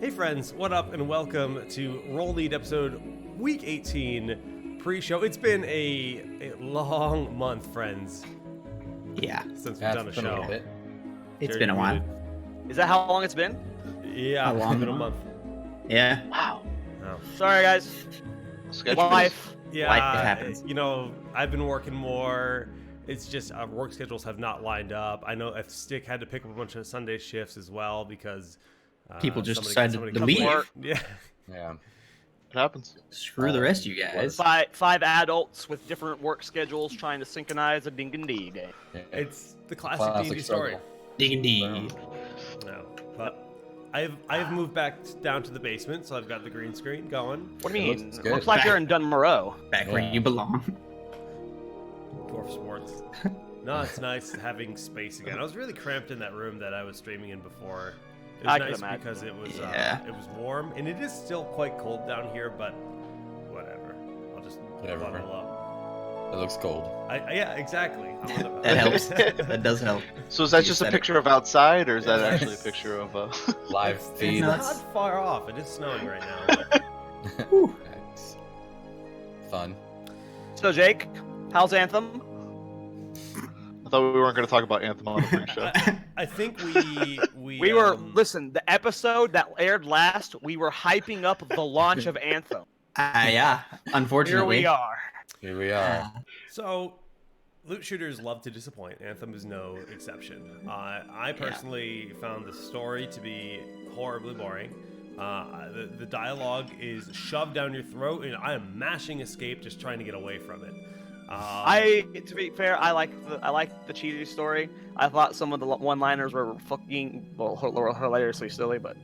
Hey friends, what up and welcome to Roll Lead episode week 18 pre-show. It's been a long month, friends, Yeah, since we've done a show. it's Jared, been a you while. muted? Is that how long it's been? Yeah, A it's long been a month. month. Yeah, Wow. Oh. Sorry, guys. Life. Yeah, Life happens. You know, I've been working more. It's just work schedules have not lined up. I know Stick had to pick up a bunch of Sunday shifts as well because people just somebody decided to couldn't leave. work. Yeah. Yeah, it happens. Screw the rest of you guys. Five adults with different work schedules trying to synchronize a ding-and-dee game. It's the classic D&D story. D&D. No, but I've moved back down to the basement, so I've got the green screen going. What do you mean? looks good. Looks like you're in Dunmorrow. Back where you belong. Dwarf sports. No, it's nice having space again. I was really cramped in that room that I was streaming in before. It was I could nice imagine. because it was Yeah. it was warm, and it is still quite cold down here, but whatever. I'll just Whatever. bundle up. It looks cold. Yeah, exactly. That helps. That does help. So is that You just a said it. picture of outside, or is that Yes. actually a picture of Live It's feed. No, not it's- far off. It is snowing right now. Whew. Nice. Fun. So, Jake, how's Anthem? I thought we weren't going to talk about Anthem on the pre-show. I think we We were, listen, the episode that aired last, we were hyping up the launch of Anthem. Yeah, Here unfortunately. we are. Here we are. So, loot shooters love to disappoint. Anthem is no exception. I personally found the story to be horribly boring. The dialogue is shoved down your throat, and I am mashing escape just trying to get away from it. To be fair, I like the cheesy story. I thought some of the one-liners were fucking hilariously silly, but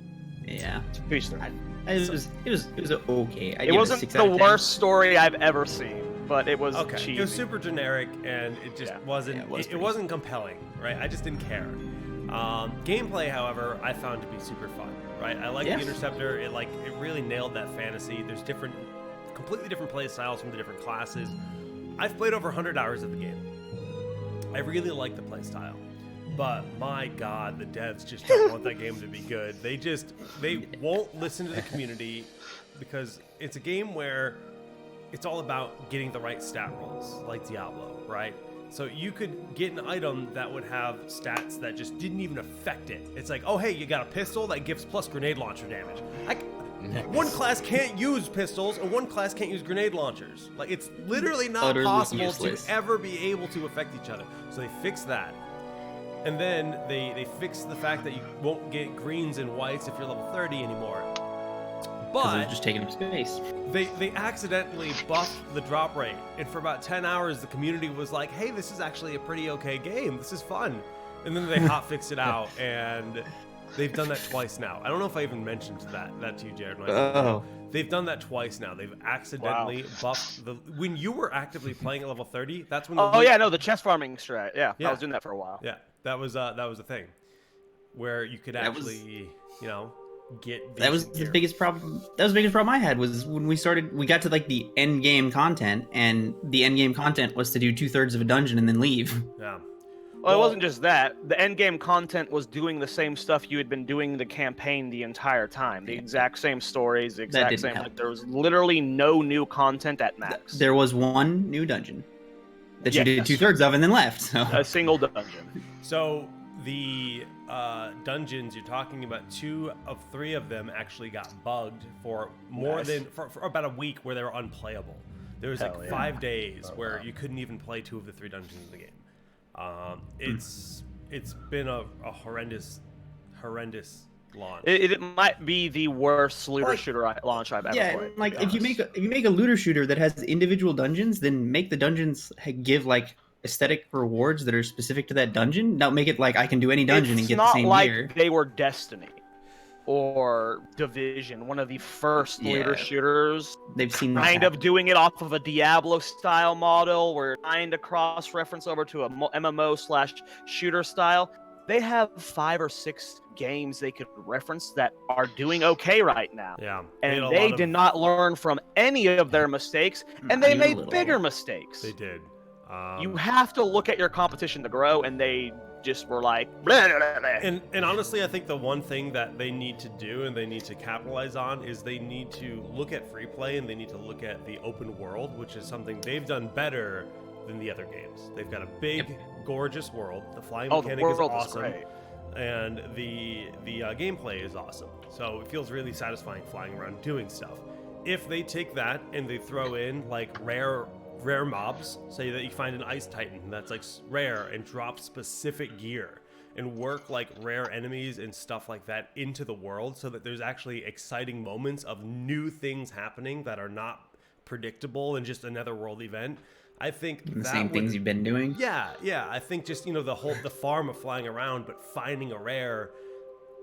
Yeah. to be fair, It was okay. I it give a wasn't 6 the out of 10. worst story I've ever seen, but it was Okay, cheesy. it was super generic, and it just Yeah. wasn't. Yeah, it was it pretty- wasn't compelling, right? I just didn't care. Gameplay, however, I found to be super fun, right? I like Yes. the Interceptor. It really nailed that fantasy. There's completely different play styles from the different classes. I've played over 100 hours of the game. I really like the play style, but my God, the devs just don't want that game to be good. They won't listen to the community because it's a game where it's all about getting the right stat rolls, like Diablo, right? So you could get an item that would have stats that just didn't even affect it. It's like, oh hey, you got a pistol that gives plus grenade launcher damage. One class can't use pistols, and one class can't use grenade launchers. Like, it's literally not Utterly possible useless. to ever be able to affect each other. So they fix that. And then they fix the fact that you won't get greens and whites if you're level 30 anymore. 'Cause it But was just taking up space. they accidentally buffed the drop rate, and for about 10 hours the community was like, hey, this is actually a pretty okay game, this is fun. And then they hotfixed it out, and they've done that twice now. I don't know if I even mentioned that to you, Jared. when I said that. Oh. They've done that twice now. They've accidentally buffed when you were actively playing at level 30, that's when the Oh loot- yeah, no, the chest farming strat. Yeah, Yeah. I was doing that for a while. yeah, that was a thing where you could That was- actually, get That was decent the gear. biggest problem. That was the biggest problem I had was when we got to like the end game content, and the end game content was to do 2/3 of a dungeon and then leave. Yeah. Well, it wasn't just that. The end game content was doing the same stuff you had been doing the campaign the entire time. The exact same stories, the exact didn't same. help. Like, there was literally no new content at max. There was one new dungeon that you did Yes. 2/3 of and then left. So. A single dungeon. So the dungeons you're talking about, 2 of 3 of them actually got bugged for more Nice. than for about a week where they were unplayable. There was Hell like yeah. 5 days Oh, where wow. you couldn't even play 2 of the 3 dungeons in the game. It's been a horrendous launch. It might be the worst looter Like- shooter launch I've ever Yeah, played. to like be if you honest. make a looter shooter that has individual dungeons, then make the dungeons give like aesthetic rewards that are specific to that dungeon. Don't make it like I can do any dungeon it's and get not the same like gear. they were Destiny or Division, one of the first looter Yeah. shooters. They've seen this Kind happen. of doing it off of a Diablo style model, where trying to cross reference over to a MMO/shooter style. They have 5 or 6 games they could reference that are doing okay right now. Yeah, And they did not learn from any of their mistakes, and Not they even a made little. bigger mistakes. They did. You have to look at your competition to grow, and they just were like, blah, blah, blah, blah. And honestly, I think the one thing that they need to do and they need to capitalize on is they need to look at free play and they need to look at the open world, which is something they've done better than the other games. They've got a big, gorgeous world. The flying the mechanic world is is awesome, great. and the gameplay is awesome. So it feels really satisfying flying around doing stuff. If they take that and they throw in like rare mobs, say that you find an ice titan that's like rare and drop specific gear and work like rare enemies and stuff like that into the world so that there's actually exciting moments of new things happening that are not predictable and just another world event. I think The same things you've been doing. Yeah. I think just, the farm of flying around, but finding a rare,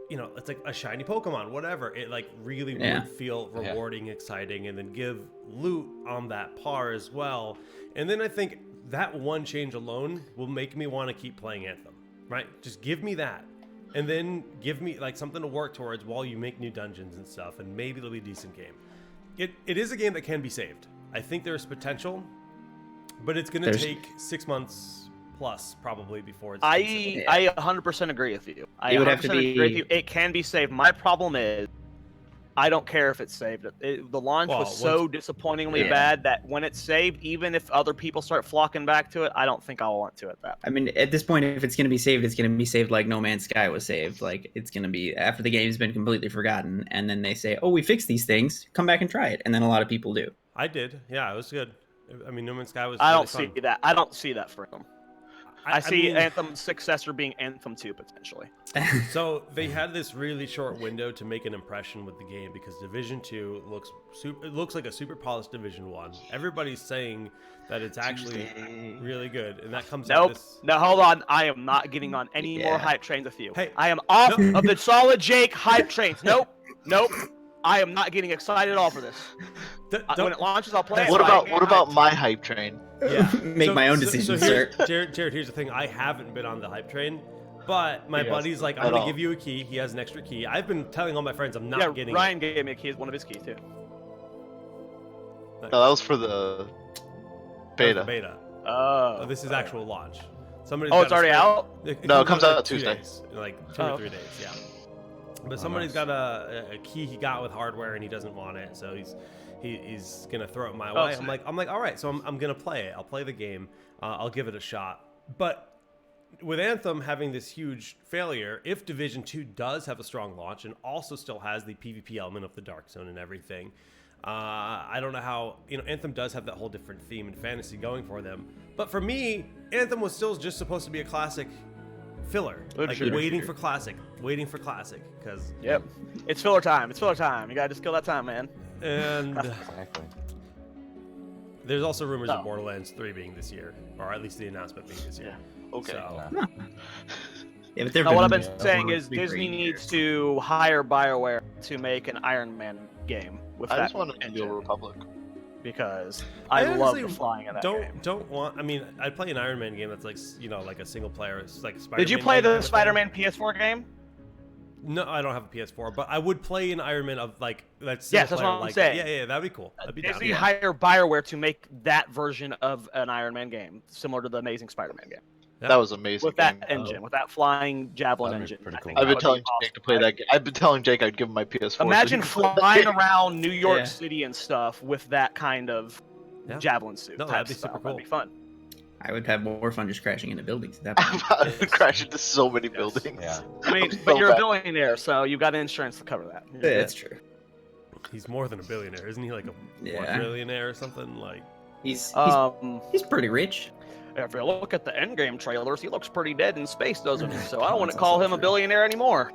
it's like a shiny Pokemon, whatever. It like really would feel rewarding, exciting, and then give loot on that par as well. And then I think that one change alone will make me want to keep playing Anthem, right? Just give me that. And then give me like something to work towards while you make new dungeons and stuff, and maybe it'll be a decent game. It is a game that can be saved. I think there's potential, but it's going to take 6 months plus probably before it's I 100% agree with you. It would have to be. Agree with you. It can be saved. My problem is, I don't care if it's saved. The launch was so disappointingly bad that when it's saved, even if other people start flocking back to it, I don't think I'll want to at that point. I mean, at this point, if it's going to be saved, it's going to be saved like No Man's Sky was saved. Like, it's going to be after the game's been completely forgotten, and then they say, oh, we fixed these things, come back and try it. And then a lot of people do. I did. Yeah, it was good. I mean, No Man's Sky was I really don't fun. see that. I don't see that for them. I see mean, Anthem's successor being Anthem 2, potentially. So they had this really short window to make an impression with the game because Division 2 looks like a super polished Division 1. Everybody's saying that it's actually really good, and that comes out this... No, hold on. I am not getting on any more hype trains with you. Hey, I am off of the solid Jake hype trains. Nope. I am not getting excited at all for this. When it launches, I'll play it. What about my hype train? Yeah. Make my own decisions, sir. Jared, here's the thing. I haven't been on the hype train, but my buddy's like, I'm going to give you a key. He has an extra key. I've been telling all my friends I'm not getting Ryan gave me a key. One of his keys, too. No, that was for the beta. Oh. This is actual launch. It's already out? No, it comes out Tuesday. 2 days. Like 2 or 3 days, yeah. But somebody's got a key he got with hardware and he doesn't want it, so he's gonna throw it my way. I'm like, all right, so I'm gonna play it. I'll play the game. I'll give it a shot. But with Anthem having this huge failure, if Division 2 does have a strong launch and also still has the PvP element of the Dark Zone and everything, I don't know how, Anthem does have that whole different theme and fantasy going for them. But for me, Anthem was still just supposed to be a classic filler, like waiting for classic, because it's filler time. You gotta just kill that time, man. And Exactly. there's also rumors of Borderlands 3 being this year, or at least the announcement being this year. Okay. So, What I've been saying is Disney needs to hire BioWare to make an Iron Man game with that. I just want to New Republic. Because I love the flying in that game. I mean, I'd play an Iron Man game that's like, like a single player. It's like Spider-Man. Did you play the Spider-Man PS4 game? No, I don't have a PS4, but I would play an Iron Man of like that's yes, that's what I'm saying. Yeah, that'd be cool. That'd be Disney hire BioWare to make that version of an Iron Man game, similar to the Amazing Spider-Man game. That was amazing. With that engine, with that flying javelin engine. Pretty cool. I've been telling Jake to play that game. I've been telling Jake I'd give him my PS4. Imagine flying around New York City and stuff with that kind of javelin suit. No, that'd be super cool. That'd be fun. I would have more fun just crashing into buildings at that I would crash into so many buildings. Yeah. I mean, but you're a billionaire, so you've got insurance to cover that. Yeah, that's true. He's more than a billionaire, isn't he? Like a quadrillionaire or something? Like he's pretty rich. If you look at the Endgame trailers, he looks pretty dead in space, doesn't he? So I don't want to call him a billionaire anymore.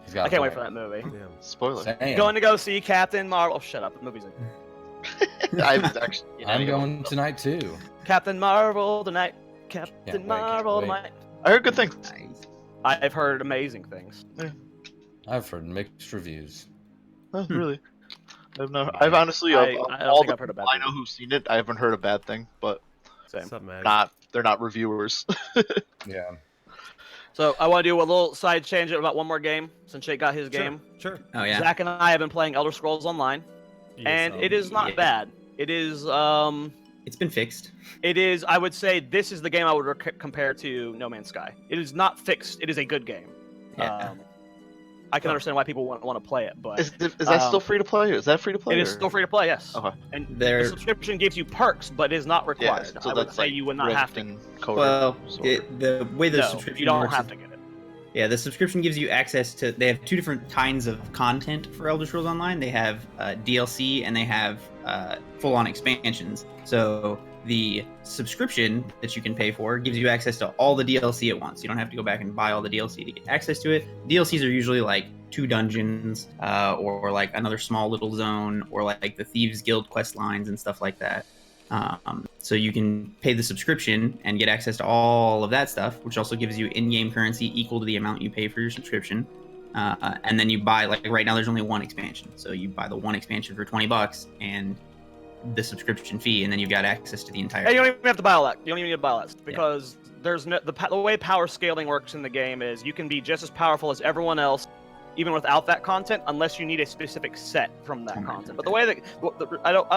I can't wait for that movie. Damn. Spoiler. Going to go see Captain Marvel. Oh, shut up. The movie's in. I'm going tonight too. Captain Marvel tonight. Captain Marvel tonight. I heard good things. I've heard amazing things. I've heard mixed reviews. Oh, really? I've honestly, I don't think I've heard a bad I know who's seen it. I haven't heard a bad thing, but What's up, man? they're not reviewers. Yeah. So I want to do a little side change about one more game since Jake got his game. Sure. Oh yeah. Zach and I have been playing Elder Scrolls Online, and it is not bad. It is It's been fixed. It is. I would say this is the game I would compare to No Man's Sky. It is not fixed. It is a good game. Yeah. I can understand why people want to play it, but Is that still free to play? Is that free to play? it is still free to play. Yes. Okay. And There- the subscription gives you perks, but is not required. so I would that's say like you would not have Rift to. and Coder, Well, sort of. the way the No, subscription you don't works have is- to get it. Yeah, the subscription gives you access to. They have two different kinds of content for Elder Scrolls Online. They have DLC and they have full-on expansions. So the subscription that you can pay for gives you access to all the DLC at once. You don't have to go back and buy all the DLC to get access to it. DLCs are usually like 2 dungeons, or like another small little zone, or like the Thieves Guild quest lines and stuff like that. So you can pay the subscription and get access to all of that stuff, which also gives you in-game currency equal to the amount you pay for your subscription. And then you buy, like right now there's only one expansion. So you buy the one expansion for $20 and the subscription fee, and then you've got access to the entire. And you don't even have to buy all that. You don't even need to buy all that because there's no, the way power scaling works in the game is you can be just as powerful as everyone else, even without that content, unless you need a specific set from that content. But the way that I don't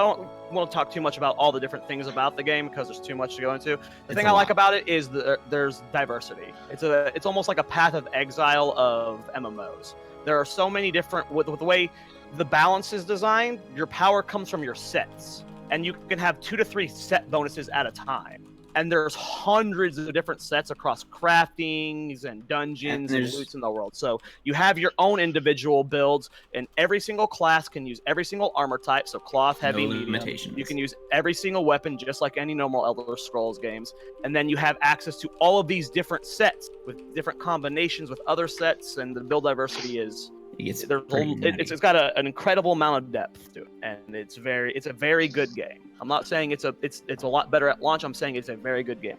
want to talk too much about all the different things about the game because there's too much to go into. The thing I like about it is there's diversity. It's almost like a path of exile of MMOs. There are so many different with the way the balance is designed. Your power comes from your sets, and you can have 2 to 3 set bonuses at a time. And there's hundreds of different sets across craftings and dungeons and loots in the world. So you have your own individual builds, and every single class can use every single armor type. So cloth, heavy, medium. Limitations. You can use every single weapon just like any normal Elder Scrolls games. And then you have access to all of these different sets with different combinations with other sets, and the build diversity is... It's got an incredible amount of depth to it, and it's a very good game. I'm not saying it's a lot better at launch. I'm saying it's a very good game.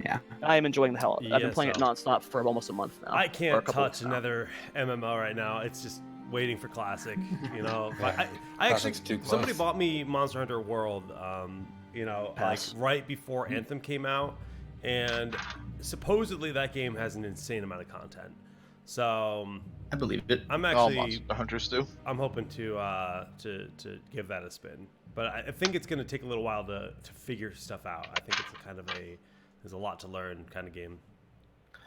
Yeah, I am enjoying the hell out of it. I've been Yes, playing it nonstop for almost a month now. I or a can't couple touch weeks now. another MMO right now. It's just waiting for Classic. You know, Yeah. I actually Classic's too close. somebody bought me Monster Hunter World. You know, Pass. like right before Anthem came out, and supposedly that game has an insane amount of content. So I believe it. I'm All actually Monster Hunters do. I'm hoping to give that a spin, but I think it's going to take a little while to figure stuff out. I think it's a kind of there's a lot to learn kind of game.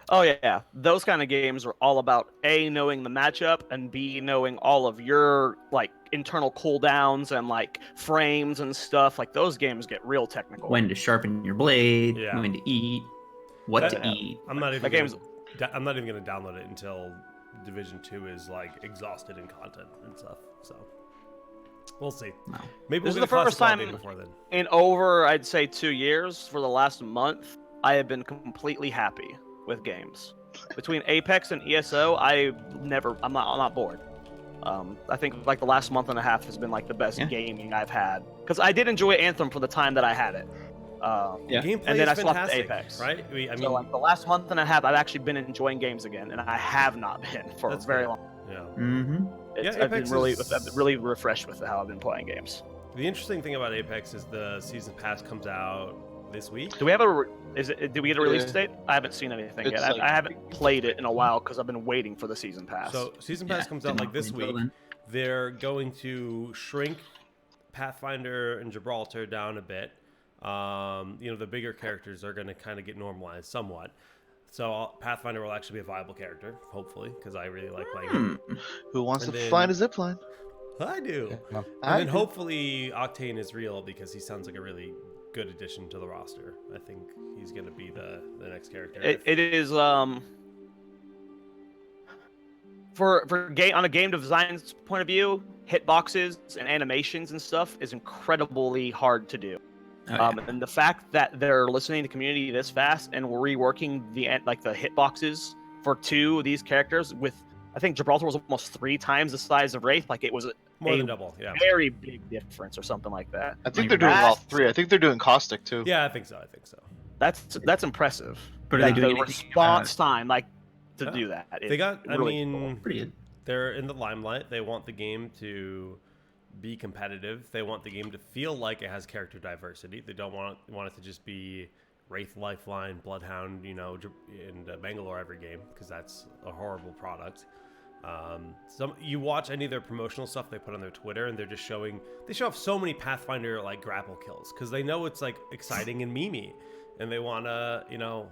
Oh yeah, those kind of games are all about A, knowing the matchup, and B, knowing all of your like internal cooldowns and like frames and stuff. Like those games get real technical. When to sharpen your blade, Yeah. when to eat, what That- to eat. I'm not That even game's- I'm not even going to download it until Division 2 is like exhausted in content and stuff. So we'll see. No. Maybe This we'll is get the a first classic update time- before then. in over, I'd say 2 years, for the last month, I have been completely happy with games. Between Apex and ESO, I'm not bored. I think like the last month and a half has been like the best Yeah. gaming I've had, because I did enjoy Anthem for the time that I had it. Yeah. Gameplay And then I is swapped to fantastic, Apex. right? I mean, So like the last month and a half, I've actually been enjoying games again, and I have not been for That's very good. long. yeah. Mm-hmm. I've been Apex really refreshed with how I've been playing games. The interesting thing about Apex is the season pass comes out this week. Do we have did we get a release date? I haven't seen anything It's yet. like- I haven't played it in a while because I've been waiting for the season pass. So season pass comes out like this week. They're going to shrink Pathfinder and Gibraltar down a bit. You know, the bigger characters are going to kind of get normalized somewhat. So Pathfinder will actually be a viable character, hopefully, because I really like playing him. Who wants And to then- fly in a zipline? I do. No. And then hopefully Octane is real because he sounds like a really good addition to the roster. I think he's going to be the next character. it is for game on a game design point of view, hitboxes and animations and stuff is incredibly hard to do. And the fact that they're listening to community this fast and reworking the hitboxes for 2 of these characters with, I think Gibraltar was almost 3 times the size of Wraith. Like it was More a than double, yeah. very big difference or something like that. I think Like they're doing all that- 3. I think they're doing Caustic too. Yeah, I think so. That's impressive. But are they Like, doing the anything response time, like to Yeah. do that? They got, I really mean, cool. Pretty good. they're in the limelight. They want the game to be competitive. They want the game to feel like it has character diversity. They don't want it to just be Wraith, Lifeline, Bloodhound, you know, and Bangalore every game, because that's a horrible product. You watch any of their promotional stuff they put on their Twitter, and they show off so many Pathfinder like grapple kills because they know it's like exciting and memey, and they want to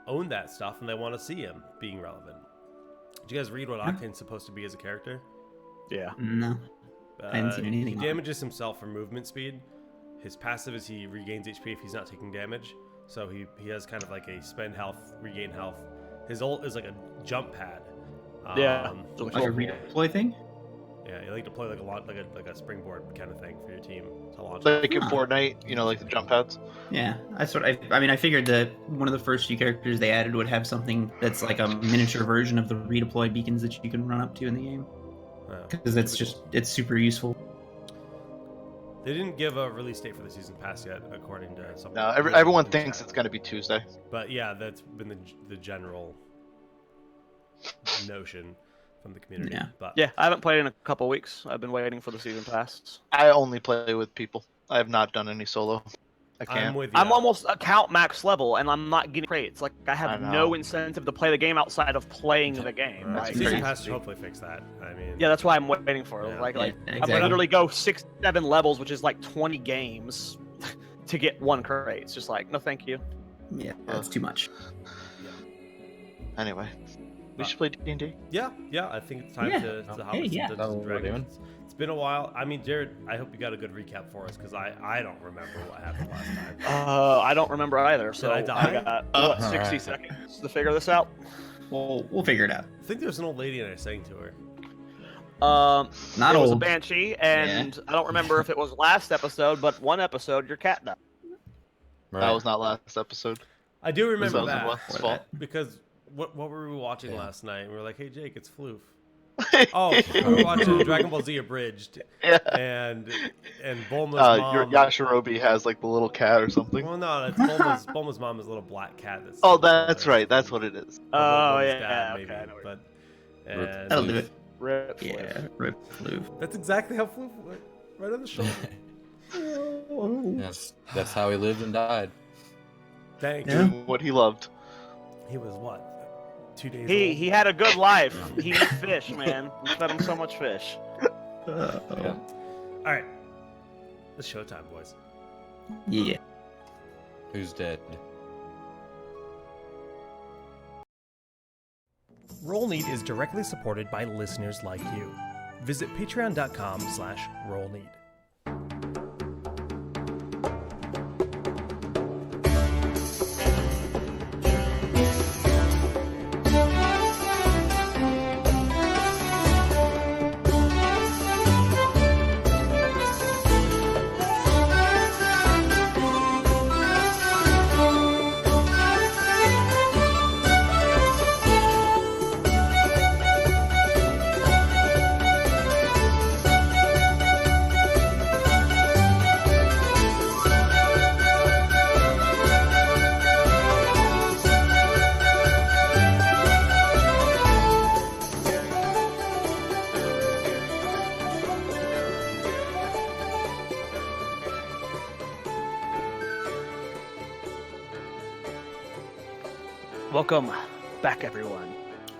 own that stuff, and they want to see him being relevant. Did you guys read what Octane's supposed to be as a character? Yeah. No. I haven't seen anything. He damages himself for movement speed. His passive is he regains HP if he's not taking damage. So he has kind of like a spend health, regain health. His ult is like a jump pad. Yeah. Like a redeploy thing? Yeah, you like to play like a springboard kind of thing for your team to launch. Like in Fortnite, like the jump pads. Yeah, I figured that one of the first few characters they added would have something that's like a miniature version of the redeploy beacons that you can run up to in the game. Because it's super useful. They didn't give a release date for the season pass yet, according to some. No, everyone thinks it's going to be Tuesday. But yeah, that's been the general notion from the community. Yeah. But Yeah, I haven't played in a couple weeks. I've been waiting for the season pass. I only play with people. I have not done any solo. I can't. I'm with you. I'm almost account max level, and I'm not getting crates. Like I have I know. no incentive to play the game outside of playing the game. Right. Like, Season pass should hopefully fix that. I mean, yeah, that's why I'm waiting for it. Yeah. Like Yeah, I would exactly. literally go 6-7 levels, which is like 20 games, to get one crate. It's just like, no, thank you. Yeah, that's too much. Anyway, we should play D&D. Yeah, I think it's time Yeah. to hop Hey, into yeah. Dungeons That's and what we're Dragons. doing. It's been a while. I mean, Jared, I hope you got a good recap for us because I don't remember what happened last time. I don't remember either. So Did I die? got Oh, 60 alright. seconds to figure this out. We'll figure it out. I think there was an old lady and I sang to her. Not it was a old. banshee, and I don't remember if it was last episode, but one episode your cat died. Right. That was not last episode. I do remember Was that Wes's fault? because what were we watching Yeah. last night? And we were like, hey, Jake, it's Floof. Oh, we were watching Dragon Ball Z Abridged, Yeah. and Bulma's mom. Your Yashirobe has like the little cat or something. Well, no, it's Bulma's mom is a little black cat. That's Oh, that's right. That's what it is. Oh, Bulma's yeah, dad, okay, maybe, I know what but Rip. That'll and do it. Rip. Yeah, rip Floof. that's exactly how Floof went, right on the shoulder. Yes, that's how he lived and died. Dang, Yeah. What he loved. he was what? 2 days old? He had a good life. He ate fish, man. We fed him so much fish. Yeah. All right, it's showtime, boys. Yeah. Who's dead? Roll Need is directly supported by listeners like you. Visit patreon.com/rollneed. Welcome back, everyone,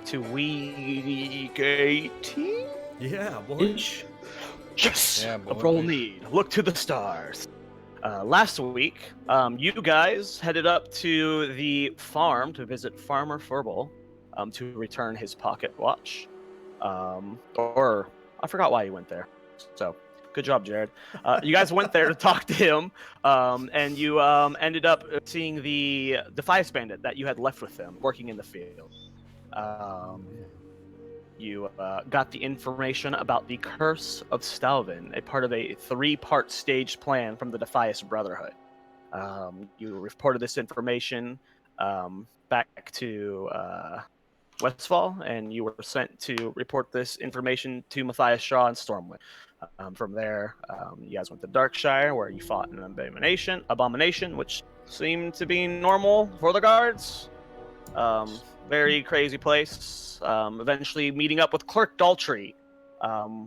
to week 18. Yeah, boy. Ish. Yes, Yeah, a boy. roll need. Look to the stars. Last week, you guys headed up to the farm to visit Farmer Furball to return his pocket watch. Or I forgot why you went there. So good job, Jared. You guys went there to talk to him, and you ended up seeing the Defiance Bandit that you had left with them working in the field. You got the information about the Curse of Stalvin, a part of a 3-part staged plan from the Defiance Brotherhood. You reported this information back to Westfall, and you were sent to report this information to Matthias Shaw and Stormwind. From there, you guys went to Darkshire, where you fought an abomination, which seemed to be normal for the guards. Very crazy place. Eventually meeting up with Clerk Daltrey,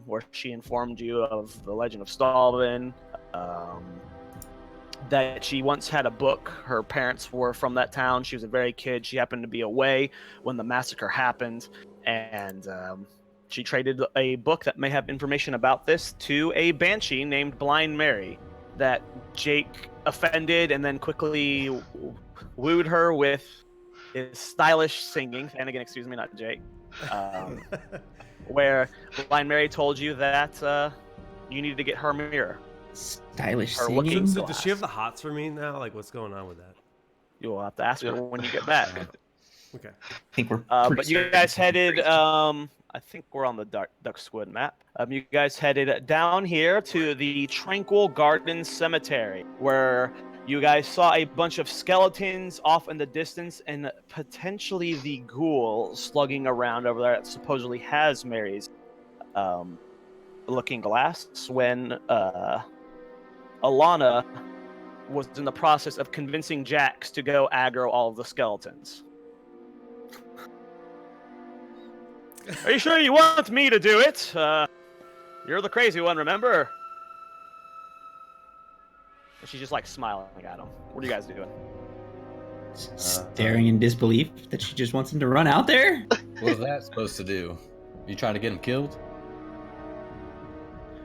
where she informed you of the legend of Stalvin, that she once had a book. Her parents were from that town. She was a very kid. She happened to be away when the massacre happened, and She traded a book that may have information about this to a banshee named Blind Mary that Jake offended and then quickly wooed her with his stylish singing. And again, excuse me, not Jake. Where Blind Mary told you that you needed to get her mirror. Stylish Or looking- singing. So does she have the hots for me now? Like, what's going on with that? You'll have to ask her when you get back. Okay. I think we're. But pretty you certain guys she's headed. crazy. I think we're on the Duckswood map. You guys headed down here to the Tranquil Garden Cemetery, where you guys saw a bunch of skeletons off in the distance, and potentially the ghoul slugging around over there that supposedly has Mary's looking glass. When Alana was in the process of convincing Jax to go aggro all of the skeletons. Are you sure you want me to do it? You're the crazy one, remember? And she's just like smiling at him. What are you guys doing? Staring in disbelief that she just wants him to run out there. What is that supposed to do? You trying to get him killed?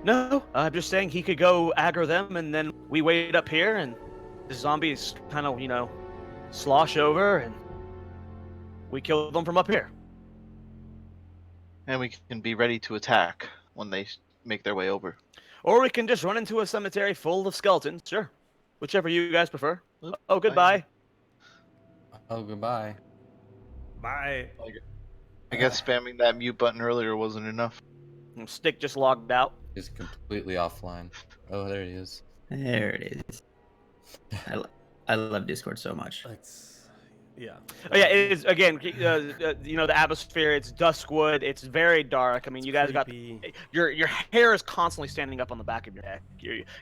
No, I'm just saying he could go aggro them, and then we wait up here, and the zombies kind of, slosh over, and we kill them from up here. And we can be ready to attack when they make their way over. Or we can just run into a cemetery full of skeletons. Sure. Whichever you guys prefer. Oop, Oh, goodbye. Oh, goodbye. Bye. I guess spamming that mute button earlier wasn't enough. And Stick just logged out. He's completely offline. Oh, there he is. There it is. I love Discord so much. Yeah. Oh, yeah, it is, again, the atmosphere, it's duskwood, it's very dark. I mean, you guys Creepy. got, your hair is constantly standing up on the back of your neck.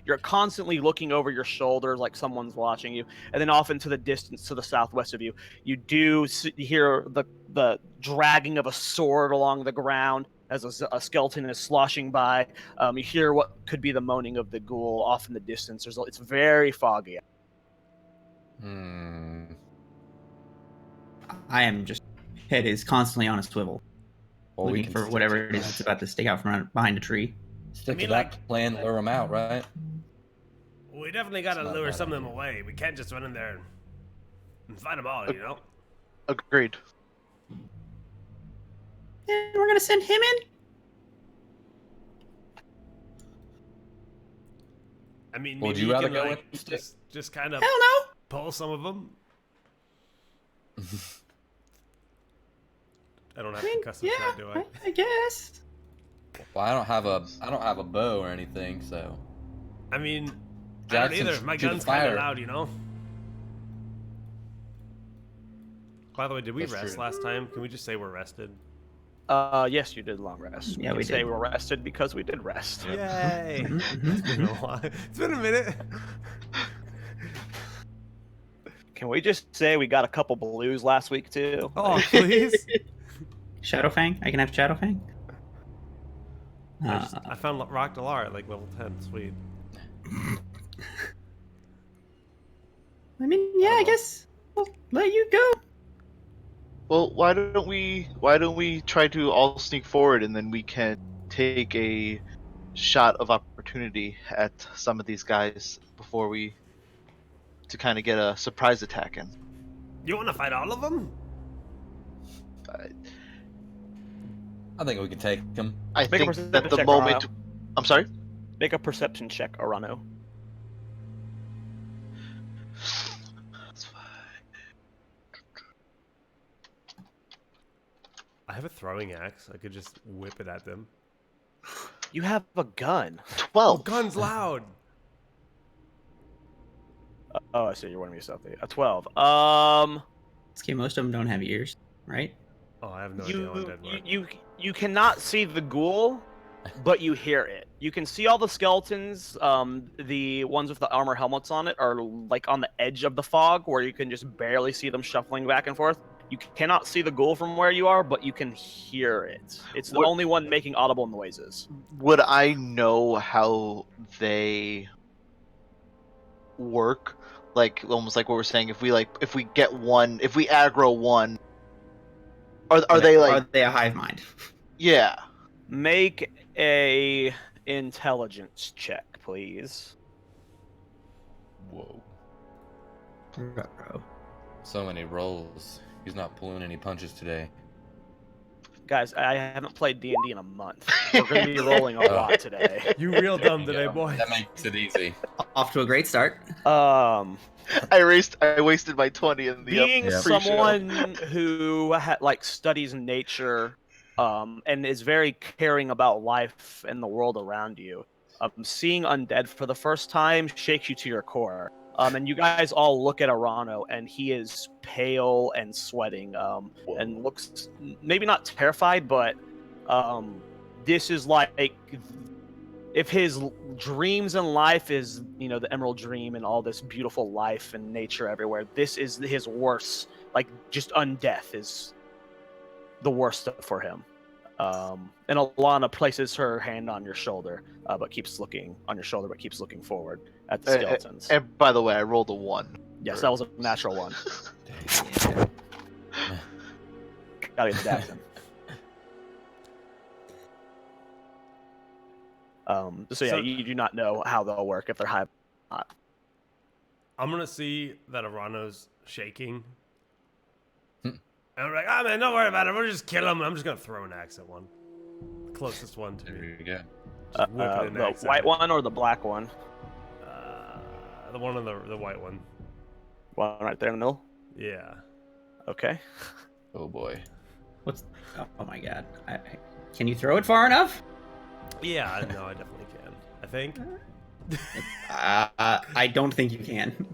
You're constantly looking over your shoulders like someone's watching you. And then off into the distance to the southwest of you, you do hear the dragging of a sword along the ground as a skeleton is sloshing by. You hear what could be the moaning of the ghoul off in the distance. It's very foggy. I am just head is constantly on a swivel, Well, we looking can for stick whatever to- it is that's about to stick out from behind a tree. Stick I mean, to that like- plan, lure him out, right? We definitely got to It's not a lure bad some of them idea. away. We can't just run in there and fight them all, you know? Agreed. And we're gonna send him in. I mean, Would maybe you you rather can, go like, with Stick? just kind of Hell no. pull some of them. I don't have I mean, custom yeah, shot, do I? I guess. Well, I don't have a bow or anything, so I mean, I don't Jackson, either. My shoot the gun's kind fire. of loud, you know? By the way, did we That's rest true. last time? Can we just say we're rested? Yes, you did long rest. Yeah, can we say did. we're rested because we did rest. Yay! Mhm, It's been a while. It's been a minute. Can we just say we got a couple blues last week too? Oh, please. Shadowfang. I can have Shadowfang. I found Rock Dalar at like level 10. Sweet. I mean, yeah, I guess we'll let you go. Well, why don't we try to all sneak forward and then we can take a shot of opportunity at some of these guys before we to kind of get a surprise attack in. You want to fight all of them? I think we can take him. I Make a think perception that the check, moment. Arano. I'm sorry. Make a perception check, Arano. I have a throwing axe. I could just whip it at them. You have a gun. 12. Gun's loud. Oh, I see. You're warning yourself. A 12. This game, most of them don't have ears, right? Oh, I have no idea what You, dead you, word. you cannot see the ghoul, but you hear it. You can see all the skeletons. The ones with the armor helmets on it are like on the edge of the fog, where you can just barely see them shuffling back and forth. You cannot see the ghoul from where you are, but you can hear it. It's the What- only one making audible noises. Would I know how they work? Like almost like what we're saying. If we get one, if we aggro one, are they like Are they a hive mind? yeah? Make a intelligence check, please. Whoa. Ruh-roh. So many rolls. He's not pulling any punches today. Guys, I haven't played D&D in a month. We're going to be rolling a lot today. You real dumb today, Yeah, boy. That makes it easy. Off to a great start. Um, I wasted my 20 in the being Yeah. pre-show. someone who like studies nature, and is very caring about life and the world around you, seeing undead for the first time shakes you to your core. And you guys all look at Arano, and he is pale and sweating, and looks maybe not terrified, but this is like if his dreams in life is, the Emerald Dream and all this beautiful life and nature everywhere, this is his worst. Like, just undeath is the worst for him. And Alana places her hand on your shoulder, but keeps looking forward at the skeletons. And by the way, I rolled a 1. Yes, that was a natural one. Gotta get the dax in. So yeah, you do not know how they'll work if they're high. I'm gonna see that Arano's shaking. And I'm like, oh man, don't worry about it. We'll just kill him. I'm just gonna throw an axe at one. The closest one to There me. you go. Just whipping an The axe at white it. one or the black one? The one on the white one. One right there in the middle. Yeah. Okay. Oh boy. Oh my god. Can you throw it far enough? Yeah, no, I definitely can. I think. I don't think you can.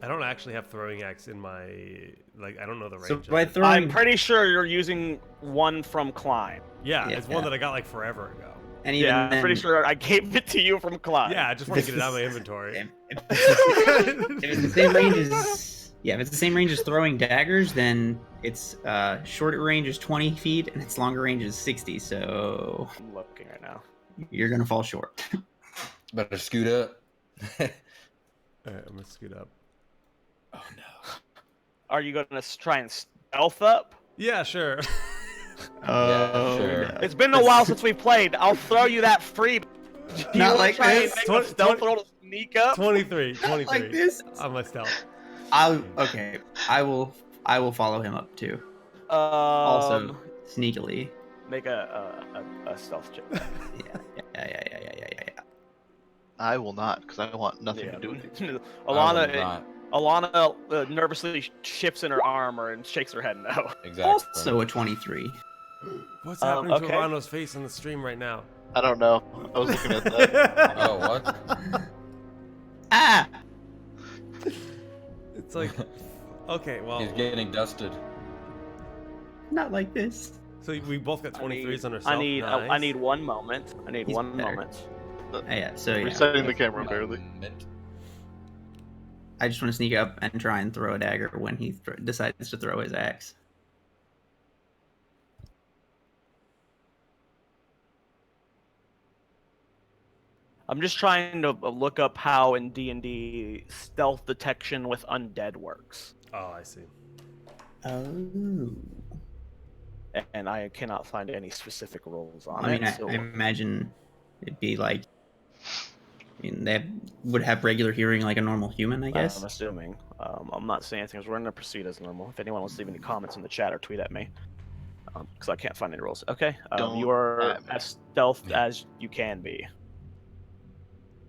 I don't actually have throwing axe in my I don't know the range. So of by it. I'm throwing, pretty sure you're using one from Klein. Yeah, it's one Yeah. that I got forever ago. and even Yeah, I'm then, pretty sure I gave it to you from Klein. Yeah, I just want to get it out of my inventory. If it's the same range as if it's the same range as throwing daggers, then its shorter range is 20 feet and its longer range is 60. So I'm looking right now. you're gonna fall short. Better scoot up. Alright, I'm gonna scoot up. Oh no. Are you going to try and stealth up? Yeah, sure. Oh, sure. no. It's been a while since we played. I'll throw you that free. Do you Not wanna like try and this. make a 20 stealth roll to sneak up? 23. Not like this. On my stealth. Okay. I will follow him up too. Also sneakily. Make a stealth check. Yeah. I will not, because I want nothing to do with it. Alana nervously shifts in her armor and shakes her head no. Exactly. Also a 23. What's happening okay. to Arano's face on the stream right now? I don't know. I was looking at that. Oh, what? Ah! It's like, okay, well, He's getting dusted. Not like this. so we both got 23s on ourselves. I need Nice. one moment. I need He's one better. moment. Yeah, so yeah. Resetting the camera barely. I just want to sneak up and try and throw a dagger when he decides to throw his axe. I'm just trying to look up how in D&D stealth detection with undead works, Oh, I see. Oh. and I cannot find any specific rules on I mean, it. So I imagine it'd be like. They would have regular hearing like a normal human, I guess. I'm assuming. I'm not saying anything. We're going to proceed as normal. If anyone wants to leave any comments in the chat or tweet at me, because I can't find any rules. Okay, Don't you are at me. as stealthed as you can be.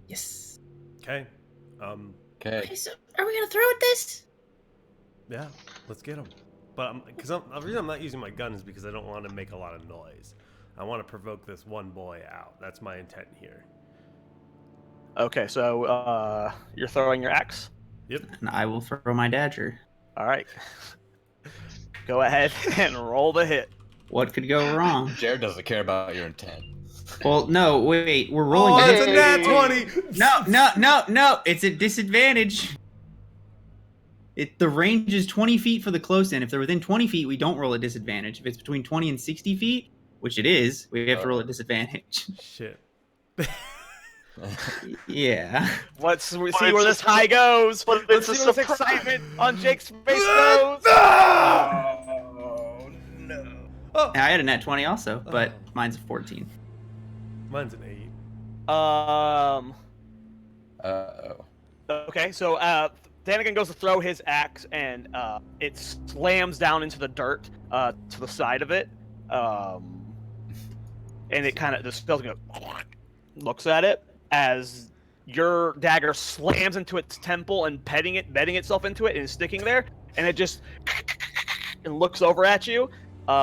Yes. Okay. Okay. So are we gonna throw at this? Yeah, let's get him. But because the reason I'm not using my gun is because I don't want to make a lot of noise. I want to provoke this one boy out. That's my intent here. Okay, so you're throwing your axe. Yep. And I will throw my dagger. All right. Go ahead and roll the hit. What could go wrong? Jared doesn't care about your intent. Well, no, wait, we're rolling. Oh, a that's a hit. nat 20. No! It's a disadvantage. The range is 20 feet for the close end. If they're within 20 feet, we don't roll a disadvantage. If it's between 20 and 60 feet, which it is, we have to roll a disadvantage. Shit. Yeah. Let's see it's where this a- high goes. but Let's it's see a where this surprise. excitement on Jake's face goes. Oh, no. Oh, And I had a net 20 also, but Oh. mine's a 14. mine's an 8. Uh-oh. Okay, so Danigan goes to throw his axe, and it slams down into the dirt to the side of it. And it kind of, the skeleton goes, looks at it as your dagger slams into its temple and bedding itself into it and is sticking there, and it just and looks over at you.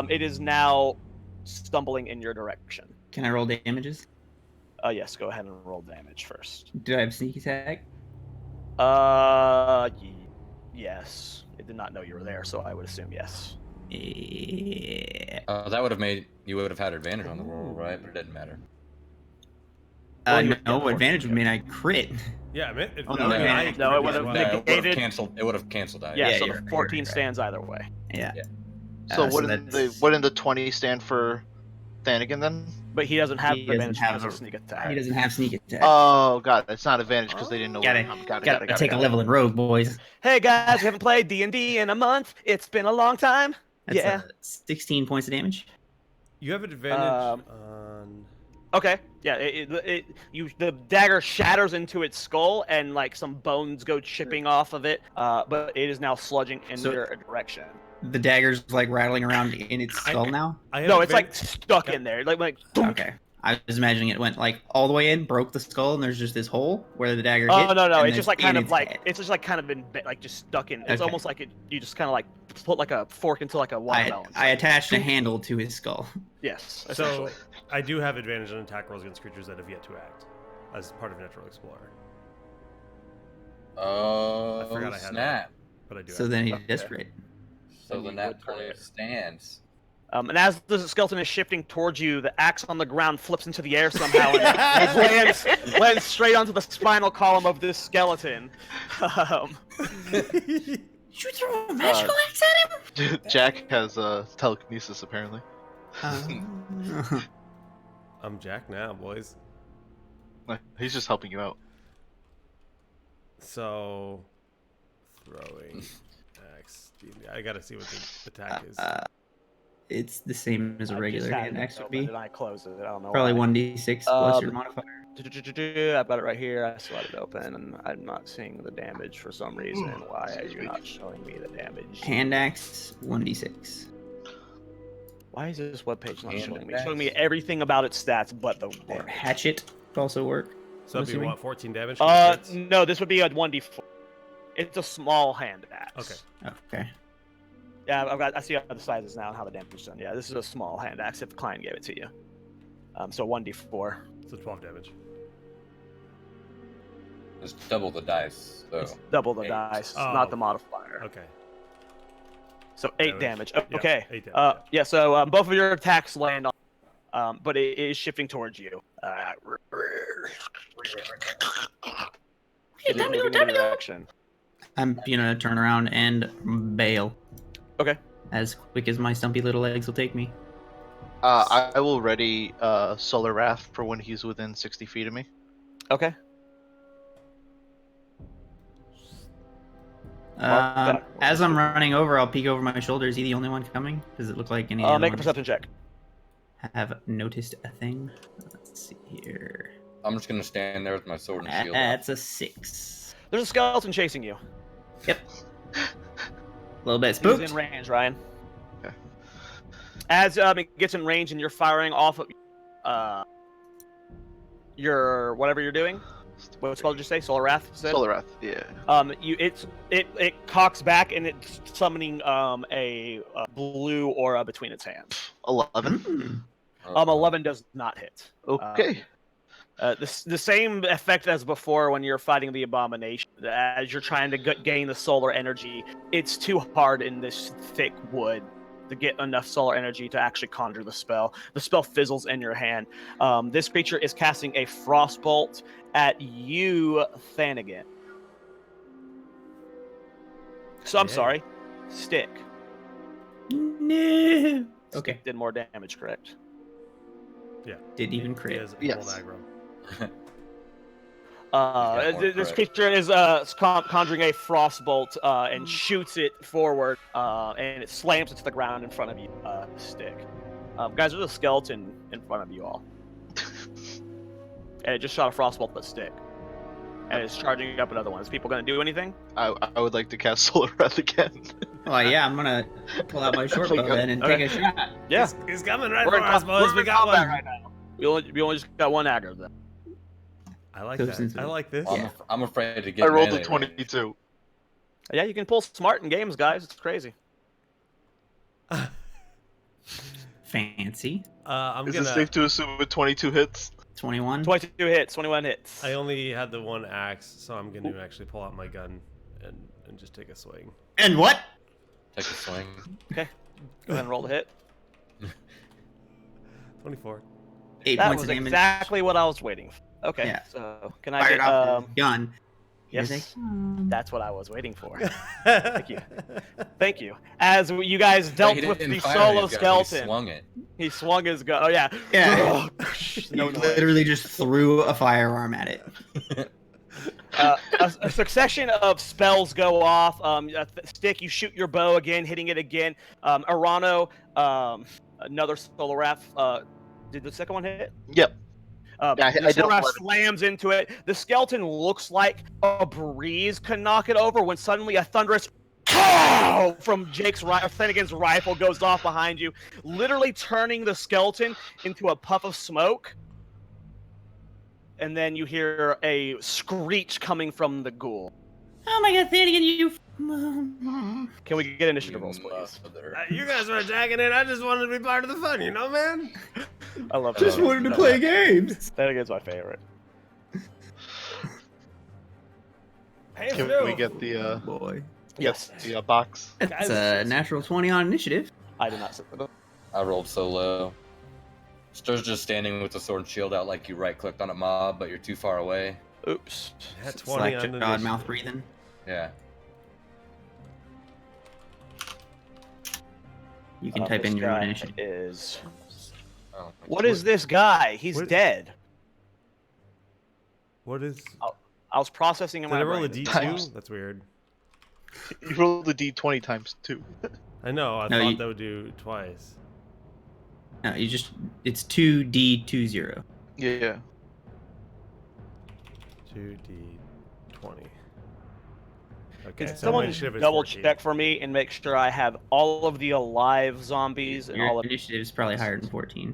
It is now stumbling in your direction. Can I roll damages? Yes, go ahead and roll damage first. Do I have sneak attack? Yes. It did not know you were there, so I would assume yes. Yeah. That would have made you would have had advantage on the roll, right? But it didn't matter. Well, you would No, get advantage would 14, mean I crit. Yeah, I mean, Oh, no, advantage. No, it would have well. No, it would negated- have canceled. It would have canceled out. Yeah, Yeah, so you're the right, 14 you're right. stands either way. Yeah. Yeah. So So wouldn't the 20 stand for Thanigan then? But he doesn't have He doesn't advantage have because of a- sneak attack. He doesn't have sneak attack. Oh, god, it's not advantage because they didn't know. Gotta- Got Gotta it. take a level in rogue, boys. Hey guys, we haven't played D&D in a month. It's been a long time. That's Yeah. 16 points of damage. You have an advantage on. Okay. Yeah. The dagger shatters into its skull, and like some bones go chipping off of it. But it is now sludging in So- your direction. The dagger's like rattling around in its skull now. I have No, it's advan- like stuck Okay. in there. Like. Thunk. Okay. I was imagining it went like all the way in, broke the skull, and there's just this hole where the dagger hit. Oh no, and it's just like in kind of its like head. it's just like kind of been like just stuck in. It's Okay. almost like you just kind of like put like a fork into like a watermelon. I attached a handle to his skull. Yes. So Essentially. I do have advantage on attack rolls against creatures that have yet to act, as part of Natural Explorer. Oh, I forgot I had snap! But I do. So have then it. he Okay. desperate. So And the you nat would 20 try it. stands. And as the skeleton is shifting towards you, the axe on the ground flips into the air somehow and lands straight onto the spinal column of this skeleton. Should we throw a magical axe at him? Jack has telekinesis apparently. I'm Jack now, boys. He's just helping you out. So throwing axe. I gotta see what the attack is. It's the same as a regular hand axe would be. And I closed it. I don't know. Probably why. 1d6 plus your Um, modifier. I've got it right here. I still have it open, and I'm not seeing the damage for some reason. Why are you not showing me the damage? Hand axe, 1d6. Why is this webpage not Hand showing me? axe. It's showing me everything about its stats but the Or damage. hatchet would also work. So that'd be assuming. what, 14 damage? from the crits? No, this would be a 1d4. It's a small hand axe. Okay. Okay. Yeah, I see how the sizes now and how the damage is done. Yeah, this is a small hand axe if the client gave it to you. So 1d4. So 12 damage. Just double the dice. So Double the 8. dice, Oh. not the modifier. Okay. So 8 damage. Yeah, Okay. 8 damage. Yeah, so both of your attacks land on, but it is shifting towards you. It is moving in your direction. I'm gonna turn around and bail. Okay. As quick as my stumpy little legs will take me. I will ready Solar Wrath for when he's within 60 feet of me. Okay. As I'm running over, I'll peek over my shoulder. Is he the only one coming? Does it look like any of the other Make a ones perception check. have noticed a thing? Let's see here. I'm just gonna stand there with my sword and shield. That's a 6. There's a skeleton chasing you. A little bit He's spooked. in range, Ryan. Okay. As it gets in range and you're firing off of your whatever you're doing. What spell did you say? Solar Wrath? you said? Solar Wrath, yeah. It cocks back and it's summoning a blue aura between its hands. 11. Mm. 11 does not hit. Okay. The same effect as before when you're fighting the abomination. As you're trying to gain the solar energy, it's too hard in this thick wood to get enough solar energy to actually conjure the spell. The spell fizzles in your hand. This creature is casting a frostbolt at you, Thanigan. So I'm Yeah. sorry, Stick. No. Okay. Stick did more damage, correct? Didn't even He crit. has Yes. equal aggro. got more This crit. creature is conjuring a frostbolt and shoots it forward, and it slams it to the ground in front of you, Stick. Guys, there's a skeleton in front of you all. And it just shot a frostbolt with a stick. And it's charging up another one. Is people going to do anything? I would like to cast Solar Wrath again. Well, yeah, I'm gonna pull out my short bow then and take a shot. Yeah. He's coming right We're for in us, boys. we're We in got combat one. right now. We only just got one aggro then. I like Goes that. into I it. like this. Yeah. I'm afraid to get. I rolled a melee 22. Yeah, you can pull smart in games, guys. It's crazy. Fancy. I'm Is gonna. it safe to assume with 22 hits? 21. 22 hits, 21 hits. I only had the one axe, so I'm going to actually pull out my gun and just take a swing. And what? Take a swing. Okay. Go ahead and roll the hit. 24. 8 That points was of damage. exactly what I was waiting for. Okay. Yeah. So, can I Fired get off his gun. yes. Here's That's what I was waiting for. Thank you. Thank you. As you guys dealt He with didn't the fire solo his gun, skeleton, He swung it. he swung his gun. Oh yeah. Yeah. No You noise. literally just threw a firearm at it. A succession of spells go off. Stick, you shoot your bow again, hitting it again. Arano, another Solar Wrath. Did the second one hit? Yep. The I did Solar Wrath 11. slams into it. The skeleton looks like a breeze can knock it over when suddenly a thunderous pow from Finnegan's rifle goes off behind you, literally turning the skeleton into a puff of smoke. And then you hear a screech coming from the ghoul. Oh my god, Finnegan, you. Can we get initiative rolls, please? Mother. You guys were attacking it. I just wanted to be part of the fun, you know, man? I love Just that. wanted to play games. Finnegan's my favorite. Hey, Can Phil. we get the Boy. Yes. box? That's Guys, a natural 20 on initiative. I did not set that up. I rolled so low. Stir's just standing with the sword and shield out like you right-clicked on a mob, but you're too far away. Oops. Yeah, 20 Select on the odd mouth breathing. Yeah. You can type in This your own guy initiative. is. Oh, What is this guy? He's What- dead. What is... I was processing in Did my I roll a brain. D2? That's weird. You rolled the D20 times 2. I know. I No, thought you- that would do twice. No, you just. It's 2D20. Yeah. 2D20. Okay, Can so someone my initiative is double 14. check for me and make sure I have all of the alive zombies and Your all of initiative is probably higher than 14.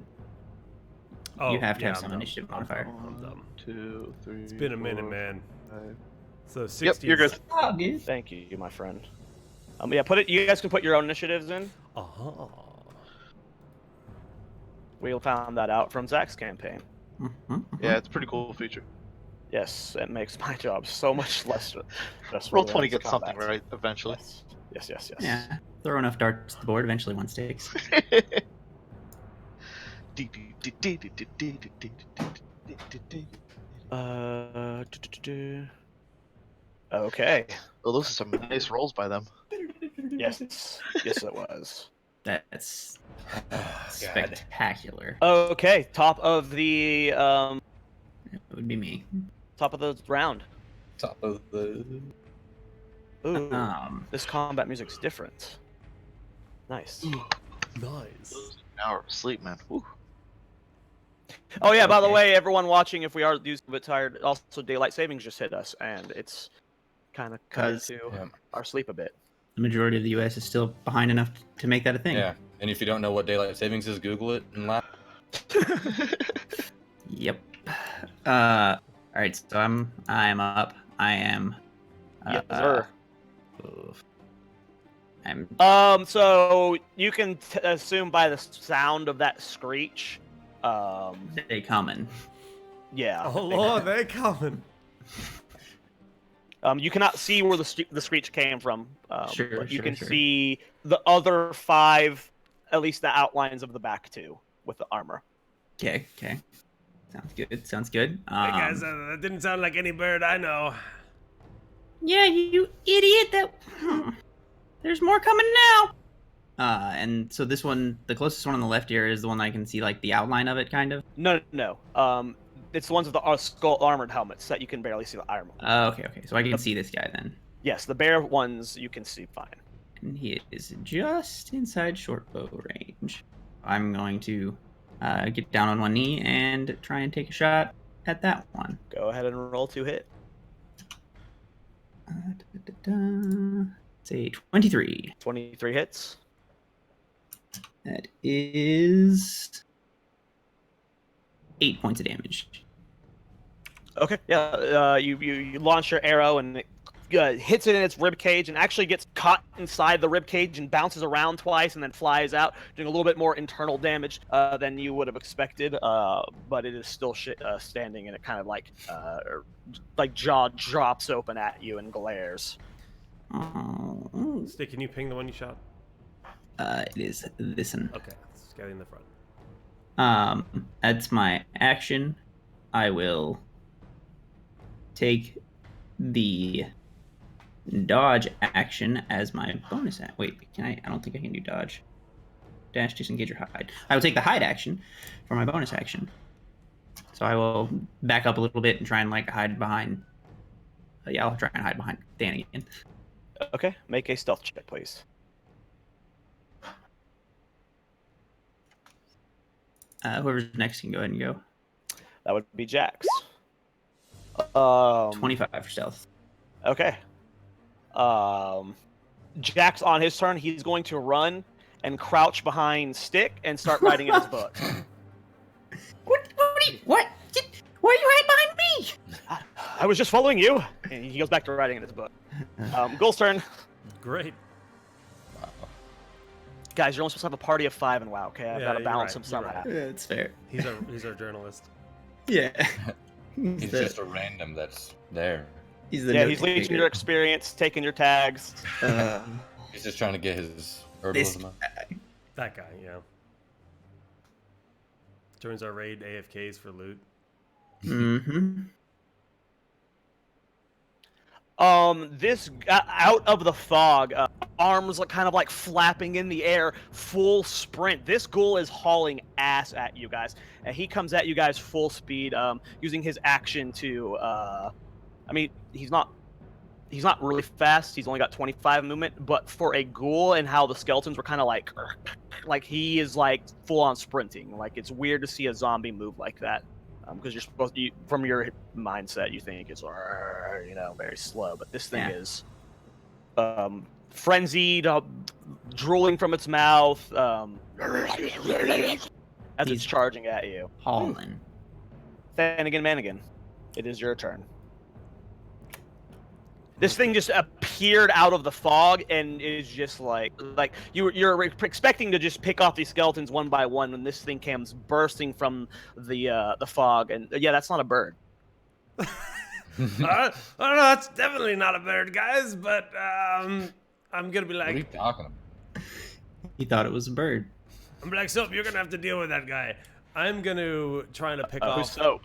Oh, You have to yeah, have I'm some dumb. initiative I'm modifier. dumb. I'm dumb. 2, 3. It's been a minute, man. 5. So 60. Yep, you're good. Oh, dude. Thank you, my friend. Yeah, put it. You guys can put your own initiatives in. Oh. We found that out from Zach's campaign. Yeah, it's a pretty cool feature. Yes, it makes my job so much less stressful. Roll than 20 it's gets something combat. right eventually. Yes. Yeah. Throw enough darts at the board, eventually one sticks. Okay. Well, those are some nice rolls by them. Yes, it was. That's God. spectacular. Okay, top of the It would be me. round. Top of the. Ooh, This this combat music's different. Nice. Nice. An hour of sleep, man. Whew. Oh yeah, by the Okay. way, everyone watching, if we are a bit tired, also daylight savings just hit us, and it's kind of cut 'Cause- into Yeah. our sleep a bit. the majority of the U.S. is still behind enough to make that a thing. Yeah. And if you don't know what daylight savings is, Google it and laugh. Yep. All right. So I'm up. I am. Yes, sir. Oof. I'm. So you can assume by the sound of that screech. They coming. Yeah. Oh, Lord, they coming. You cannot see where the screech came from. Sure, but you sure, can sure. see the other 5, at least the outlines of the back 2 with the armor. Okay. Sounds good. Hey, guys, that didn't sound like any bird I know. Yeah, you idiot! There's more coming now. And so this one, the closest one on the left here, is the one I can see like the outline of it, kind of. No. It's the ones with the skull armored helmets that you can barely see the armor. Okay. So I can see this guy then. Yes, the bear ones you can see fine. And he is just inside short bow range. I'm going to get down on one knee and try and take a shot at that one. Go ahead and roll 2 hit. It's a 23. 23 hits. That is 8 points of damage. Okay. Yeah. You launch your arrow and it hits it in its rib cage and actually gets caught inside the rib cage and bounces around twice and then flies out, doing a little bit more internal damage than you would have expected. But it is still standing, and it kind of like jaw drops open at you and glares. Oh, Stick, can you ping the one you shot? it is this one. Okay, it's getting in the front. That's my action. I will take the dodge action as my bonus action. Wait, can I? I don't think I can do dodge. Dash, disengage, or hide. I will take the hide action for my bonus action. So I will back up a little bit and try and hide behind. Yeah, I'll try and hide behind Dan again. Okay. Make a stealth check, please. Whoever's next can go ahead and go. That would be Jax. 25 for stealth. Okay. Jax, on his turn, he's going to run and crouch behind Stick and start writing in his book. What? Why are you hiding behind me? I was just following you. And he goes back to writing in his book. Ghoul's turn. Great. Guys, you're only supposed to have a party of 5 in WoW, okay? I've Yeah, got to you're balance right, them you're somehow. right. Yeah, it's fair. He's our journalist. Yeah. He's just a random that's there. He's the Yeah, note he's leeching taker. your experience, taking your tags. He's just trying to get his This herbalism up. That guy, yeah. Joins our raid AFKs for loot. Mm-hmm. This out of the fog, arms kind of like flapping in the air, full sprint. This ghoul is hauling ass at you guys, and he comes at you guys full speed, using his action to. I mean, he's not really fast. He's only got 25 movement, but for a ghoul and how the skeletons were kind of like he is like full on sprinting. Like it's weird to see a zombie move like that. Because you're supposed to, from your mindset, you think it's very slow, but this thing is frenzied, drooling from its mouth as it's charging at you. Hauling. Flanagan Manigan, it is your turn. This thing just appeared out of the fog and is just like you're expecting to just pick off these skeletons one by one when this thing comes bursting from the fog. And yeah, that's not a bird. I don't know, that's definitely not a bird, guys, but I'm gonna be What are you like, talking about? He thought it was a bird. I'm like, Soap, you're gonna have to deal with that guy. I'm gonna try to pick off. Who's Soap?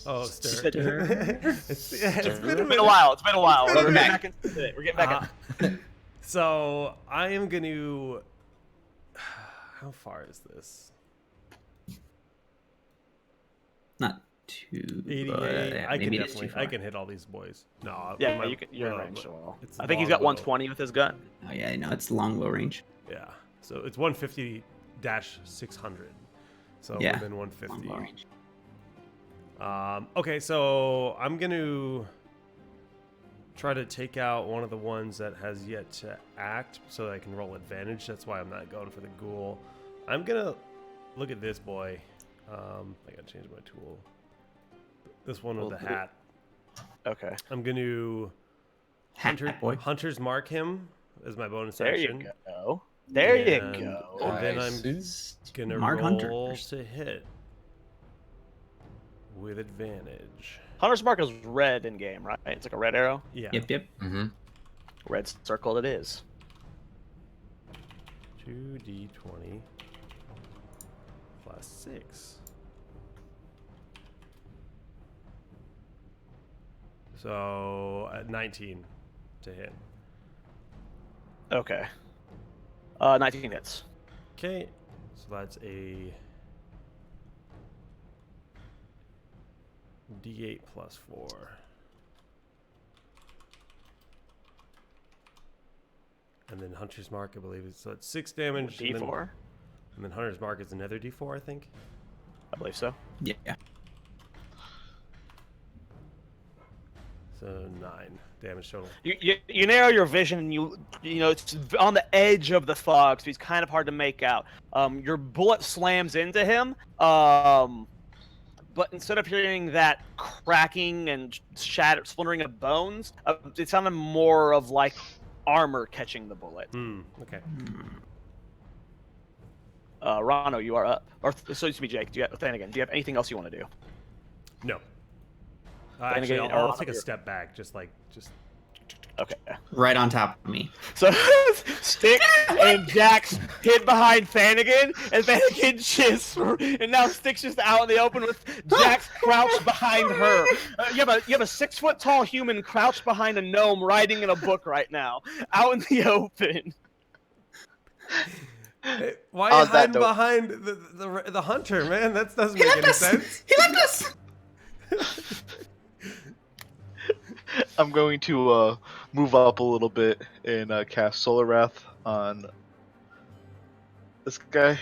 Oh, Stir. Stir. it's It's been a while. It's been a while. We're getting back. back into it. We're getting back. So I am going to. How far is this? Not too. 88. I can maybe it's definitely. too I can. can hit all these boys. No. Yeah, my- you're in well, range. Well. it's I think he's got longbow. 120 with his gun. Oh yeah, no, it's longbow range. Yeah. So it's 150-600. So Yeah. within 150. Longbow range. Okay, so I'm going to try to take out one of the ones that has yet to act so that I can roll advantage. That's why I'm not going for the ghoul. I'm going to look at this boy. I got to change my tool. This one with the hat. Okay. I'm going to Hat boy. Hunter's Mark him as my bonus There action. you go. There you And- go. And then I'm Nice. going to Mark Hunter. roll to hit with advantage. Hunter's Mark is red in game, right? It's like a red arrow. Yeah. Yep. Mm-hmm. Red circle it is. 2d20 plus 6. So 19 to hit. Okay. 19 hits. Okay, so that's a d8 plus 4. and then Hunter's Mark, I believe, so it's 6 damage. D4. And then Hunter's Mark is another D4, I think. I believe so. Yeah. So 9 damage total. You narrow your vision, and you know it's on the edge of the fog, so he's kind of hard to make out. Your bullet slams into him, but instead of hearing that cracking and splintering of bones, it sounded more of like armor catching the bullet. Okay. Rano, you are up. Or so used to be Jake. Flanagan, do you have anything else you want to do? No. Then Actually, again, I'll Rano, take a you're- step back, just. Okay. Right on top of me. So Stick and Jax hid behind Flanagan, and Flanagan just, and now Stick's just out in the open with Jax crouched behind her. You have a 6-foot tall human crouched behind a gnome writing in a book right now, out in the open. Hey, why are you On that hiding note- behind the hunter, man? That doesn't make any sense. He left us. I'm going to move up a little bit and cast Solar Wrath on this guy.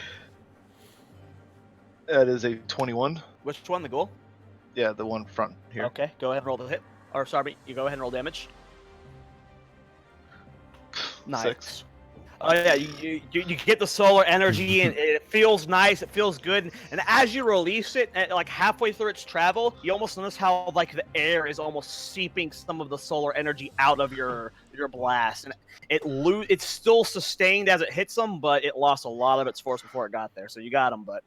That is a 21. Which one, the goal? Yeah, the one front here. Okay, go ahead and roll the hit. Or sorry, you go ahead and roll damage. Nice. 6. Oh yeah, you get the solar energy and it feels nice. It feels good. And as you release it, like halfway through its travel, you almost notice how like the air is almost seeping some of the solar energy out of your blast, and it's still sustained as it hits them, but it lost a lot of its force before it got there. So you got them, but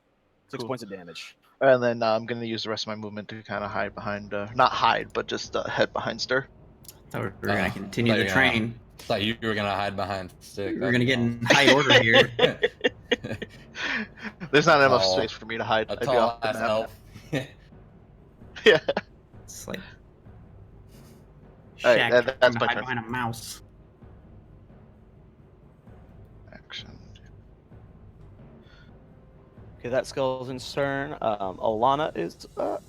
6 Cool. points of damage. And then I'm going to use the rest of my movement to kind of hide behind, not hide, but just head behind Stir. Thought we were gonna continue thought the you were train. Thought you were gonna hide behind Stick. We're gonna get in high order here. There's not enough Tall- space for me to hide. a I'd be tall off the ass map. elf. Yeah. It's like All right, Shaq that's trying to my hide turn. behind a mouse. Action. Okay, that skeleton's turn. Alana is up.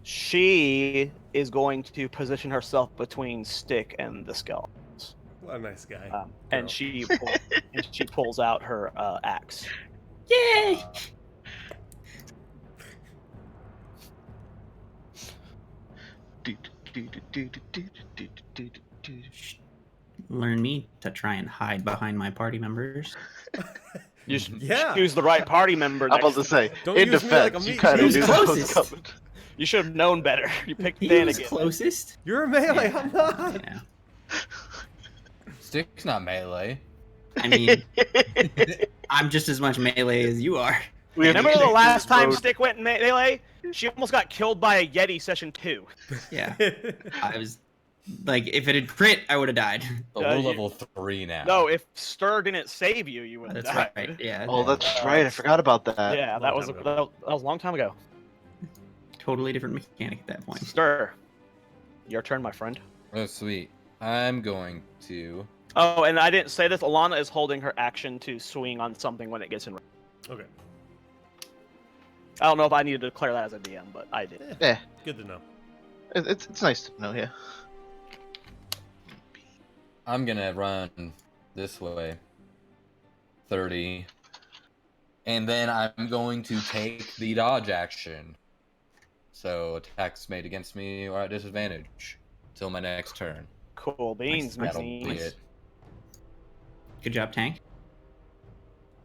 She is going to position herself between Stick and the skeletons, What a nice guy. and Girl. she pulls out her axe. Yay! Learn me to try and hide behind my party members. You should Yeah. choose the right party member. I'm about next to say, Don't in use me like defense, a you meat kind of Who's knew that was closest? coming. You should have known better. You picked He was Flanagan. closest. You're a melee. Yeah. I'm not. Yeah. Stick's not melee. I mean, I'm just as much melee as you are. We have to Remember the take last this time road. Stick went melee? She almost got killed by a Yeti session 2. Yeah. I was like, if it had crit, I would have died. But Yeah, we're you- level 3 now. No, if Stir didn't save you, you would have That's died. right. Yeah. Oh, that's right. I forgot about that. Yeah, that was time that ago. was a long time ago. Totally different mechanic at that point. Stir, your turn, my friend. Oh, sweet. I'm going to. Oh, and I didn't say this. Alana is holding her action to swing on something when it gets in. Okay. I don't know if I needed to declare that as a DM, but I did. Yeah, Good to know. it's nice to know. Yeah. I'm gonna run this way. 30. And then I'm going to take the dodge action. So attacks made against me are at disadvantage till my next turn. Cool beans, Nice. That'll be Maxine. it. Good job, Tank.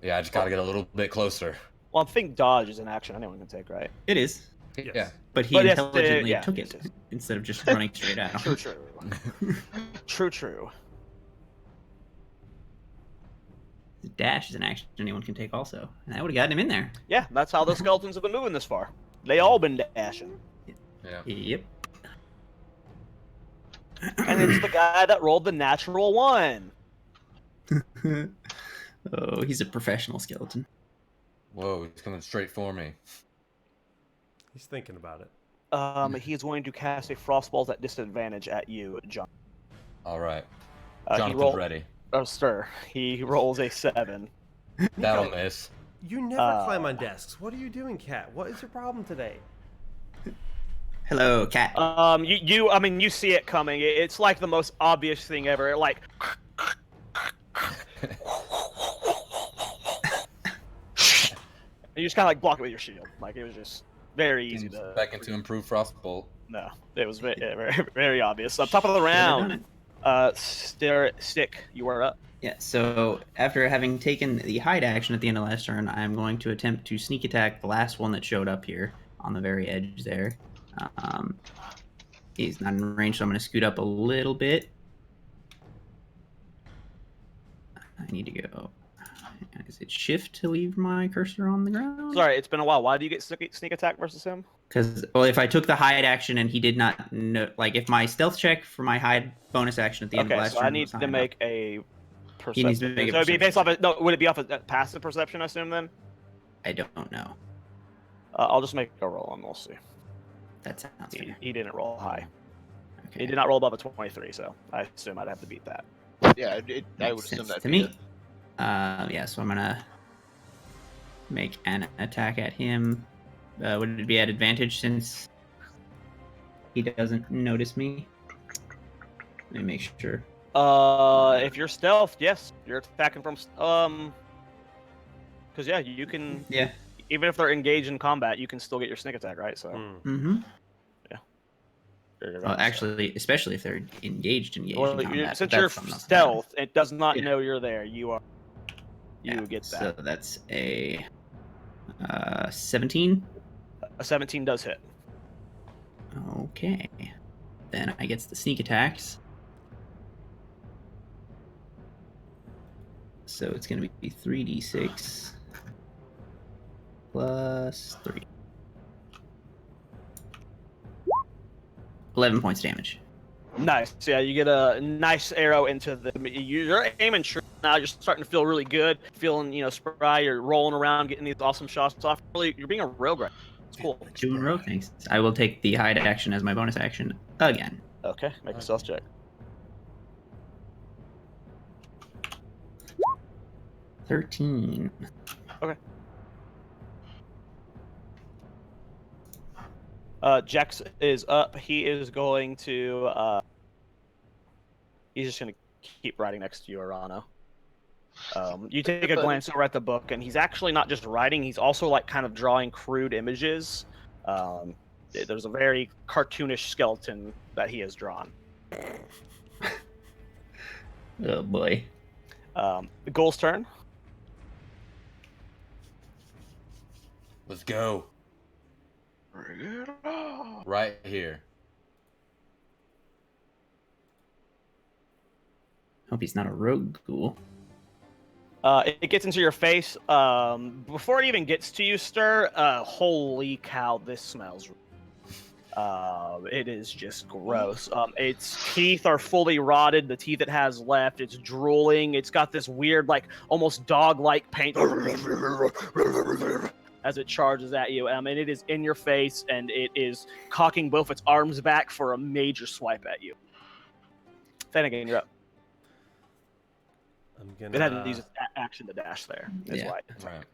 Yeah, I just gotta get a little bit closer. Well, I think dodge is an action anyone can take, right? It is. Yes. Yeah. But he But yes, intelligently yeah. took it instead of just running straight out. True, true. True. Dash is an action anyone can take also. And that would have gotten him in there. Yeah, that's how the skeletons have been moving this far. They all been dashing. Yeah. Yep. And it's the guy that rolled the natural 1. Oh, he's a professional skeleton. Whoa, he's coming straight for me. He's thinking about it. He is going to cast a frostballs at disadvantage at you, John. Alright. He Jonathan's rolled, ready. Stir. He rolls a 7. That'll Nico, miss. You never climb on desks. What are you doing, Cat? What is your problem today? Hello, cat. I mean, you see it coming. It's like the most obvious thing ever. Like, you just kind of like block it with your shield. Like, it was just very easy to. Second to improve Frostbolt. No, it was very obvious. Up top of the Done round, Stick, you are up. Yeah, so after having taken the hide action at the end of last turn, I'm going to attempt to sneak attack the last one that showed up here on the very edge there. He's not in range, so I'm going to scoot up a little bit. I need to go. Is it shift to leave my cursor on the ground? Sorry, it's been a while. Why do you get sneak attack versus him? Because, well, if I took the hide action and he did not know, like, if my stealth check for my hide bonus action at the end of Okay, last so turn I need was high to make enough, a perception. He needs to make a so it'd be perception based off of, no, would it be off of passive perception, I assume, then? I don't know. I'll just make a roll and we'll see. That sounds fair. He didn't roll high. Okay. He did not roll above a 23, so I assume I'd have to beat that. Yeah, I would Makes assume sense that to me. Yeah, so I'm gonna make an attack at him. Would it be at advantage since he doesn't notice me? Let me make sure. If you're stealth, yes, you're attacking from because yeah, you can. Yeah. Even if they're engaged in combat, you can still get your sneak attack, right? So. Mm-hmm. You're Well, right, actually, especially if they're engaged in well, combat. since but you're that's something else stealth, it does not Yeah. know you're there. You are. You Yeah, get So that. that's a 17. A 17 does hit. Okay. Then I gets the sneak attacks. So it's going to be 3d6 plus 3. 11 points damage. Nice. Yeah, you get a nice arrow into the. You're aiming true now. You're starting to feel really good. Feeling, spry. You're rolling around, getting these awesome shots off. Really, you're being a real guy. It's cool. Doing rogue things. I will take the hide action as my bonus action again. Okay, make a stealth check. 13. Okay. Jax is up. He is going to. He's just going to keep riding next to you, Arano. You take a glance over at the book, and he's actually not just writing. He's also like kind of drawing crude images. There's a very cartoonish skeleton that he has drawn. Oh boy. The Ghoul's turn. Let's go. Right here. Hope he's not a rogue ghoul. It gets into your face. Before it even gets to you, Stir, holy cow, this smells. It is just gross. Its teeth are fully rotted. The teeth it has left, it's drooling. It's got this weird, like, almost dog-like paint as it charges at you. And it is in your face, and it is cocking both its arms back for a major swipe at you. Finnegan, you're up. I'm It gonna had to use its action to dash there. That's Yeah. why. Right.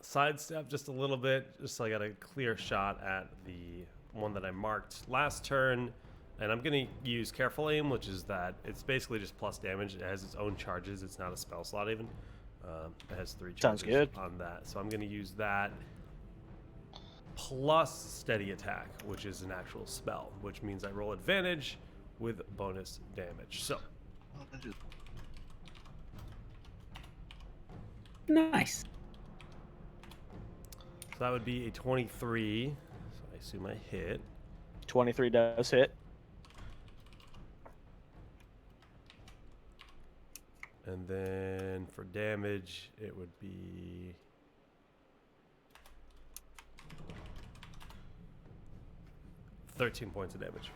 sidestep just a little bit, just so I got a clear shot at the one that I marked last turn. And I'm going to use Careful Aim, which is that it's basically just plus damage. It has its own charges. It's not a spell slot even. It has 3 charges Sounds good. on that. So I'm going to use that plus Steady Attack, which is an actual spell, which means I roll advantage with bonus damage. So Nice. that would be a 23. So I assume I hit. 23 does hit. And then for damage, it would be 13 points of damage.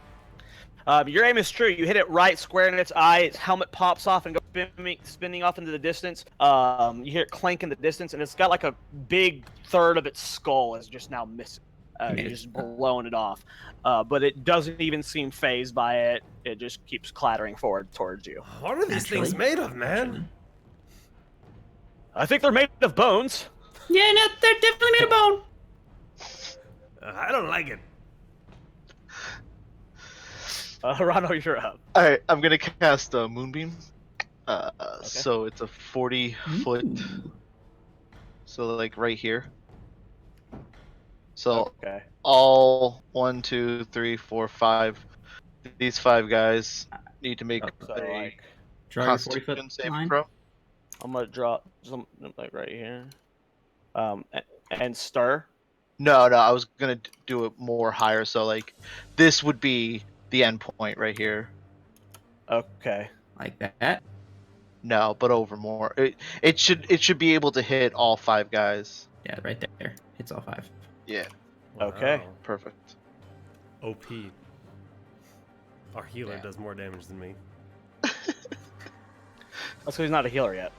Your aim is true. You hit it right square in its eye. Its helmet pops off and goes spinning off into the distance. You hear it clank in the distance, and it's got like a big third of its skull is just now missing. You're just blowing it off. But it doesn't even seem phased by it. It just keeps clattering forward towards you. What are these things made of, man? I think they're made of bones. Yeah, no, they're definitely made of bone. I don't like it. Rano, you're up. All right, I'm gonna cast a moonbeam. So it's a 40-foot. Ooh. So like right here. So Okay. all 1, 2, 3, 4, 5. These 5 guys need to make So a like, Draw your 40-foot Constitution saving line. throw. I'm gonna drop some like right here. And stir. No, I was gonna do it more higher. So like, this would be the end point right here. Okay. Like that. No, but over more. It should be able to hit all 5 guys. Yeah, right there. Hits all 5. Yeah, Okay. Wow. perfect. OP. Our healer Yeah. does more damage than me. That's because he's not a healer yet.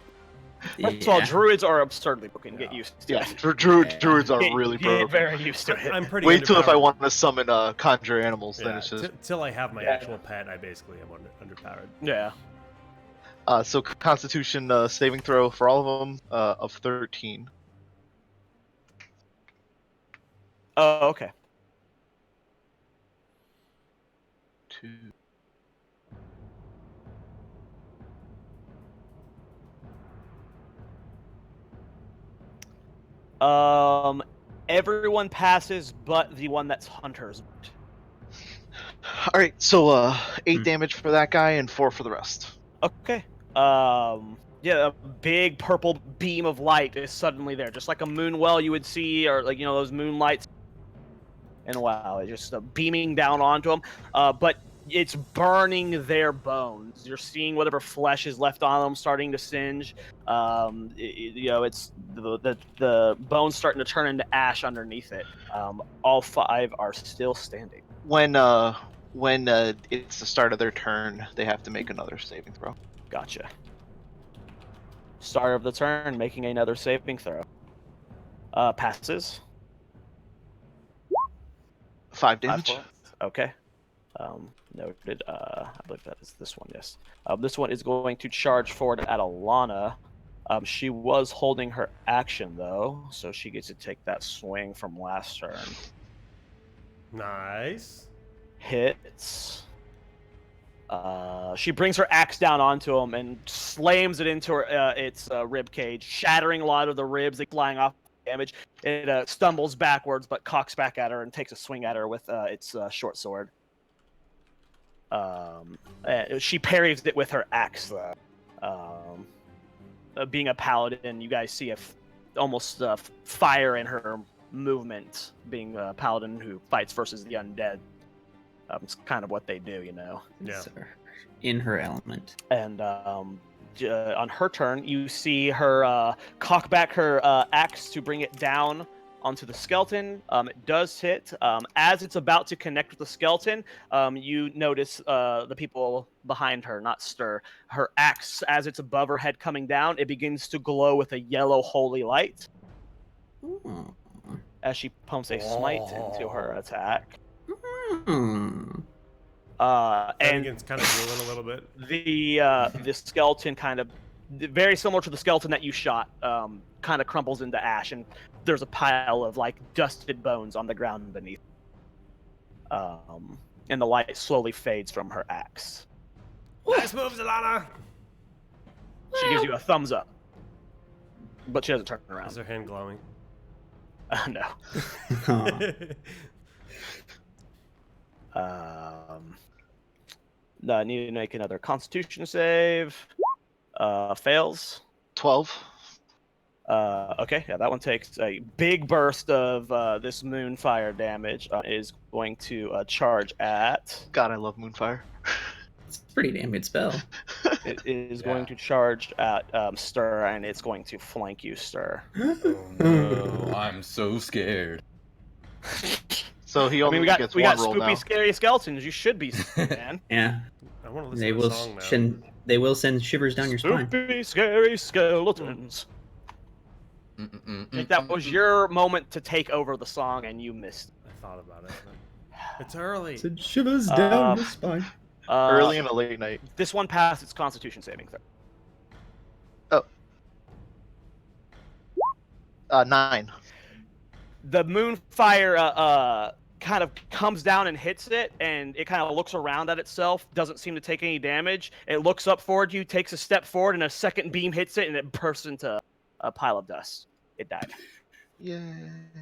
Yeah. First of all, druids are absurdly broken. Get Yeah. used to Yeah, it. druids are really Get broken. very used to it. I'm pretty. Wait till if I underpowered. want to summon conjure animals, then Yeah, it's just till I have my Yeah. actual pet, I basically am underpowered. Yeah. so Constitution saving throw for all of them of 13. Oh, okay. 2. Everyone passes, but the one that's hunters. All right, so 8 Hmm. damage for that guy and 4 for the rest. Okay. Yeah, a big purple beam of light is suddenly there, just like a moon well you would see, or like those moonlights. And wow, it's just beaming down onto them. But it's burning their bones. You're seeing whatever flesh is left on them starting to singe. It's the bones starting to turn into ash underneath it. All 5 are still standing. When it's the start of their turn, they have to make another saving throw. Gotcha. Start of the turn, making another saving throw. Passes. 5 damage. Okay. Noted. I believe that is this one. Yes. This one is going to charge forward at Alana. She was holding her action though, so she gets to take that swing from last turn. Nice. Hits. She brings her axe down onto him and slams it into its rib cage, shattering a lot of the ribs, like flying off damage. It stumbles backwards, but cocks back at her and takes a swing at her with its short sword. She parries it with her axe, though. Being a paladin, you guys see almost fire in her movement. Being a paladin who fights versus the undead, it's kind of what they do, Yeah. So, in her element. And on her turn, you see her cock back her axe to bring it down onto the skeleton. It does hit. As it's about to connect with the skeleton, you notice the people behind her, not stir. Her axe, as it's above her head coming down, it begins to glow with a yellow holy light Ooh. as she pumps a smite into her attack. Hmm. And it's kind of drooling a little bit. the skeleton kind of very similar to the skeleton that you shot, kind of crumples into ash, and there's a pile of like dusted bones on the ground beneath. And the light slowly fades from her axe. Nice moves, Alana. She gives you a thumbs up, but she doesn't turn around. Is her hand glowing? No. No, I need to make another Constitution save. Fails. 12. Okay, yeah, that one takes a big burst of this moonfire damage. Is going to charge at. God, I love Moonfire. It's a pretty damn good spell. It is Yeah. going to charge at Stir, and it's going to flank you, Stir. Oh no, I'm so scared. So he I only mean, gets we one got roll spoopy, now. scary skeletons. You should be, man. Yeah. I want to listen They to will the song now. they will send shivers down your spine. Spoopy, scary skeletons. I think that was your moment to take over the song, and you missed. I thought about it. But it's early. Send shivers down your spine. Early in a late night. This one passed its Constitution saving throw. 9. The moonfire kind of comes down and hits it, and it kind of looks around at itself, doesn't seem to take any damage. It looks up forward you, takes a step forward, and a second beam hits it, and it bursts into a pile of dust. It died. Yeah.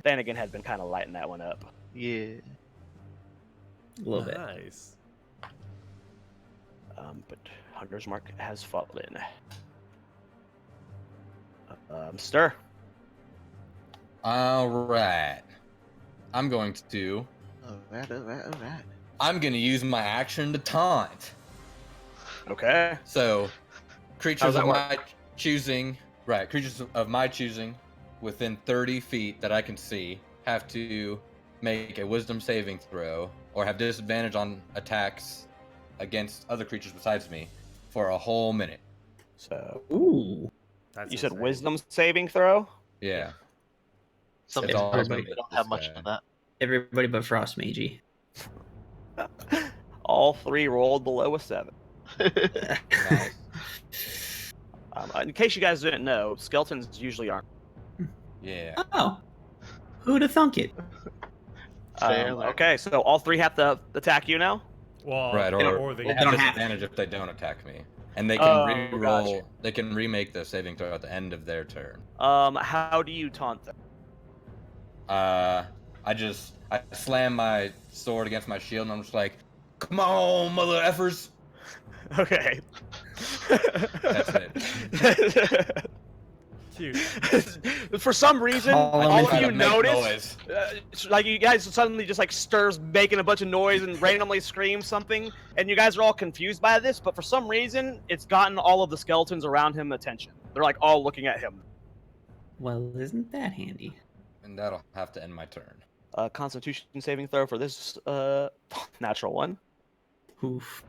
Flanagan had been kind of lighting that one up. Yeah. A little bit. Nice. But Hunter's Mark has fallen. Stir. All right. I'm going to. Alright. I'm going to use my action to taunt. Okay. So, How's creatures that of work? my choosing, right? Creatures of my choosing, within 30 feet that I can see, have to make a Wisdom saving throw or have disadvantage on attacks against other creatures besides me for a whole minute. So Ooh. That's you said insane. Wisdom saving throw. Yeah. Some It's people all don't everybody. have much of that. Everybody but Frost Magey. All three rolled below a 7. Nice. In case you guys didn't know, skeletons usually aren't. Yeah. Oh. Who'd have thunk it? Fair enough. Okay, so all three have to attack you now. Well, Right, or they they have don't have disadvantage if they don't attack me. And they can Oh, re-roll, gotcha. they can remake the saving throw at the end of their turn. How do you taunt them? I slam my sword against my shield and I'm just like, come on, mother effers. Okay. That's it. cute. For some reason, Call 'em all and of try you to make notice, like you guys suddenly just like stirs making a bunch of noise and randomly scream something, and you guys are all confused by this. But for some reason, it's gotten all of the skeletons around him attention. They're like all looking at him. Well, isn't that handy? And that'll have to end my turn. Constitution saving throw for this natural one. Oof.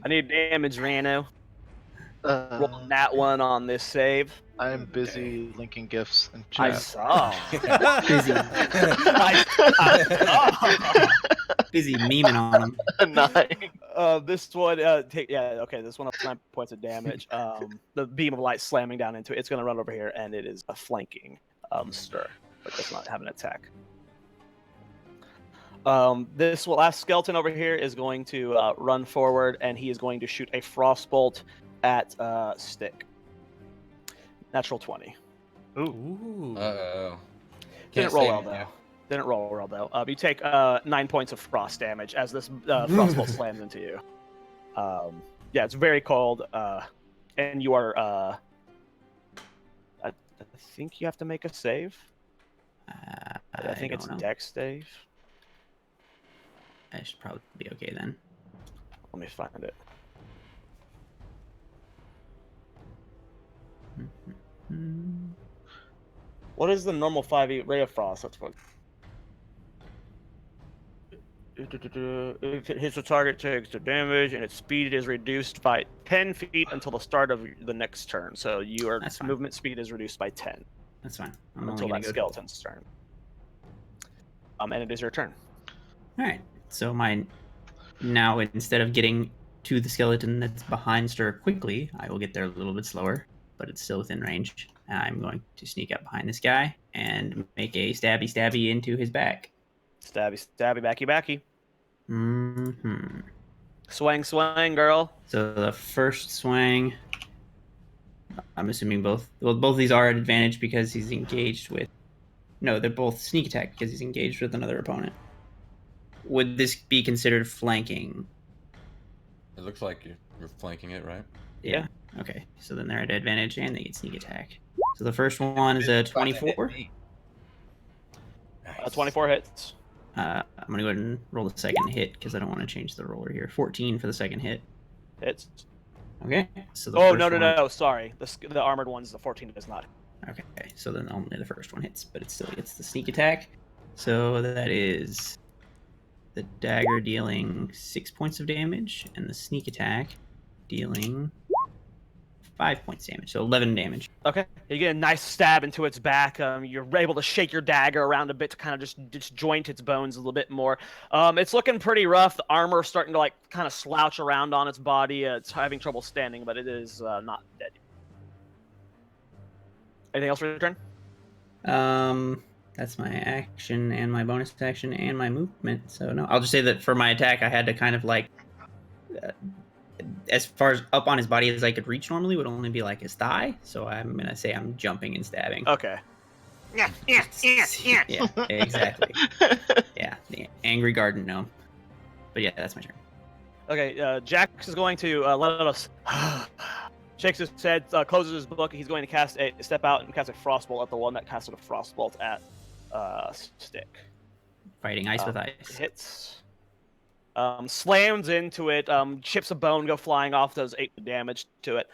I need damage, Rano. Roll Uh, that one on this save. I'm busy linking gifts and I chat. saw. Busy. I saw. Busy memeing on him. 9. This one, this one has 9 points of damage. The beam of light slamming down into it. It's going to run over here, and it is a flanking stir, but does not have an attack. This last skeleton over here is going to run forward, and he is going to shoot a frostbolt at Stick. Natural 20. Ooh. Uh-oh. Didn't roll well, though. Didn't roll well, though. You take 9 points of frost damage as this frostbolt slams into you. Yeah, it's very cold, and you are... I think you have to make a save. I think it's don't know. Dex save. I should probably be okay then. Let me find it. What is the normal 5e ray of frost? That's what. If it hits the target, takes the damage, and its speed is reduced by 10 feet until the start of the next turn. So your That's fine. movement speed is reduced by 10 That's fine. I'm until only that gonna go. skeleton's turn. And it is your turn. All right. So now instead of getting to the skeleton that's behind Stir quickly, I will get there a little bit slower, but it's still within range. I'm going to sneak up behind this guy and make a stabby into his back. Stabby, backy. Mm-hmm. Swang, girl. So the first swing, I'm assuming both of these are at advantage because he's engaged with. No, they're both sneak attack because he's engaged with another opponent. Would this be considered flanking? It looks like you're flanking it, right? Yeah. Okay. So then they're at advantage and they get sneak attack. So the first one is a 24. 24 hits. I'm gonna go ahead and roll the second hit because I don't want to change the roller here. 14 for the second hit. Hits. Okay. So the Oh, first no, one- sorry. The armored one's the 14 does not. Okay. So then only the first one hits, but it still gets the sneak attack. So that is the dagger dealing 6 points of damage and the sneak attack dealing 5 points damage. So 11 damage. Okay. You get a nice stab into its back. You're able to shake your dagger around a bit to kind of just joint its bones a little bit more. It's looking pretty rough. The armor's starting to like kind of slouch around on its body. It's having trouble standing, but it is not dead. Anything else for your turn? That's my action and my bonus action and my movement. So no, I'll just say that for my attack, I had to kind of like, uh, as far as up on his body as I could reach normally would only be like his thigh. So I'm gonna say I'm jumping and stabbing. Okay. Yeah, exactly. Yeah, the angry garden gnome. But yeah, that's my turn. Okay, Jax is going to let us shakes his head, closes his book. He's going to step out and cast a frostbolt at the one that casted a frostbolt at Stick. Fighting ice with ice. Hits. Slams into it. Chips a bone go flying off. Does 8 damage to it.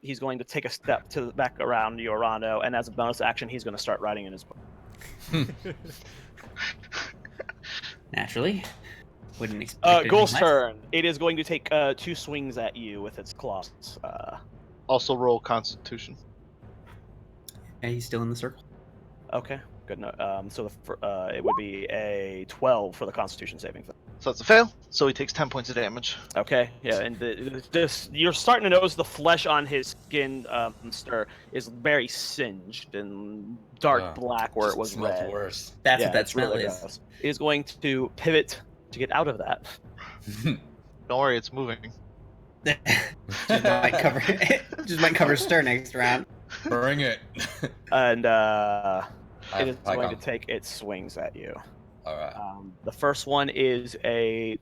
He's going to take a step to the back around Yorando, and as a bonus action, he's going to start writing in his book. Naturally. Wouldn't expect Ghoul's anything less. turn. It is going to take 2 swings at you with its claws. Also roll Constitution. Yeah, he's still in the circle. Okay, good. So it would be a 12 for the Constitution saving throw. So that's a fail. So he takes 10 points of damage. Okay, yeah, and you're starting to notice the flesh on his skin, Stir, is very singed and dark black where it was Smells red. worse. That's Yeah, what that it's smell really is. gross. He's going to pivot to get out of that. Don't worry, it's moving. just might cover Stir next round. Bring it. And I it is have going to Pycon. take its swings at you. All right. The first one is a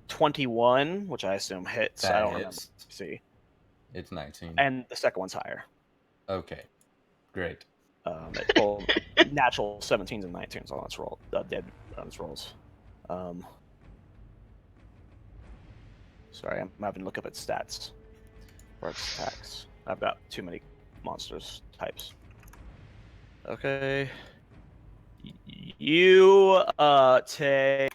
21, which I assume hits. That I don't hits. remember. See. It's 19. And the second one's higher. Okay. Great. Well, natural 17s and 19s on its roll. Dead on its rolls. Sorry, I'm having to look up its stats for its attacks. I've got too many monsters types. Okay. You take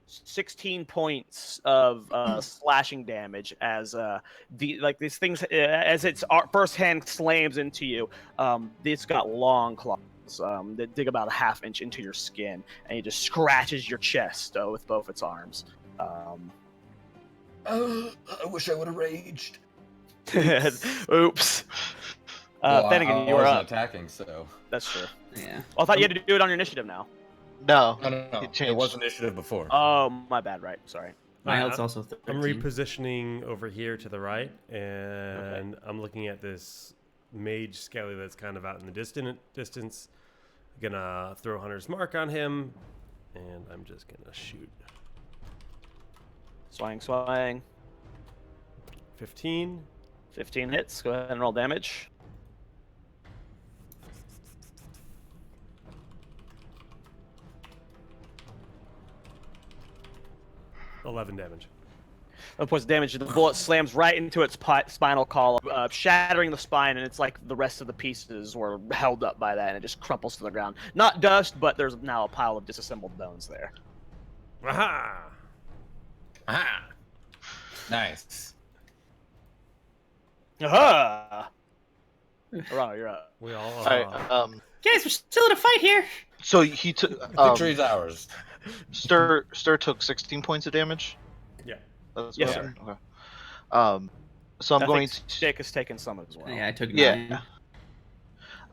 16 points of slashing damage as these things as its first hand slams into you. It's got long claws that dig about a ½ inch into your skin, and it just scratches your chest with both its arms. I wish I would have raged. Oops. Well, Finnegan, I you were wasn't up. attacking, so. That's true. Yeah. Well, I thought you had to do it on your initiative now. No, No. it changed. It was initiative before. Oh, my bad. Right. Sorry. My health's also 13. I'm repositioning over here to the right, and I'm looking at this mage skelly that's kind of out in the distance. Gonna throw Hunter's Mark on him, and I'm just gonna shoot. Swang. 15. 15 hits. Go ahead and roll damage. $11 damage. 1 points of damage. The bullet slams right into its spinal column, shattering the spine, and it's like the rest of the pieces were held up by that, and it just crumples to the ground. Not dust, but there's now a pile of disassembled bones there. Aha! Aha! Nice. Aha! Toronto, you're up. We all All are. right. Guys, we're still in a fight here. So he took. Victory's ours. Stir took 16 points of damage. Yeah. That's Yes, what sir. happened? Okay. So I'm I going think to. Stick has taken some as well. Yeah, I took 9.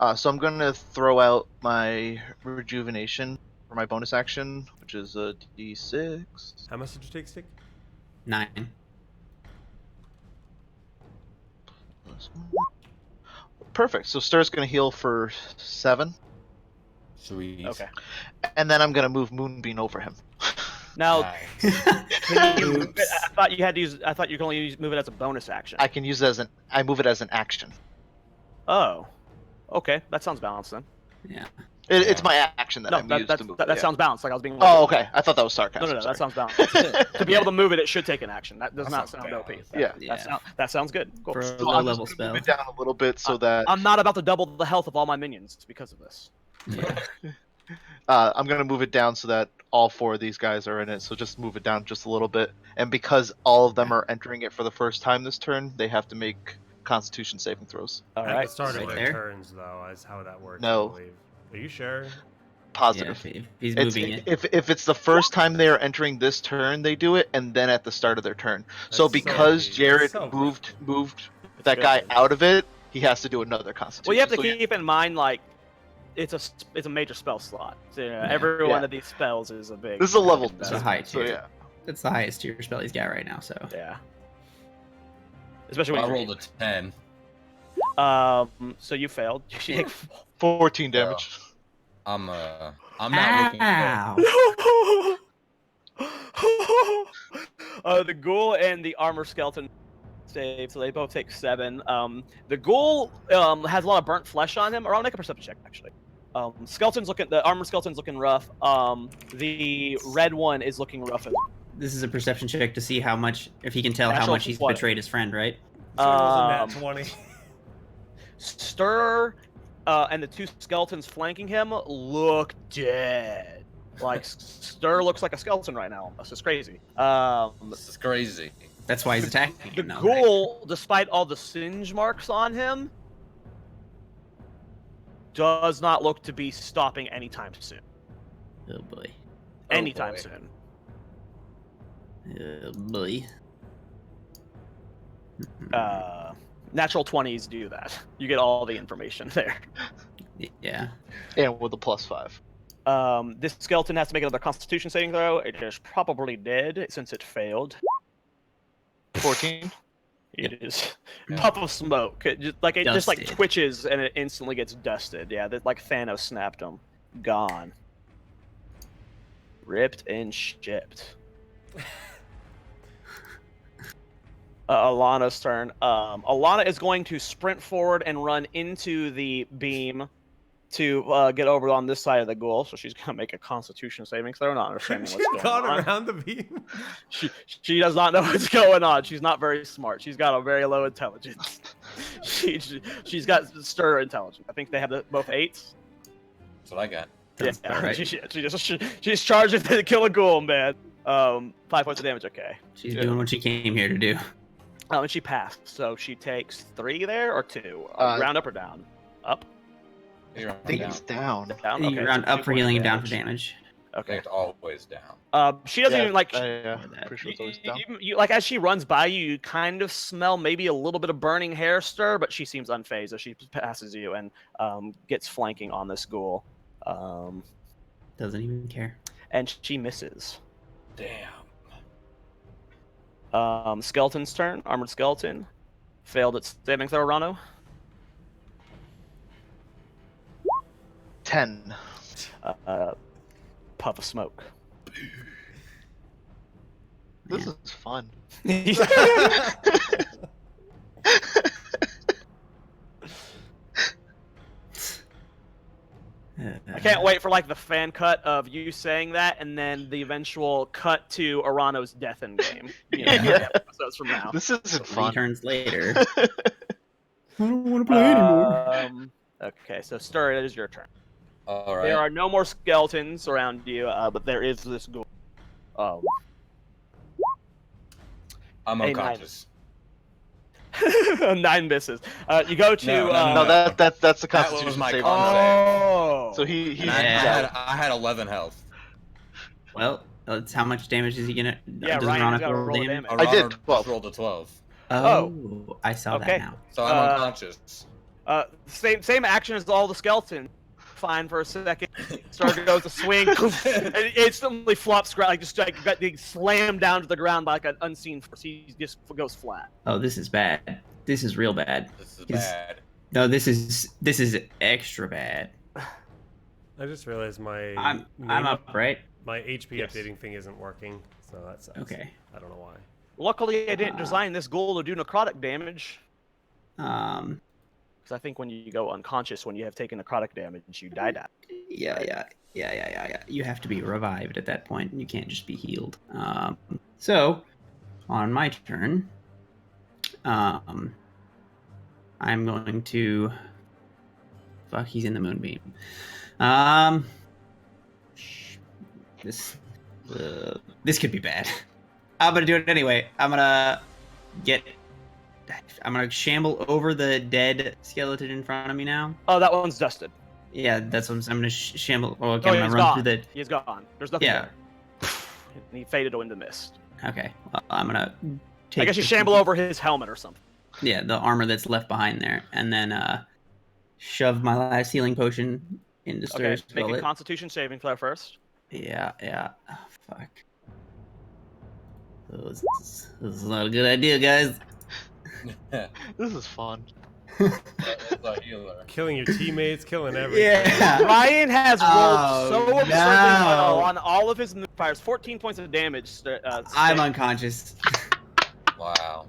Yeah. So I'm going to throw out my rejuvenation for my bonus action, which is a D6. How much did you take, Stick? 9. Perfect. So Stir's going to heal for 7, Sweet. Okay. and then I'm going to move Moonbeam over him. Now, Nice. can you move it? I thought you had to use. I thought you could only move it as a bonus action. I can use it as an. I move it as an action. Oh. Okay, that sounds balanced then. Yeah. It's my action that No, I'm that, used that, to move. that, yeah. sounds balanced. Like I was being. Oh, okay. I thought that was sarcasm. No, sorry. that sounds balanced. To be able to move it, it should take an action. That does That not sounds sound OP. balanced. Yeah. That sounds good. Cool. For a So low I'm level just gonna spell. move it down a little bit so that I'm not about to double the health of all my minions because of this. Yeah. I'm gonna move it down so that all 4 of these guys are in it. So just move it down just a little bit. And because all of them are entering it for the first time this turn, they have to make Constitution saving throws. All At right. the start of right their there. turns, though, is how that works. No. I believe. Are you sure? Positive. Yeah, if he's It's, moving it. if it's the first time they are entering this turn, they do it, and then at the start of their turn. So That's because so- Jared that's so- moved It's that good. guy out of it, he has to do another Constitution. Well, you have to So, keep in mind, like, it's a major spell slot. So, every Yeah. one of these spells is a big. This is a level It's a 2. high So tier. yeah. That's the highest tier spell he's got right now. So Yeah. Especially when I you rolled a 10. So you failed. You take 14 damage. I'm not looking Ow. The ghoul and the armor skeleton save, so they both take 7. The ghoul has a lot of burnt flesh on him. Or I'll make a perception check actually. The armor skeleton's looking rough. The red one is looking rough. This is a perception check to see how much, if he can tell how Natural much he's 20. betrayed his friend, right? So it was a nat 20. Stir and the 2 skeletons flanking him look dead. Like Stir looks like a skeleton right now. Almost. It's crazy. This is crazy. That's why he's attacking The him now, right? ghoul, despite all the singe marks on him, does not look to be stopping anytime soon. Oh boy. Anytime boy. soon. Oh boy. Natural 20s do that. You get all the information there. Yeah. And with a +5. This skeleton has to make another Constitution saving throw. It is probably dead since it failed. 14. It is Yeah. puff of smoke. It just like Dusted. twitches and it instantly gets dusted. Yeah, that like Thanos snapped him. Gone. Ripped and shipped. Alana's turn. Alana is going to sprint forward and run into the beam to get over on this side of the ghoul. So she's gonna make a Constitution saving throw, not understanding She what's got going on. around the beam. She does not know what's going on. She's not very smart. She's got a very low intelligence. she's got stir intelligence. I think they have both 8s. That's what I got. That's Yeah, right. she's charging to kill a ghoul, man. 5 points of damage. Okay. She's doing what she came here to do. And she passed, so she takes 3 there or 2. Round up or down? Up. You're I think it's down. Down. You Okay, round so up 2 for points healing of and down for damage. damage. Okay. It's always down. She doesn't even like. Yeah, that. pretty sure it's always down. You like as she runs by you, you kind of smell maybe a little bit of burning hair stir, but she seems unfazed as she passes you and gets flanking on this ghoul. Doesn't even care. And she misses. Damn. Skeleton's turn. Armored skeleton. Failed its saving throw, Rano. 10. Puff of smoke. This is fun. I can't wait for like the fan cut of you saying that, and then the eventual cut to Arano's death in game. You know, Yeah. episodes from now. This isn't 3 fun. turns later. I don't want to play anymore. Okay, so Stir, it is your turn. All right. There are no more skeletons around you, but there is this ghoul. I'm a unconscious. 9 misses. You go to. No, No, that's the That Constitution was my save. con Oh. So he And Yeah. I had 11 health. Well, that's how much damage is he gonna? Yeah, does Ryan's Rana gotta roll roll damage? damage. I did, Just 12. rolled a 12. Oh, I saw Okay. that now. So I'm unconscious. Same action as all the skeletons. Fine for a second. Star goes to swing, and it instantly flops, like just like got slammed down to the ground by like an unseen force. He just goes flat. Oh, this is bad. This is real bad. This is Is- bad. No, this is extra bad. I just realized my I'm up, right? my HP Yes. updating thing isn't working, so that sucks. Okay. I don't know why. Luckily, I didn't design this ghoul to do necrotic damage. Um. Because I think when you go unconscious, when you have taken necrotic damage, you die. Yeah. You have to be revived at that point. You can't just be healed. So, on my turn, I'm going to. Fuck, he's in the moonbeam. This could be bad. I'm gonna do it anyway. I'm gonna shamble over the dead skeleton in front of me now. Oh, that one's dusted. Yeah, that's what I'm gonna shamble. Oh, okay, Oh, I'm gonna he's run gone. through the. He's gone. There's nothing Yeah. there. And he faded into the mist. Okay, well, I'm gonna take. I guess you the- shamble over his helmet or something. Yeah, the armor that's left behind there, and then shove my last healing potion into Okay, Stur's make a gullet. Constitution saving throw first. Yeah. Oh, fuck. Oh, this is not a good idea, guys. This is fun. It's a healer. Killing your teammates, killing everything. Yeah. Ryan has rolled Oh, so absurdly no. well on all of his fires. 14 points of damage. I'm unconscious. Wow.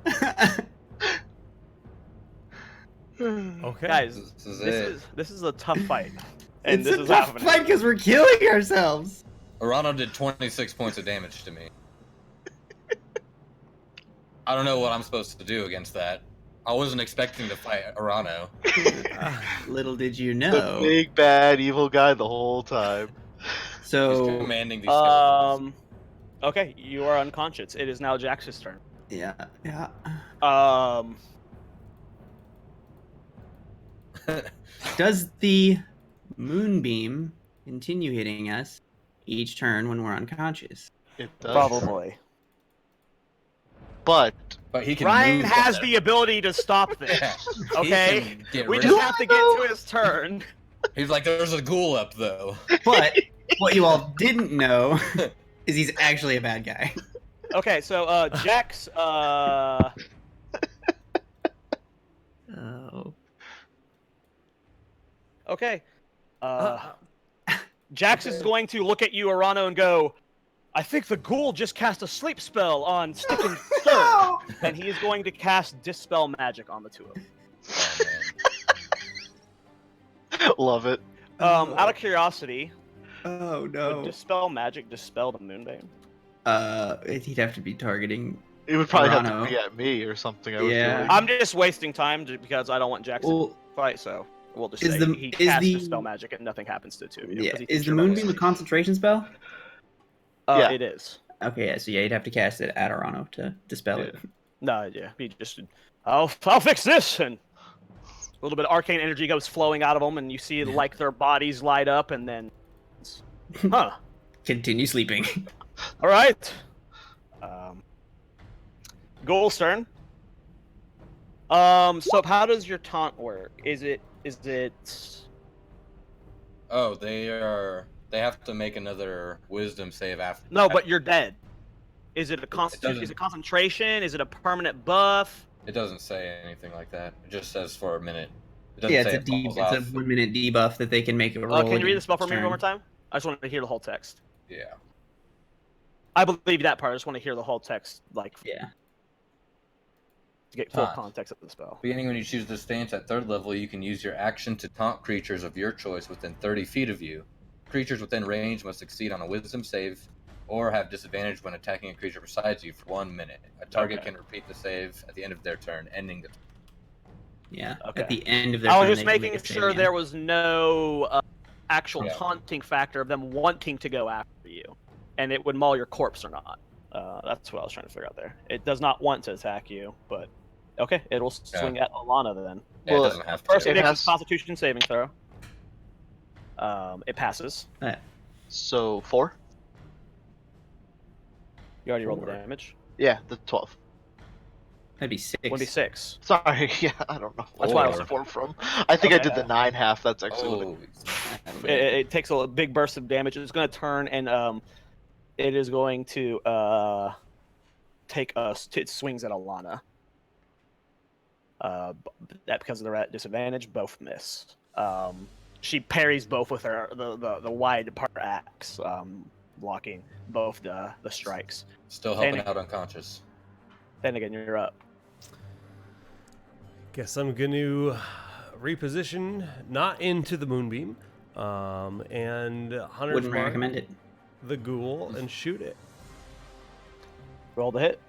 Okay. Guys, This is it. this is a tough fight, and It's this a is tough happening. fight because we're killing ourselves. Arano did 26 points of damage to me. I don't know what I'm supposed to do against that. I wasn't expecting to fight Arano. Little did you The know. big bad evil guy the whole time. He's So commanding these skeletons. Okay, you are unconscious. It is now Jax's turn. yeah. Does the moonbeam continue hitting us each turn when we're unconscious? It does. Probably. But But he can Ryan move has better. the ability to stop this. Yeah. He Okay? can get We rid just of- have to get to his turn. He's like, there's a ghoul up though. But what you all didn't know is he's actually a bad guy. Okay, so Jax, Oh. okay. Jax is going to look at you, Arano, and go, I think the ghoul just cast a sleep spell on Stick and Stir. And he is going to cast Dispel Magic on the two of them. Oh, man. love it. Out of curiosity, Oh would no. Dispel Magic dispel the Moonbeam? He'd have to be targeting. It would probably have Arano. to be at me or something. I would Yeah. feel like. I'm just wasting time because I don't want Jax to Well, fight, so we'll just Is say the- he is casts the- Dispel Magic and nothing happens to the two of you. yeah. 'cause he Is thinks the you're both moonbeam a asleep. concentration spell? Yeah. It is. Okay, yeah. So yeah, you'd have to cast it at Arano to dispel it. No, yeah, he just, I'll fix this, and a little bit of arcane energy goes flowing out of them, and you see like their bodies light up, and then, huh? Continue sleeping. All right. Ghoul's turn. So how does your taunt work? Is it? Oh, they have to make another wisdom save after. No, that. but you're dead. Is it a doesn't- Is it concentration? Is it a permanent buff? It doesn't say anything like that. It just says for a minute. It doesn't Yeah, say it's a it falls it's a off. 1 minute debuff that they can make a roll. Can you read the spell for each me one more turn. time? I just wanted to hear the whole text. Yeah. I believe that part. I just want to hear the whole text, like Yeah. to get full Taunt. context of the spell. Beginning when you choose this stance at 3rd level, you can use your action to taunt creatures of your choice within 30 feet of you. Creatures within range must succeed on a wisdom save or have disadvantage when attacking a creature beside you for 1 minute. A target Okay. can repeat the save at the end of their turn, ending the Yeah. Okay. At the end of their I turn, was just they can making make a save sure again. there was no actual Yeah. taunting factor of them wanting to go after you, and it would maul your corpse or not. That's what I was trying to figure out there. It does not want to attack you, but okay, it will swing at Alana then. Yeah, Well, it doesn't have First, to. it it makes has- a Constitution saving throw. It passes. So 4. You already rolled the 4. damage. Yeah, the 12. That'd be 6. 1d6. Sorry, yeah, I don't know. That's why I was was- 4 from. I think I Okay. did the 9 half. That's actually what Oh, It takes a big burst of damage. It's going to turn, and it is going to take us. It swings at Alana. That because of the at disadvantage, both miss. She parries both with her the wide part axe, blocking both the strikes. still helping And- out unconscious. Then again, you're up. Guess I'm going to reposition not into the moonbeam, and Hunter's Wouldn't Mark recommend it. the ghoul and shoot it. Roll the hit.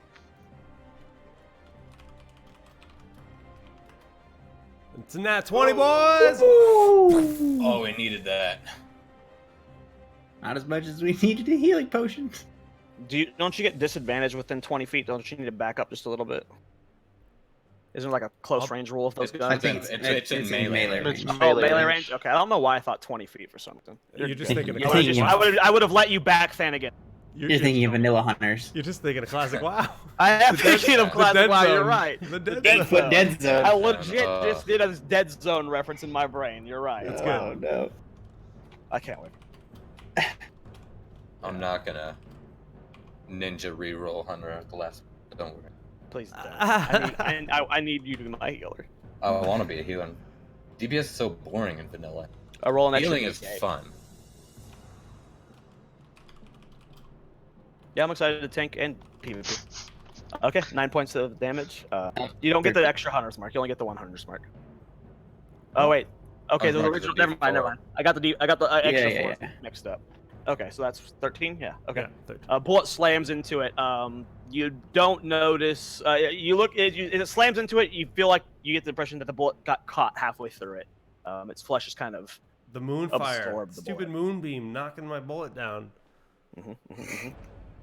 It's a nat 20, boys. Oh, we needed that. Not as much as we needed a healing potion. Don't you get disadvantage within 20 feet? Don't you need to back up just a little bit? Isn't there like a close range rule of those It's- guns? I think it's in melee range. It's Oh, melee melee range. range. Okay, I don't know why I thought 20 feet for something. You're just thinking of You're I would've thinking just- of- I would have let you back Thanagan. You're thinking of Vanilla Hunters. You're just thinking of classic WoW. I am The dead- thinking of the classic dead WoW. You're zone. right. The dead Dead zone. Bigfoot Dead Zone. I legit just did a Dead Zone reference in my brain. You're right. That's Oh good. no. I can't wait. I'm not gonna ninja reroll Hunter at the last. Don't worry. Please don't. I need you to be my healer. I want to be a healer. DPS is so boring in vanilla. I roll an extra Healing is D8. fun. Yeah, I'm excited to tank and PvP. Okay, 9 points of damage. You don't get the extra hunters mark. You only get the 100 mark. Oh wait. Okay, the Mark original. the Never mind. Never D4. mind. I got the extra Yeah, 4 mixed up. Okay, so that's 13. Yeah. Okay. Yeah, 13. Bullet slams into it. You don't notice. You look. It slams into it. You feel like you get the impression that the bullet got caught halfway through it. Its flesh is kind of. The moonfire. Absorb the Stupid moonbeam knocking my bullet down.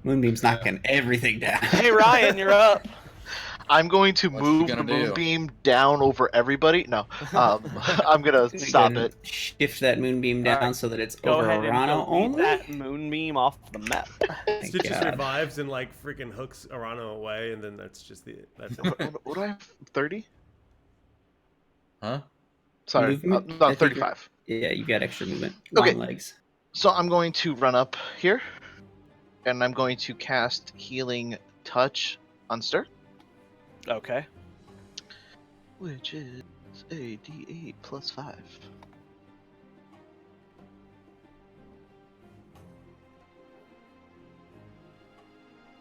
Moonbeam's knocking everything down. Hey Ryan, you're up. I'm going to What's he move gonna the do? moonbeam down over everybody. No, I'm gonna stop Gonna it. Shift that moonbeam down Alright, so that it's Go over ahead and Arano delete only. that moonbeam off the map. Thank Stitch just God. revives and like freaking hooks Arano away, and then that's just that's it. What do I have? 30? Huh? Sorry, Movement? no, I think you're- 35. Yeah, you got extra movement. Okay. Long legs. So I'm going to run up here, and I'm going to cast Healing Touch on Stir, Okay. which is a D8 plus 5.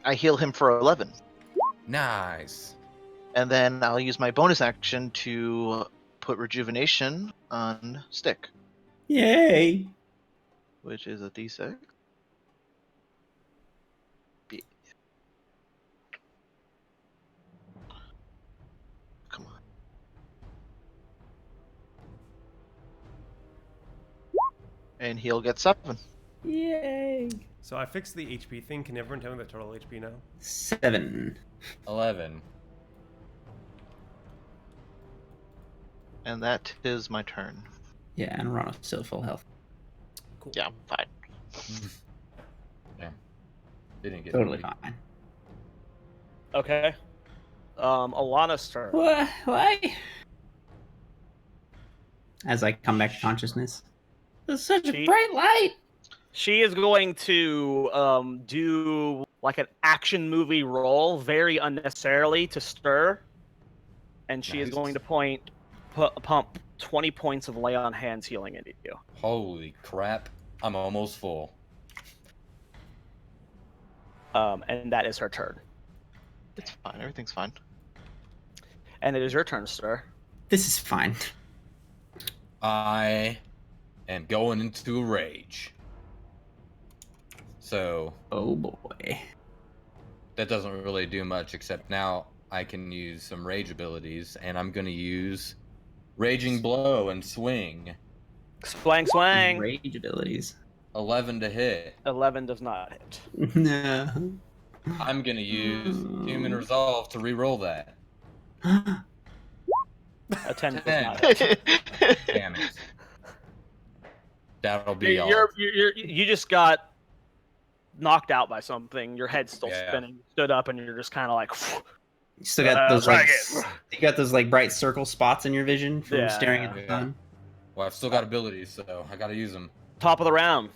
I heal him for 11, Nice. and then I'll use my bonus action to put Rejuvenation on Stick, Yay! which is a D6. Come on. And he'll get 7. Yay! So I fixed the HP thing. Can everyone tell me the total HP now? 7. 11. And that is my turn. Yeah, and Arano's still full health. Cool. Yeah, I'm fine. Didn't get Totally me. fine. Okay. Alana's turn. What? Why? As I come back to consciousness. There's such a She- bright light! She is going to do like an action movie role very unnecessarily to stir, and she is Nice. going to pump 20 points of lay on hands healing into you. Holy crap. I'm almost full. And that is her turn. It's fine. Everything's fine. And it is your turn, sir. This is fine. I am going into a rage. So Oh boy. that doesn't really do much, except now I can use some rage abilities, and I'm going to use Raging Blow and Swing. Swang, swang. Rage abilities. 11 to hit. 11 does not hit. No. I'm going to use Human Resolve to re-roll that. A 10 does 10. not hit. Damn it. That'll be all. You just got knocked out by something. Your head's still Yeah. spinning. You stood up and you're just kind of like, You still got those try like again. you got those like bright circle spots in your vision from Yeah. staring at the Yeah. sun. Well, I've still got abilities, so I got to use them. top of the round.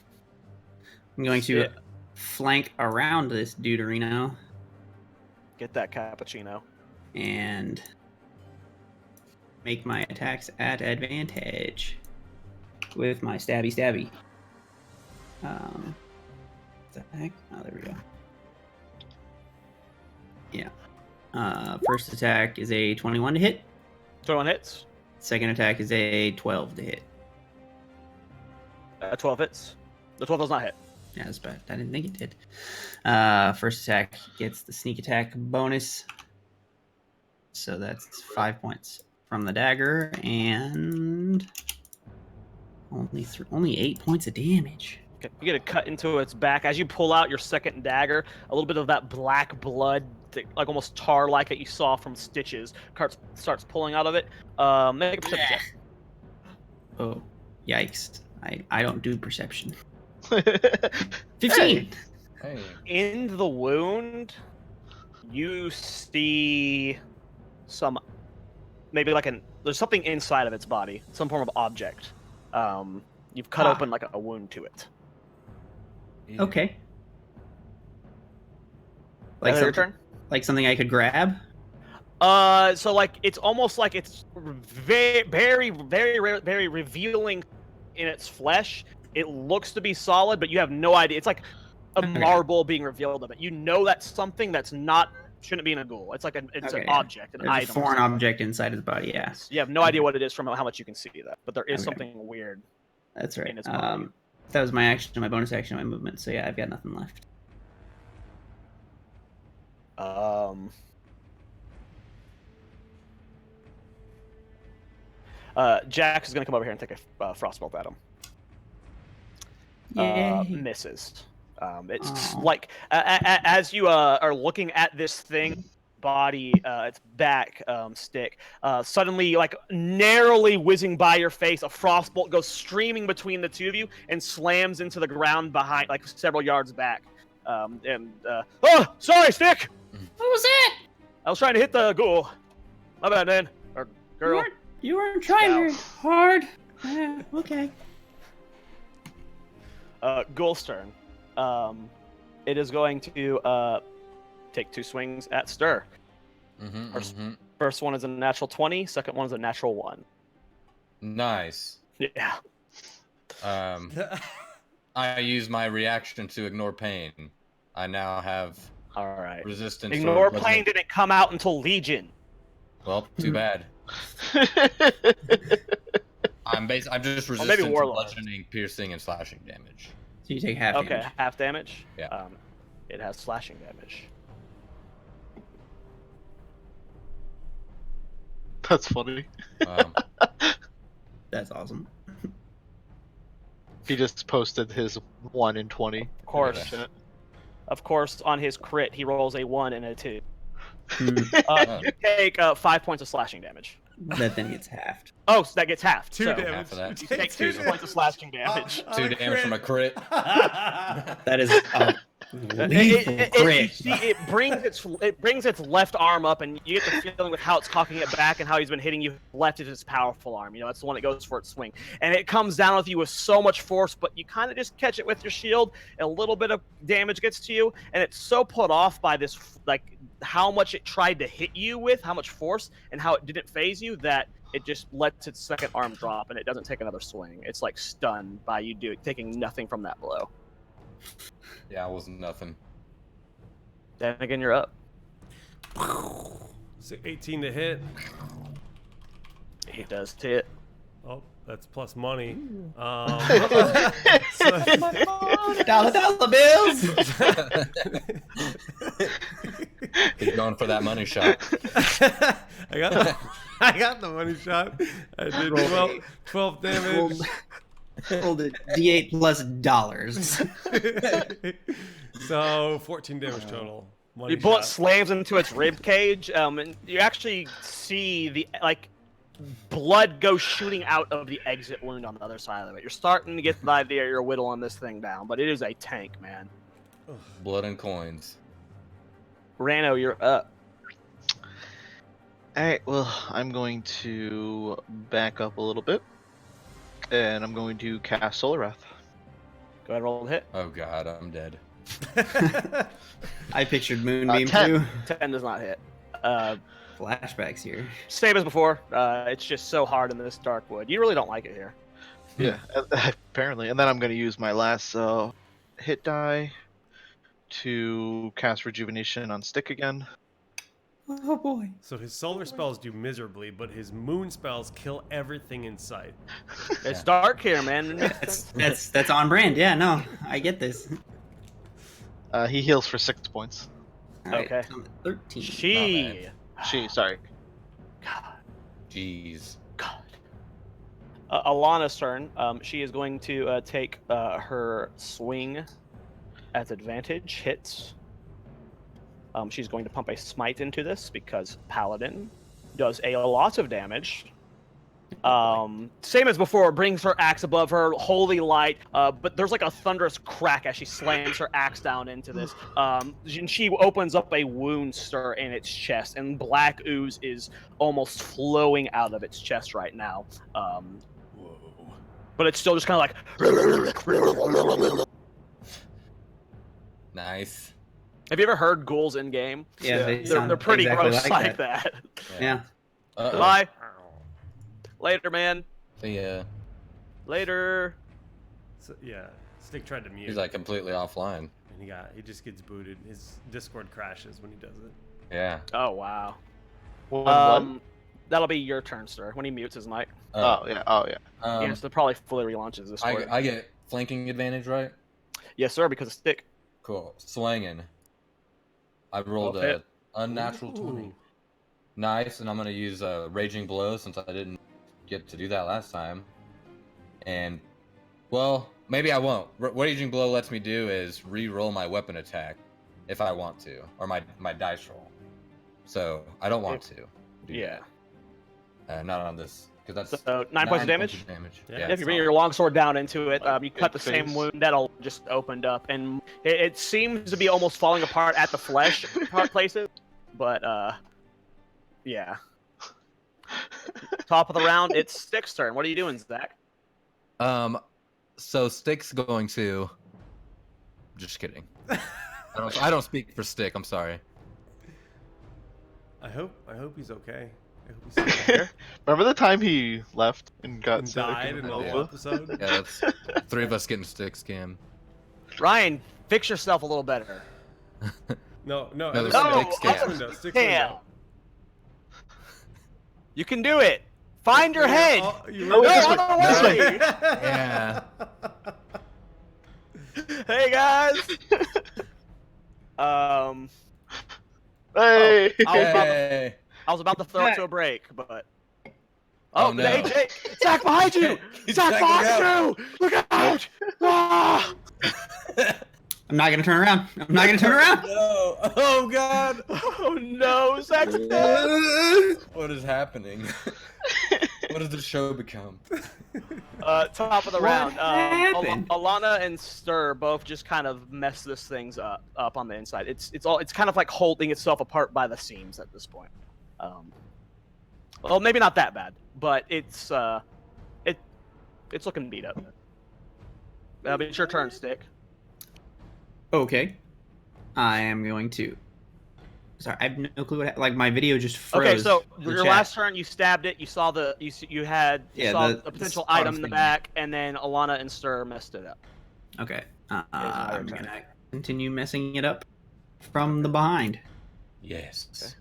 I'm going to Yeah. flank around this Deuterino Get that cappuccino. and make my attacks at advantage with my stabby. Attack. Oh, there we go. Yeah. First attack is a 21 to hit. 21 hits. Second attack is a 12 to hit. 12 hits. The 12 does not hit. Yeah, that's bad. I didn't think it did. First attack gets the sneak attack bonus. So that's 5 points from the dagger and only 8 points of damage. Okay, you get a cut into its back as you pull out your second dagger. A little bit of that black blood, like almost tar-like that you saw from Stitches, starts pulling out of it. Make a perception check. Oh, yikes. I don't do perception. 15. Hey. Hey. In the wound, you see some, maybe like there's something inside of its body, some form of object. You've cut open like a wound to it. Okay. Like your something, turn? like something I could grab. So like it's almost like it's very revealing in its flesh. It looks to be solid, but you have no idea. It's like a marble being revealed of it. You know that's something that's not shouldn't be in a ghoul. It's like an object, an There's item. a foreign object inside his body. Yeah. You have no idea what it is from how much you can see that, but there is something weird. That's right. In its body. That was my action, my bonus action, my movement. So yeah, I've got nothing left. Jax is gonna come over here and take a frostbolt at him. Misses. It's like as you are looking at this thing, body, its back stick, suddenly, like narrowly whizzing by your face, a frostbolt goes streaming between the two of you and slams into the ground behind, like several yards back. Oh, sorry, stick. What was that? I was trying to hit the ghoul. My bad, man. Or girl. You weren't trying very hard. Yeah, okay. Ghoul's turn. It is going to take 2 swings at Stir. First one is a natural 20. Second one is a natural 1. Nice. Yeah. I use my reaction to ignore pain. I now have resistance. Ignore pain didn't come out until Legion. Well, too bad. I'm just resistant to bludgeoning, piercing, and slashing damage. So you take half damage. Okay, half damage. Yeah. It has slashing damage. That's funny. That's awesome. He just posted his 1 in 20. Of course. Of course, on his crit, he rolls a 1 and a 2. You take 5 points of slashing damage. That then gets halved. Oh, so that gets halved. 2 damage. Half of that. You take 2 points of slashing damage. 2 damage from a crit. That is a lethal crit. It brings its left arm up, and you get the feeling with how it's cocking it back and how he's been hitting you. Left is its powerful arm. You know, that's the one that goes for its swing, and it comes down with you with so much force, but you kind of just catch it with your shield. And a little bit of damage gets to you, and it's so put off by this, like how much it tried to hit you with, how much force, and how it didn't phase you, that it just lets its second arm drop, and it doesn't take another swing. It's like stunned by you taking nothing from that blow. Yeah, it wasn't nothing. Then again, you're up. So 18 to hit. He does hit. Oh, that's plus money. Dollar bills. He's going for that money shot. I got the money shot. I did 12 damage. Rolled a D8 plus dollars. So 14 damage total. Money The bullet shot. slams into its rib cage, and you actually see the blood go shooting out of the exit wound on the other side of it. You're starting to get the idea you're whittling this thing down, but it is a tank, man. Blood and coins. Rano, you're up. Alright, well, I'm going to back up a little bit. And I'm going to cast Solar Wrath. Go ahead, roll the hit. Oh god, I'm dead. I pictured Moonbeam 10. too. 10 does not hit. Flashbacks here. Same as before. It's just so hard in this dark wood. You really don't like it here. Yeah, apparently. And then I'm going to use my last hit die to cast Rejuvenation on Stick again. Oh boy. So his solar spells do miserably, but his moon spells kill everything in sight. It's dark here, man. That's on brand. Yeah, no, I get this. He heals for 6 points. All right, Okay. I'm at 13. Sorry. God. Jeez. God. Alana's turn. She is going to take her swing as advantage. Hits. She's going to pump a smite into this because Paladin does a lot of damage. Same as before, brings her axe above her, holy light. But there's like a thunderous crack as she slams her axe down into this. And she opens up a wound stir in its chest, and black ooze is almost flowing out of its chest right now. Whoa. But it's still just kind of like. Nice. Have you ever heard ghouls in game? Yeah, They're pretty exactly gross like that. Yeah. Uh-oh. Bye. Later, man. See ya. Later. So, yeah, Stick tried to mute. He's like completely offline. And he just gets booted. His Discord crashes when he does it. Yeah. Oh wow. What? That'll be your turn, sir. When he mutes his mic, Oh yeah. Oh yeah. yes, it probably fully relaunches this. I get flanking advantage, right? Yes, sir, because of stick. Cool. Swinging. I rolled Well, hit. a unnatural 20. Ooh. Nice, and I'm gonna use a raging blow since I didn't get to do that last time. And well, maybe I won't. Raging blow lets me do is re-roll my weapon attack if I want to, or my dice roll. So I don't want to. do Yeah. that. Not on this, because that's So 9 points of damage. Yeah. Yeah. If you bring your longsword down into it, you cut the Face. same wound that'll just opened up, and it seems to be almost falling apart at the flesh part places. But yeah. Top of the round, it's Stick's turn. What are you doing, Zach? So Stick's going to. Just kidding. I don't speak for Stick. I'm sorry. I hope he's okay. I hope he's still here. Remember the time he left and got And sick died and in the all whole that? episode. Yeah, that's 3 of us getting Stick scammed. Ryan, fix yourself a little better. No, No, other there's window. Stick Stick's scam. window. Stick's Damn. window. You can do it. Find your head. Oh, you Oh, were this Get way. out of the way. Yeah. Hey guys. Hey! Hey. I was about to throw it to a break, but. Oh, Oh, no. hey, Jake! Zach behind you! He's Zach checking behind you! Look out! Ah! I'm not gonna turn around. I'm not gonna turn around. No. Oh God. Oh no, Zach's dead! What is happening? What does the show become? Top of the What round. happened? Alana and Stir both just kind of mess this things up on the inside. It's kind of like holding itself apart by the seams at this point. Well, maybe not that bad, but it's looking beat up. It's your turn, Stick. Okay. I am going to. Sorry, I have no clue what. Like my video just froze. Okay, so the your chat. last turn, you stabbed it. You saw you Yeah, saw the a potential start item in the thing. back, and then Alana and Stir messed it up. Okay. my I'm turn. gonna continue messing it up from the behind. Yes.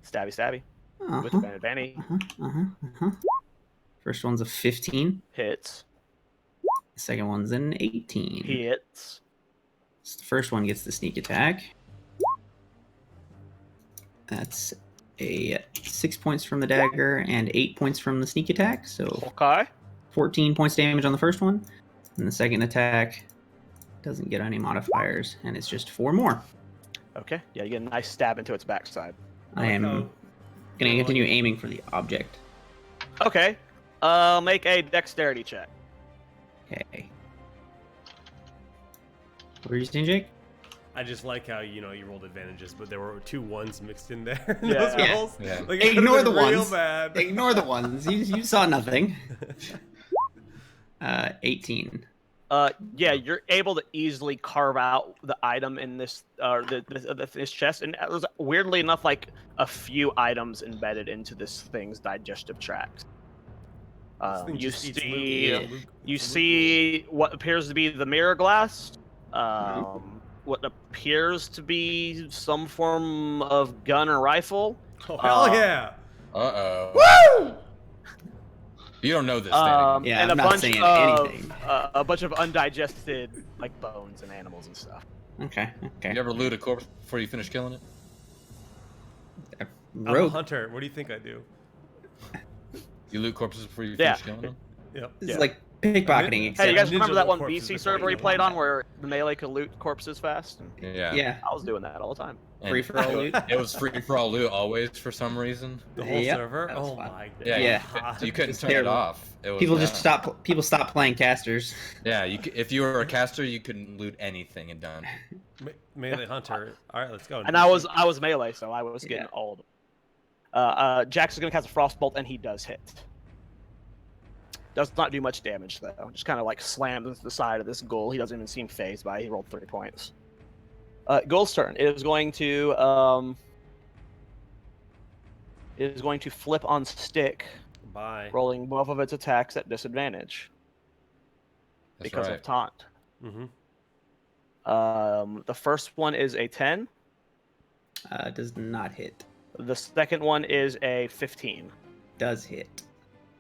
Stabby, stabby. With Uh-huh, advantage. uh-huh. First one's a 15. Hits. The second one's an 18. Hits. So the first one gets the sneak attack. That's a 6 points from the dagger and 8 points from the sneak attack. So Okay. 14 points damage on the first one. And the second attack doesn't get any modifiers, and it's just 4 more. Okay. Yeah, you get a nice stab into its backside. I am how- going to continue aiming for the object. Okay. Make a dexterity check. Okay. What were you saying, Jake? I just like how you rolled advantages, but there were 2 1s mixed in there. in Yeah. those Yeah. rolls. Yeah. Like, it Ignore could've the been real ones. bad. Ignore the ones. You saw nothing. 18. Yeah, you're able to easily carve out the item in this this chest, and there's weirdly enough like a few items embedded into this thing's digestive tract. This thing You just eats see, Luke. Luke- you Luke- see what appears to be the mirror glass. What appears to be some form of gun or rifle. Oh hell yeah! Woo! You don't know this, Danny. Yeah, and I'm a not bunch saying of anything. a bunch of undigested like bones and animals and stuff. Okay. Okay. You ever loot a corpse before you finish killing it? I'm a Rope. hunter. What do you think I do? You loot corpses before you Yeah. finish killing them? Yep. This Yeah. is like pickpocketing. Hey, Except Hey, you guys Ninja remember that one corpses BC are server we quite played on easy. where the melee could loot corpses fast? Yeah. yeah, I was doing that all the time. And free for all loot. It was free for all loot always for some reason. The whole Yep, server. that was Oh fun. my Yeah, Yeah. you couldn't It's turn it terrible. off. It was People just done. stopped playing casters. Yeah, if you were a caster, you couldn't loot anything and done. Melee hunter. All right, let's go. And I was melee, so I was getting Yeah. old. Jax is gonna cast a frostbolt, and he does hit. Does not do much damage though. Just kind of like slams into the side of this ghoul. He doesn't even seem phased by it. He rolled 3 points. Ghoul's turn. It is going to flip on stick, Bye. rolling both of its attacks at disadvantage That's because right. of taunt. Mm-hmm. The first one is a 10. Does not hit. The second one is a 15. Does hit.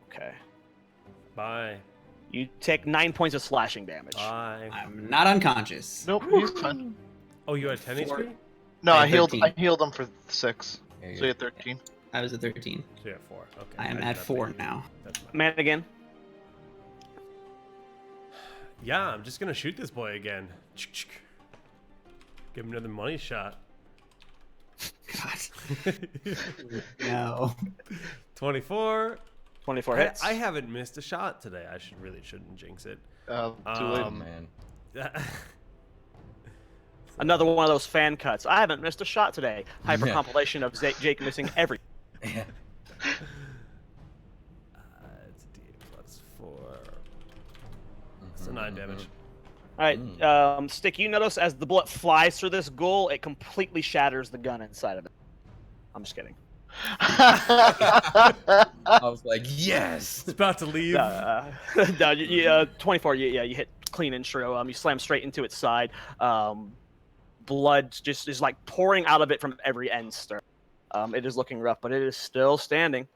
Okay. Bye. You take 9 points of slashing damage. Bye. I'm not unconscious. Nope, he's fine. Oh, you had 10 Four. HP? No, I I had healed. 13. I healed him for 6. There you So go. you had 13. I was at 13. So you have 4. Okay. I am did at not 4 think- now. That's fine. Man again. Yeah, I'm just gonna shoot this boy again. Give him another money shot. God. No. 24. 24 hits. I haven't missed a shot today. I shouldn't jinx it. Too late. Oh man. Another one of those fan cuts. I haven't missed a shot today. Hyper Yeah. compilation of Jake missing every. Yeah. It's a D8 plus 4. So 9 damage. All right, Stick. You notice as the bullet flies through this ghoul, it completely shatters the gun inside of it. I'm just kidding. I was like, yes. It's about to leave. No, 24. You hit clean and true. You slam straight into its side. Blood just is like pouring out of it from every end stir. It is looking rough, but it is still standing.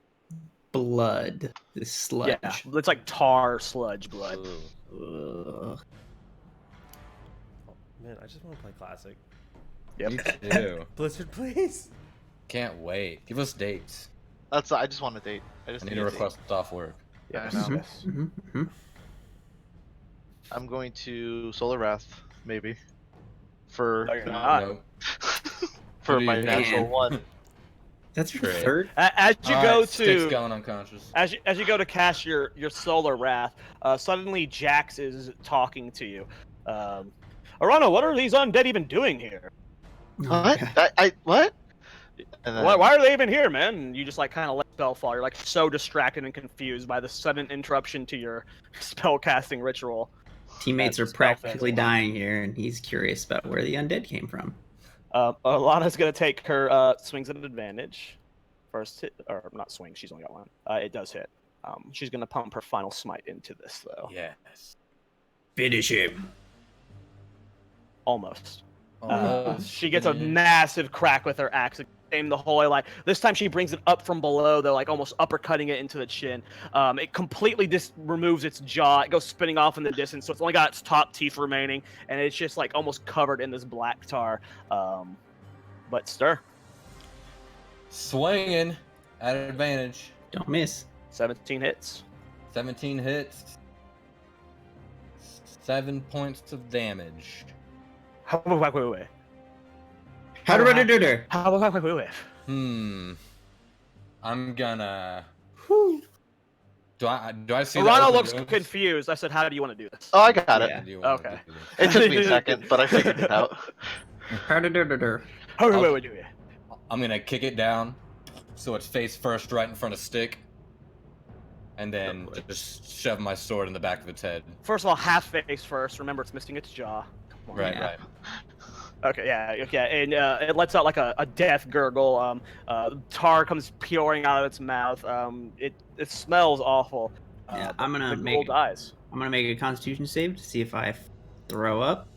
Blood. This sludge. Yeah, it's like tar sludge blood. Ooh. Ugh. Man, I just want to play Classic. Yep. Me too. Blizzard, please. Can't wait. Give us dates. That's. I just want a date. I just I need need to a date. request off work. Yeah, I Yes, know. yes. Mhm. I'm going to Solar Wrath, maybe. For No, you're not. Nope. for What do my you natural mean? one. That's your Great. third? As you All go right, Stick's to going unconscious. as you go to cast your solar wrath, suddenly Jax is talking to you. Arana, what are these undead even doing here? Oh, What? God. I what? And then, Why are they even here, man? And you just like kind of let spell fall. You're like so distracted and confused by the sudden interruption to your spell casting ritual. Teammates are That's spell practically phase. dying here, and he's curious about where the undead came from. Alana's gonna take her swings at advantage. First hit, or not swing. She's only got one. It does hit. She's gonna pump her final smite into this though. Yes. Finish him. Almost. Almost. She gets a massive crack with her axe. Aim the whole way. Like this time, she brings it up from below, though, like almost uppercutting it into the chin. It completely removes its jaw. It goes spinning off in the distance, so it's only got its top teeth remaining, and it's just like almost covered in this black tar. But stir. Swinging at advantage. Don't miss. 17 hits. 17 hits. 7 points of damage. Wait. How to run a dirter. Wait. I'm gonna. Do I see? Arana the looks open moves? confused. I said, "How do you want to do this?" Oh, I got it. Yeah. Do you wanna Okay. do this? It took me a second, but I figured it out. How to dirter. Wait. I'm gonna kick it down, so it's face first, right in front of Stick, and then just shove my sword in the back of its head. First of all, half face first. Remember, it's missing its jaw. Come on. Right, Yeah. right. Okay, yeah, and it lets out like a death gurgle. Tar comes pouring out of its mouth. It smells awful. Yeah, but I'm gonna the make- ghoul dies. I'm gonna make a Constitution save to see if I throw up.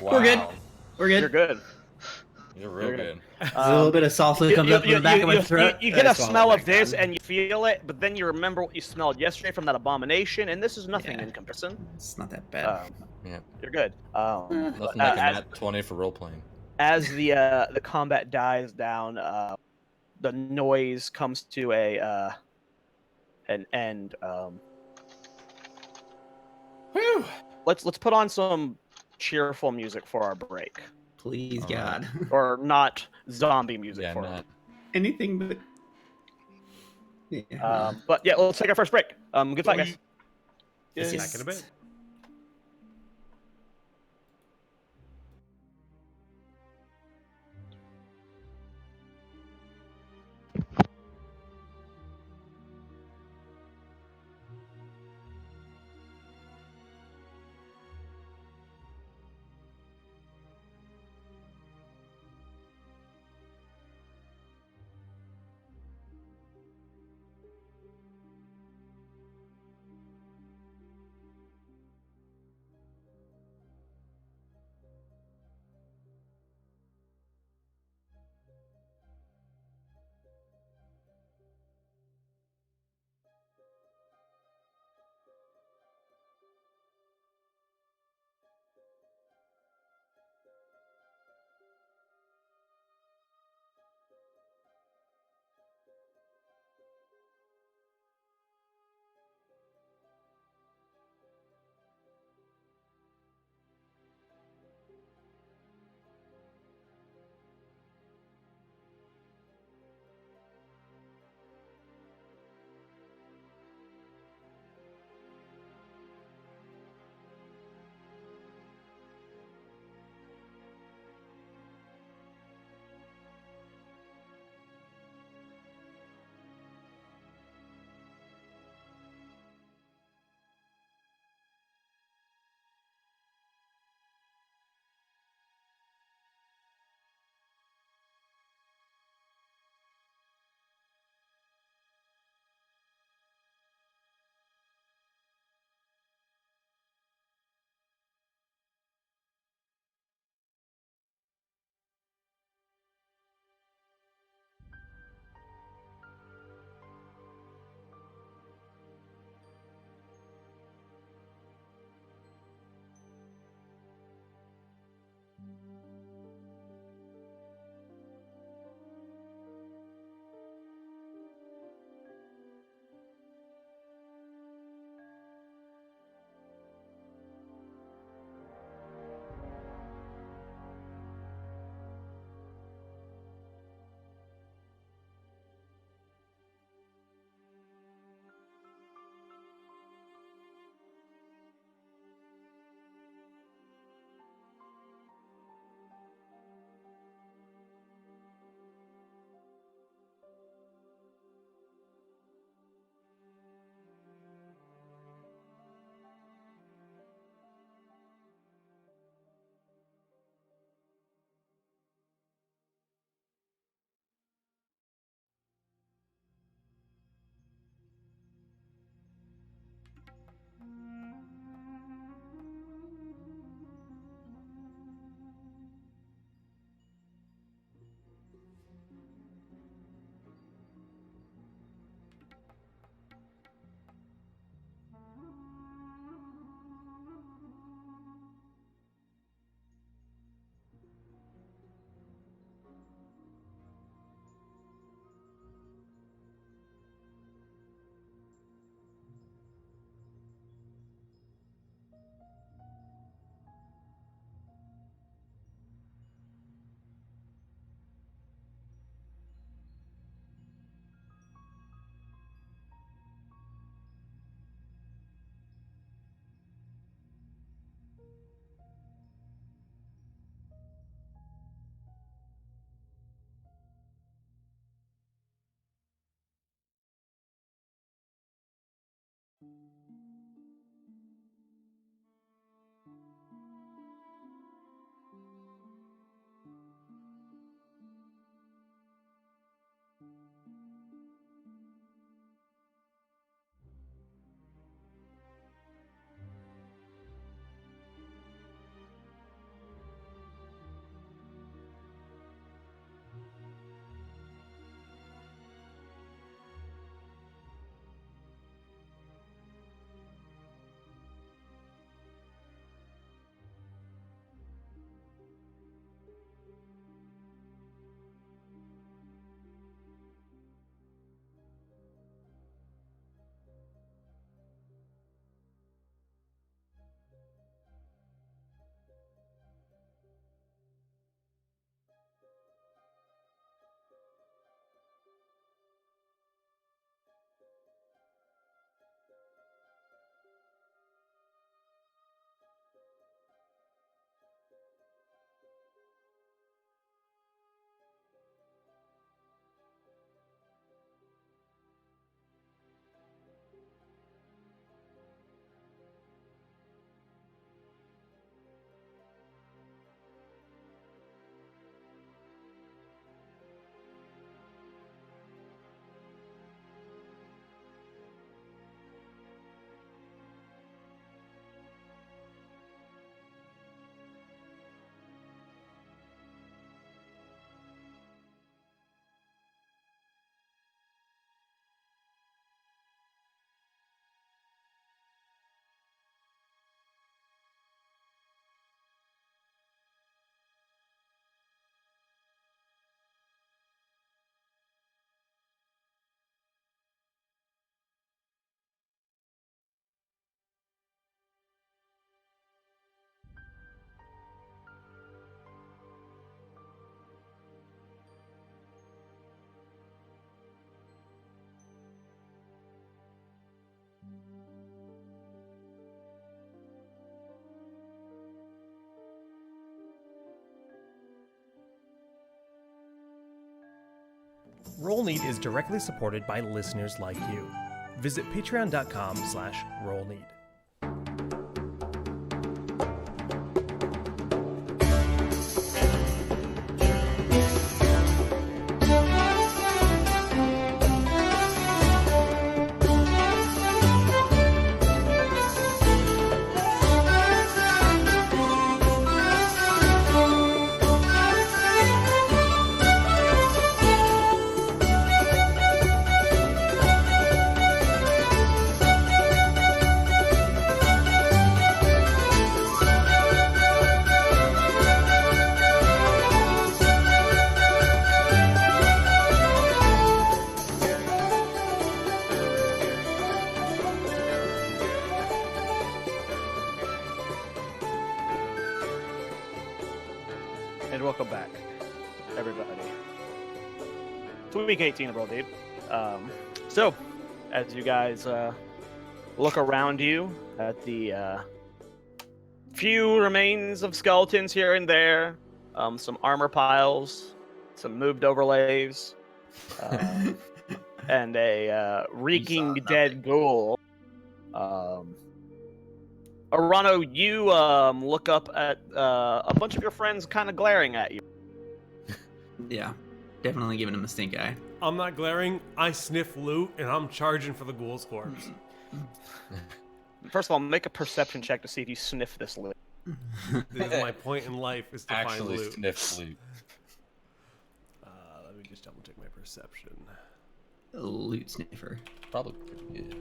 Wow. We're good. We're good. You're good. You're real You're good. There's a little bit of sulfur that comes up from the back of my throat. You get I a swallow smell it of back this, down. and you feel it, but then you remember what you smelled yesterday from that abomination, and this is nothing Yeah. in comparison. It's not that bad. Yeah. You're good. Nothing like a as- nat 20 for role playing. As the combat dies down, the noise comes to an end. Whew. Let's put on some cheerful music for our break, Please, All right. God. or not zombie music Yeah, for not. Anything but. Yeah. it. But yeah, let's take our first break. Good fight, guys. Yes, Back in a bit. Rollneed is directly supported by listeners like you. Visit patreon.com/rollneed. And welcome back, everybody. It's week 18 of Roll Deep. So, as you guys look around you at the few remains of skeletons here and there, some armor piles, some moved overlays, and a reeking dead ghoul. Arano, you look up at a bunch of your friends kind of glaring at you. Yeah, definitely giving him a stink eye. I'm not glaring. I sniff loot, and I'm charging for the ghoul's corpse. First of all, make a perception check to see if you sniff this loot. This is my point in life, is to Actually find loot. sniff loot. Let me just double check my perception. A loot sniffer. Probably pretty good.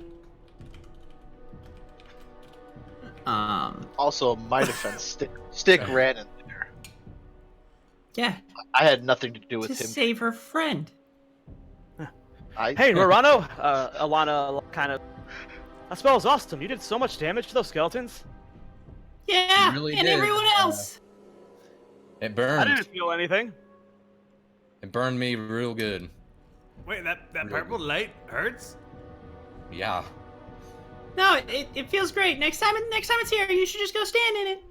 Also, my defense, Stick ran in there. Yeah, I had nothing to do with to him. save her friend. Hey, Rorano! Alana kind of... That spell's awesome. You did so much damage to those skeletons. Yeah, You really and did. everyone else. It I burned. didn't feel anything. It burned me real good. Wait, that purple light hurts? Yeah. No, it feels great. Next time it's here, you should just go stand in it.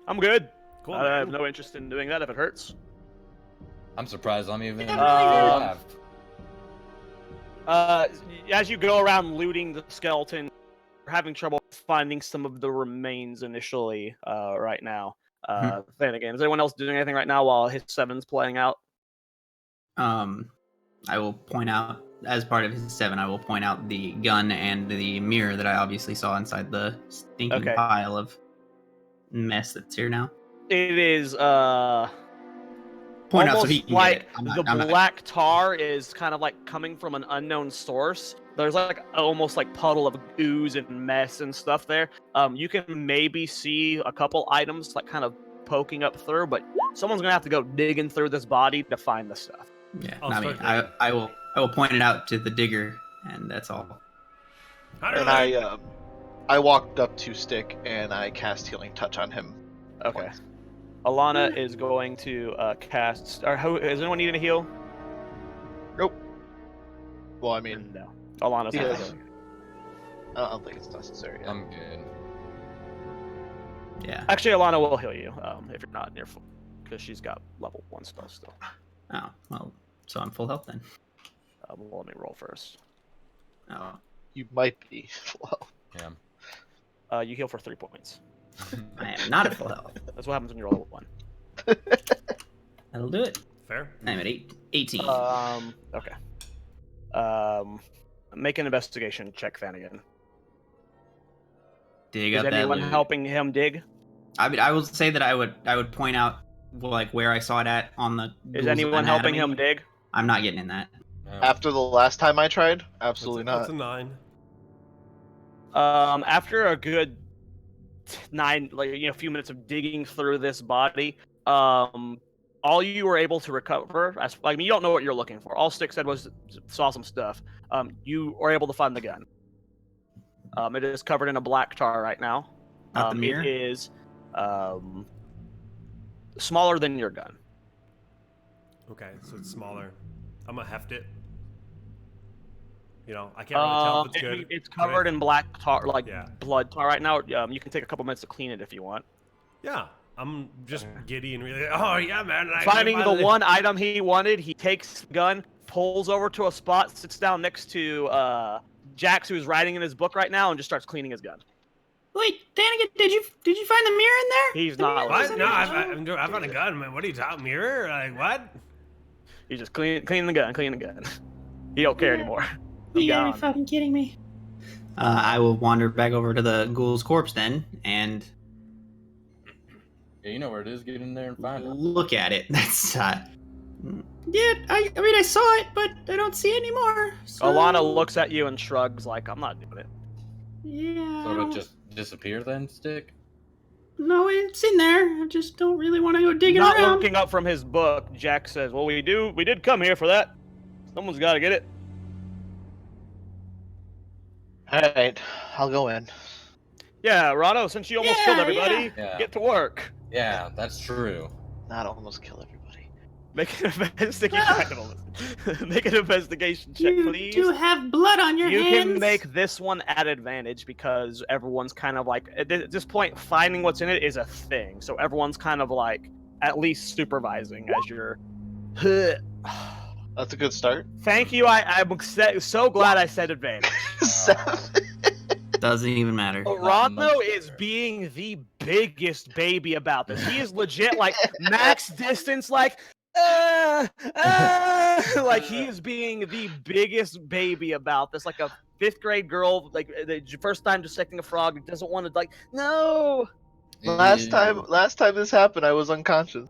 I'm good. Cool, I man. have no interest in doing that if it hurts. I'm surprised I'm even Yeah, alive. As you go around looting the skeleton, you're having trouble finding some of the remains initially right now. Again, is anyone else doing anything right now while his 7's playing out? I will point out, as part of his 7, I will point out the gun and the mirror that I obviously saw inside the stinking Okay. pile of mess that's here now. It is Point out so almost he can like get it. I'm the not- black tar is kind of like coming from an unknown source. There's like almost like puddle of ooze and mess and stuff there. You can maybe see a couple items like kind of poking up through, but someone's gonna have to go digging through this body to find the stuff. Yeah, I'll not me. start digging. I will point it out to the digger, and that's all. And I walked up to Stick and I cast Healing Touch on him. Okay. Alana is going to cast. Or does anyone need a heal? Nope. Well, I mean, No. Alana's not Yes. healing. I don't think it's necessary. I'm good. Yeah. Actually, Alana will heal you if you're not near full, because she's got level 1 spell still. Oh well, so I'm full health then. Well, let me roll first. Oh, You might be. Well, Yeah. You heal for 3 points. I am not at full health. That's what happens when you're level 1. That'll do it. Fair. I'm at 18. Okay. Make an investigation check, Fanigan. Dig Is up that anyone loot. helping him dig? I mean, I will say that I would point out like where I saw it at on the. Is ghoul's anyone helping him anatomy. dig? I'm not getting in that. No. after the last time I tried, absolutely That's a not. 9. After a good 9, like a few minutes of digging through this body, all you were able to recover, you don't know what you're looking for. All Stick said was saw some stuff. You were able to find the gun. It is covered in a black tar right now. Not the mirror? It is smaller than your gun. Okay, so it's smaller. I'm gonna heft it. You know, I can't really tell if it's good. It's covered in black tar, Yeah. blood tar right now. You can take a couple minutes to clean it if you want. Yeah, I'm just giddy and really. Oh yeah, man! Finding the one item he wanted, he takes the gun, pulls over to a spot, sits down next to Jax, who's writing in his book right now, and just starts cleaning his gun. Wait, Danigan, did you find the mirror in there? He's The not mirror What? was in No, there? I found a gun, man. What are you talking, mirror? Like, what? He's just cleaning the gun. He don't care anymore. You gotta be gone. fucking kidding me. I will wander back over to the ghoul's corpse then and Yeah, you know where it is. Get in there and find it. look at it. That's yeah. I mean, I saw it, but I don't see it anymore. So... Alana looks at you and shrugs, like, I'm not doing it. Yeah. So it just disappear then, Stick? No, it's in there. I just don't really want to go digging Not around. looking up from his book, Jack says, well, we did come here for that. Someone's got to get it. Alright, I'll go in. Yeah, Rano, since you almost Yeah, killed everybody, yeah. get to work. Yeah, that's true. Not almost kill everybody. Make an investigation. Make an investigation check, You please. do have blood on your You hands. can make this one at advantage because everyone's kind of like at this point finding what's in it is a thing. So everyone's kind of like at least supervising as you're. That's a good start. Thank you. I'm so glad I said advantage. 7. Doesn't even matter. Rano is being the biggest baby about this. He is legit like max distance, like like he is being the biggest baby about this, like a 5th grade girl, like the first time dissecting a frog, doesn't want to like no. Last time this happened, I was unconscious.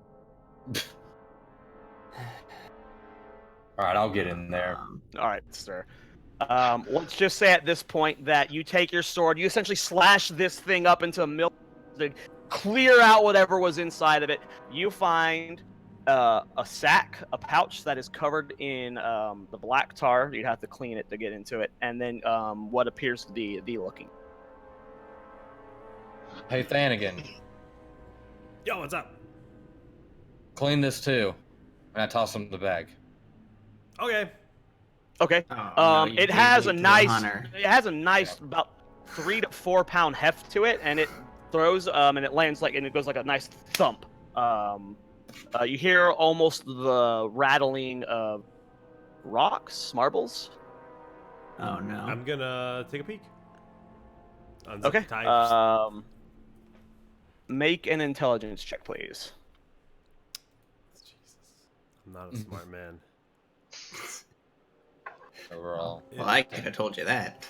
All right, I'll get in there. All right, sir. Let's just say at this point that you take your sword, you essentially slash this thing up into a mill to clear out whatever was inside of it. You find a sack, a pouch that is covered in the black tar. You'd have to clean it to get into it, and then what appears to be the looking. Hey, Thanigan, Yo, what's up? clean this too. And I toss him the bag. Okay. Okay. Oh, no, you It can't has give a it to the nice. hunter. It has a nice about 3 to 4 pound heft to it, and it throws and it lands like and it goes like a nice thump. You hear almost the rattling of rocks, marbles. Oh no. I'm gonna take a peek. Unzip Okay. the tires. Make an intelligence check, please. Jesus. I'm not a smart man. Overall. Well, I could have told you that.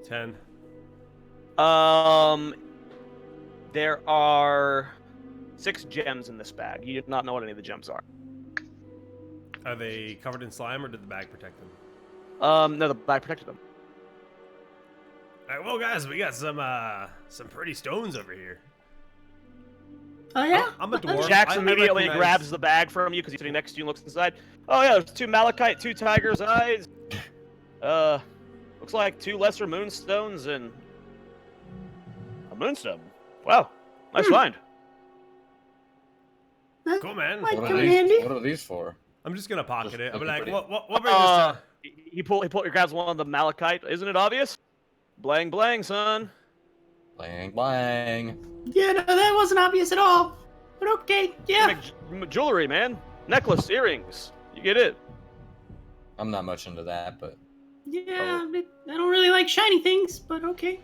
Ten. There are 6 gems in this bag. You do not know what any of the gems are. Are they covered in slime or did the bag protect them? No, the bag protected them. All right, well, guys, we got some pretty stones over here. Oh yeah. I'm a dwarf. Jax I immediately recognize- grabs the bag from you because he's sitting next to you and looks inside. Oh yeah, there's 2 malachite, 2 tiger's eyes. Looks like 2 lesser moonstones and a moonstone. Wow, nice find. That Cool, man. might What come are, in these, handy. what are these for? I'm just gonna pocket Just it. I'll be looking like, pretty. what brings us to... He grabs one of the malachite. Isn't it obvious? Blang blang, son. Blang, blang. Yeah, no, that wasn't obvious at all. But okay, yeah. Make jewelry, man. Necklace, earrings. You get it. I'm not much into that, but Yeah, I don't really like shiny things, but okay.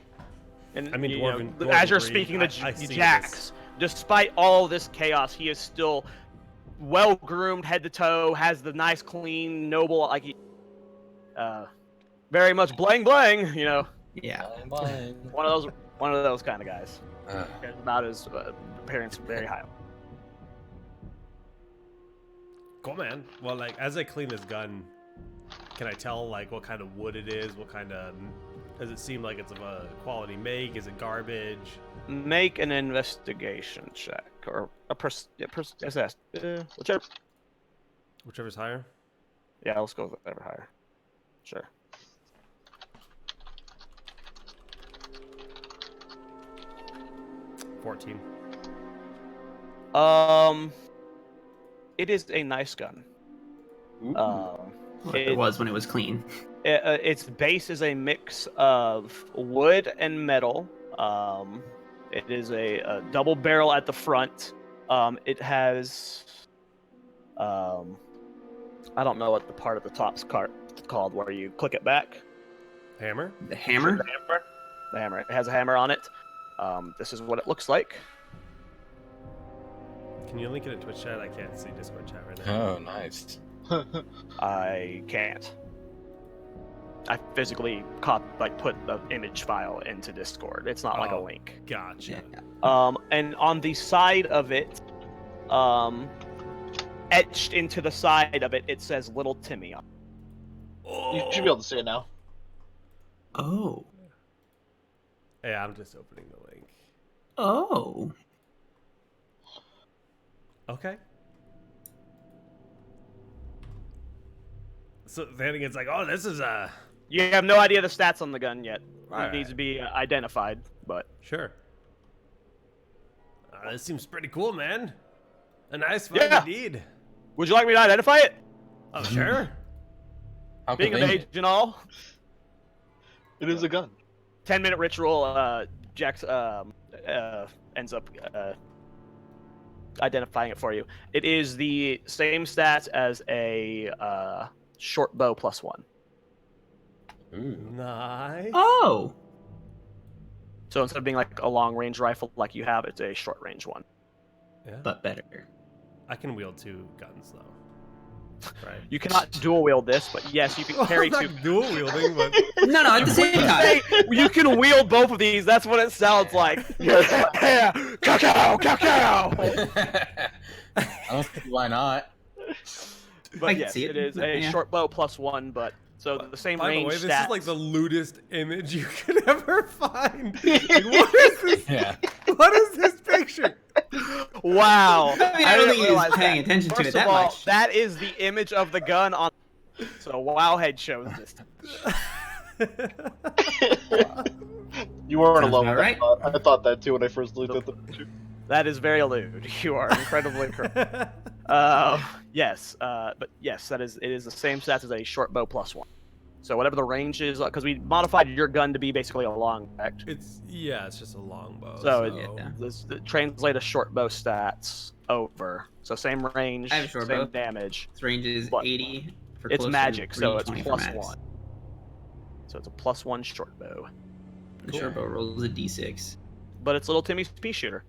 And I mean, you dwarven- know, dwarven as you're breed, speaking to I see Jax, despite all this chaos, he is still well groomed head to toe. Has the nice, clean, noble, like, very much blang blang. You know, Yeah. blang, blang. one of those kind of guys. Ugh. About his appearance, very high. Cool, man. Well, like, as I clean this gun, can I tell, like, what kind of wood it is? What kind of... Does it seem like it's of a quality make? Is it garbage? Make an investigation check or a whichever. Whichever's higher. Yeah, let's go with whatever higher. Sure. $14. It is a nice gun. Well, it was when it was clean. Its base is a mix of wood and metal. It is a double barrel at the front. It has, I don't know what the part of the top's called where you click it back. Hammer? The hammer? The hammer. It has a hammer on it. This is what it looks like. Can you link it in Twitch chat? I can't see Discord chat right now. Oh, nice. I can't. I physically put the image file into Discord. It's not like a Oh. link. Gotcha. And on the side of it, etched into the side of it, it says Little Timmy. You should be able to see it now. Oh. Yeah, I'm just opening the link. Oh. Okay. So then it's like, oh, this is a... You have no idea the stats on the gun yet. Alright. It needs to be identified, but Sure. This seems pretty cool, man. A nice find Yeah. indeed. would you like me to identify it? Oh, sure. How Being of convenient. age and all. It is a gun. 10-minute ritual. Jax ends up identifying it for you. It is the same stats as a short bow +1. Ooh. Nice. Oh. So instead of being like a long range rifle like you have, it's a short range one. Yeah. But better. I can wield 2 guns, though. Right. You cannot dual wield this, but yes, you can carry Well, 2. not dual wielding, but No, at the same time. Hey, you can wield both of these. That's what it sounds like. Yeah, cacao, cacao. I don't see why not. I But can yes, see it it. is a Yeah. short bow +1, but so the same by the range way, this stats. is like the lewdest image you could ever find. Like, what is this? Yeah. What is this picture? Wow. I mean, I don't didn't think he was realize paying that. attention to First it that of all, much. that is the image of the gun on. So Wowhead shows this. You weren't Sounds alone. about with right. that thought. I thought that too when I first looked at the picture. That is very lewd. You are incredibly correct. Yes, but yes, it is the same stats as a short bow +1. So whatever the range is, because we modified your gun to be basically a long act. It's just a longbow. So Yeah. translate a short bow stats over. So same range, I have a short same bow. damage. Its range is But 80 for It's close magic, and so it's 320 for +1. max. So it's a +1 short bow. The short bow rolls a d6. But it's Little Timmy's pea shooter.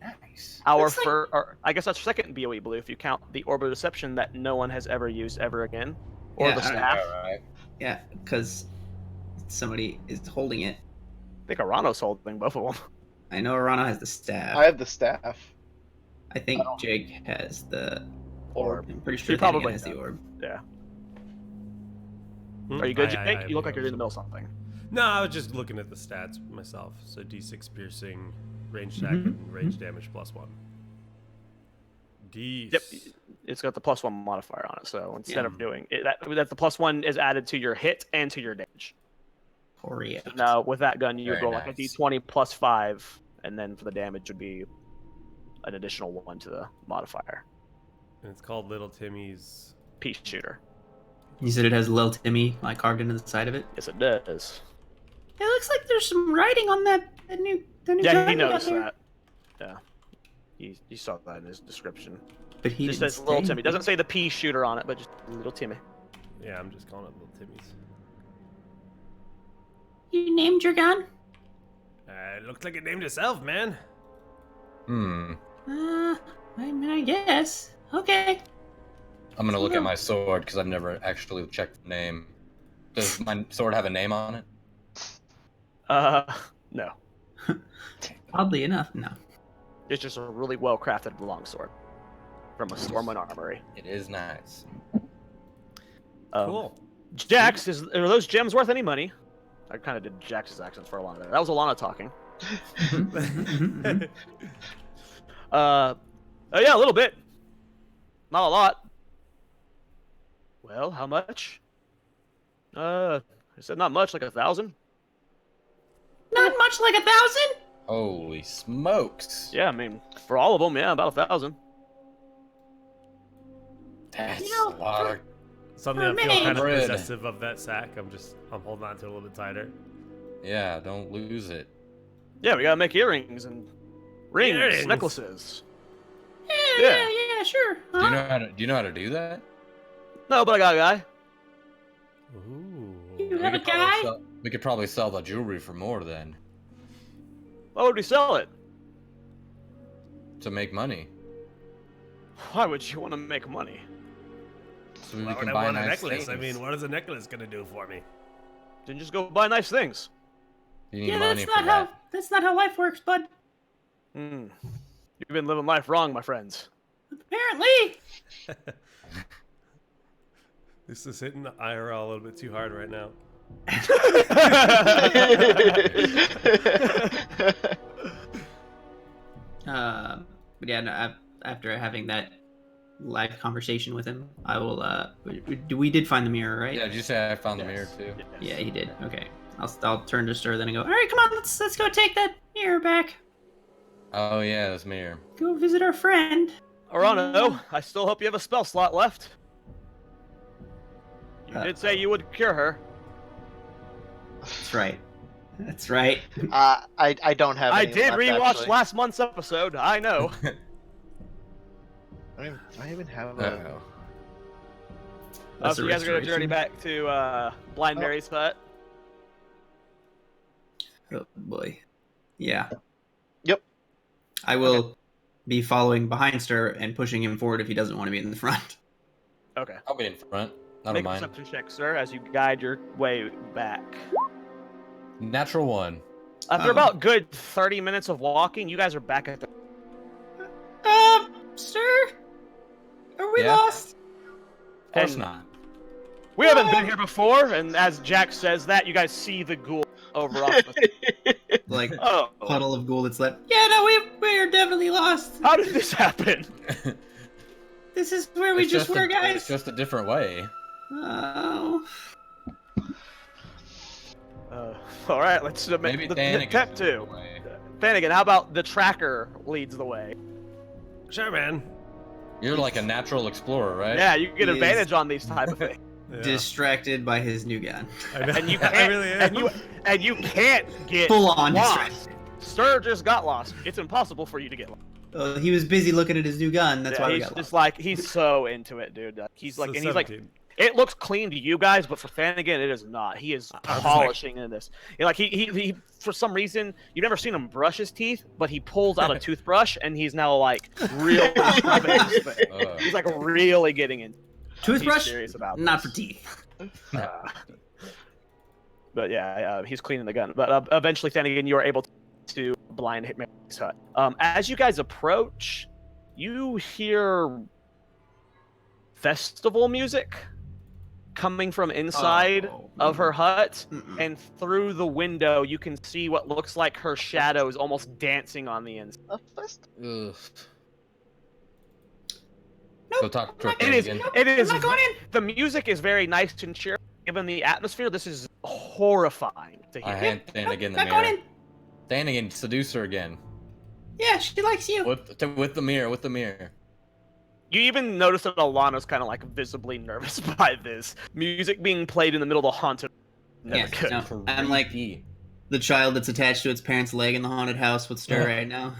Nice. Our That's like- or I guess that's second BOE blue if you count the Orb of Deception that no one has ever used ever again. Or Yeah, the I- staff. Alright. Yeah, because somebody is holding it. I think Arano's holding both of them. I know Arano has the staff. I have the staff. I think Jake has the Orb. I'm pretty sure He probably Danny has does. the orb. Yeah. Hmm? Are you good, I Jake? You look like you're in the middle of something. No, I was just looking at the stats myself. So D6 piercing, range attack, Mhm. and range damage +1. D. Yep. It's got the +1 modifier on it, so instead Yeah. of doing it, that the +1 is added to your hit and to your damage. Korea. Now with that gun, you would Very roll like a nice. D20 +5, and then for the damage would be an additional 1 to the modifier. And it's called Little Timmy's. Pea shooter. You said it has Lil Timmy like carved into the side of it. Yes, it does. It looks like there's some writing on the new Yeah, gun he you got noticed there. that. Yeah. You saw that in his description. But he Just didn't says Little say Timmy. Doesn't say the pea shooter on it, but just Little Timmy. Yeah, I'm just calling it Little Timmy's. You named your gun? It looked like it named itself, man. Hmm. I mean, I guess. Okay. I'm gonna look at my sword because I've never actually checked the name. Does my sword have a name on it? No. Oddly enough, no. It's just a really well crafted longsword from a Stormwind armory. It is nice. Cool. Jax, are those gems worth any money? I kind of did Jax's accent for a lot of that. That was Alana talking. Yeah, a little bit. Not a lot. Well, how much? I said not much, like 1,000. Not much like 1,000? Holy smokes! Yeah, I mean, for all of them, yeah, about 1,000. That's You know, a lot of. Suddenly I For feel me. kind of Bread. possessive of that sack. I'm holding on to it a little bit tighter. Yeah, don't lose it. Yeah, we gotta make earrings and rings, Earrings. necklaces. yeah, sure. Do you know how to do that? No, but I got a guy. Ooh. You have a guy? We could probably sell the jewelry for more then Why would we sell it? to make money. Why would you want to make money? So we Why would can I buy want a nice necklace? things. I mean, what is a necklace gonna do for me? Then just go buy nice things. You need Yeah, money that's for not that. how that's not how life works, bud. Hmm. You've been living life wrong, my friends. Apparently. This is hitting IRL a little bit too hard right now. But yeah, no, after having that live conversation with him, I will. We did find the mirror, right? Yeah, did you say I found the Yes. mirror too? Yeah, he did. Okay, I'll turn to Stir then and go. All right, come on, let's go take that mirror back. Oh yeah, this mirror. Go visit our friend. Orano, I still hope you have a spell slot left. You did say you would cure her. That's right. That's right. I don't have. I any did left, rewatch actually. last month's episode. I know. I even have a. Uh-oh. That's So a you guys are gonna journey restoration. back to Blind Mary's hut. Oh boy. Yeah. Yep. I will be following behind Stir and pushing him forward if he doesn't want to be in the front. Okay. I'll be in front. I don't Make a mind. perception check, sir, as you guide your way back. Natural one. After about good 30 minutes of walking, you guys are back at the. Sir? Are we Yeah? lost? Of course And- not. We haven't been here before, and as Jack says that, you guys see the ghoul over off the. Like Oh. puddle of gold that's left. Yeah, no, we are definitely lost. How did this happen? This is where we It's just were, It's guys. just a different way. Oh. All right, let's Maybe the Thanigan's step a two. different way. Thanigan, how about the tracker leads the way? Sure, man. You're like a natural explorer, right? Yeah, you get He advantage on these type of things, Yeah. Distracted by his new gun. I know. and you I can't, really am. and you can't get Full on lost. Stir just got lost. It's impossible for you to get lost. He was busy looking at his new gun. That's Yeah, why we he's got just lost. like he's so into it, dude. He's like, So and he's like, 17. it looks clean to you guys, but for Thanigan, it is not. He is I was polishing in this. You know, like he for some reason you've never seen him brush his teeth, but he pulls out a toothbrush and he's now like really scrubbing his thing. He's like really getting in. Toothbrush? He's serious about Not this. for teeth. But yeah, he's cleaning the gun. But eventually, Thanigan, you are able to blind hit Mary's hut. As you guys approach, you hear festival music coming from inside of her hut, Mm-mm. and through the window, you can see what looks like her shadows almost dancing on the inside. A fest- Ugh. Nope. Go talk to her It is. again. It is. I'm not going in. The music is very nice and cheerful. Given the atmosphere, this is horrifying to I hear. hand Thanigan the Not going mirror. in. Thanigan, seduce her again. Yeah, she likes you. With the mirror. You even notice that Alana's kind of like visibly nervous by this music being played in the middle of the haunted. Never Yes, good. no, I'm like Creepy. the child that's attached to its parent's leg in the haunted house with Stir right now.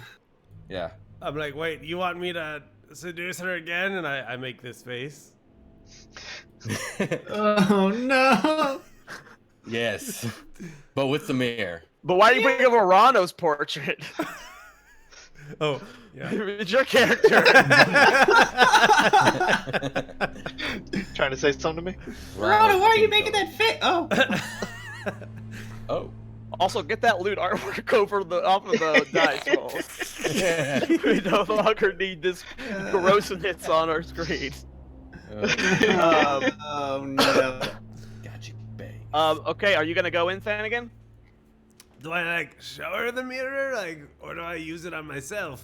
Yeah. I'm like, wait, you want me to seduce her again? And I make this face. Oh no! Yes. But with the mirror. But why are you bringing up Orano's portrait? Oh, yeah. It's your character. Trying to say something to me? Rhoda, why are you making that face? Oh, Oh. Also, get that loot artwork over the off of the dice rolls. We no longer need this grossness on our screen. oh no! Got you, babe. Okay, are you gonna go in, Thanigan? Do I like show her the mirror, like, or do I use it on myself?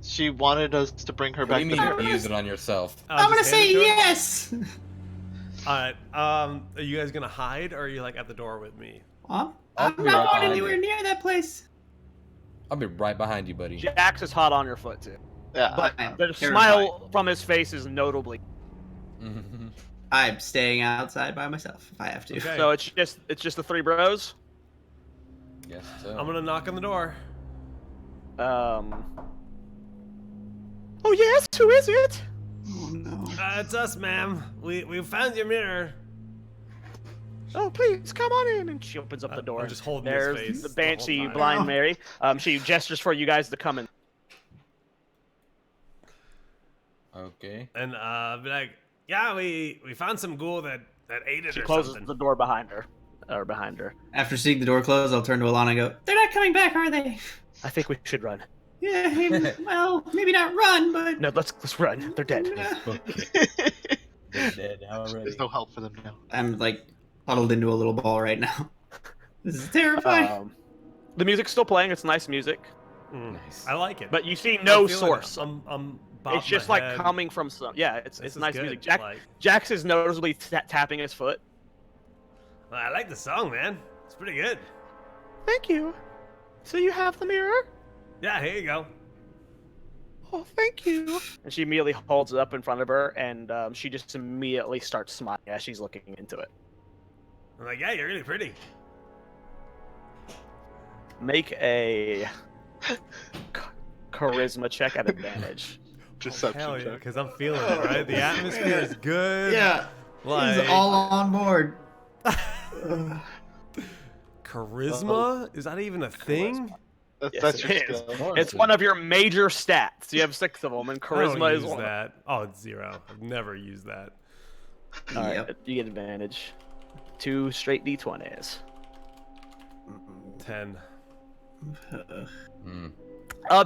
She wanted us to bring her What do back you the mean mirror. use it on yourself? I'm gonna just hand say it to her? yes. Alright, are you guys gonna hide, or are you like at the door with me? I'm I'll not be right going behind anywhere you. near that place. I'll be right behind you, buddy. Jax is hot on your foot too, Yeah, but I'm the terrified. smile from his face is notably. I'm staying outside by myself if I have to. Okay. So it's just the three bros. Yes, so. I'm gonna knock on the door. Um, Oh yes, who is it? Oh no. It's us, ma'am. We found your mirror. Oh, please come on in. And she opens up the door. I'm just holding There's his face the the whole Banshee time. Blind No. Mary. She gestures for you guys to come in. Okay. And be like, yeah, we found some ghoul that ate it She or closes something. the door behind her. Or behind her. After seeing the door close, I'll turn to Alana and go, "They're not coming back, are they?" I think we should run. Yeah, well, maybe not run, but... No, let's run. They're dead. They're dead already. There's no help for them now. I'm, like, huddled into a little ball right now. This is terrifying. The music's still playing. It's nice music, Nice. I like it. but you see I'm no feeling source. it. I'm It's just my like head. coming from some. Yeah, it's This is nice good. music. Like, Jax is noticeably tapping his foot. I like the song, man. It's pretty good. Thank you. So you have the mirror? Yeah, here you go. Oh, thank you. And she immediately holds it up in front of her, and she just immediately starts smiling as she's looking into it. I'm like, yeah, you're really pretty. Make a charisma check at advantage. Deception Hell yeah, check. because I'm feeling it, right? The atmosphere is good. Yeah, Like, he's all on board. charisma? Is that even a thing? Yes, That's it your is. skill. It's one of your major stats. You have 6 of them, and I don't charisma is use one. that. Oh, it's 0. I've never used that. All right, Yep. you get advantage. 2 straight d20s. 10. Hmm.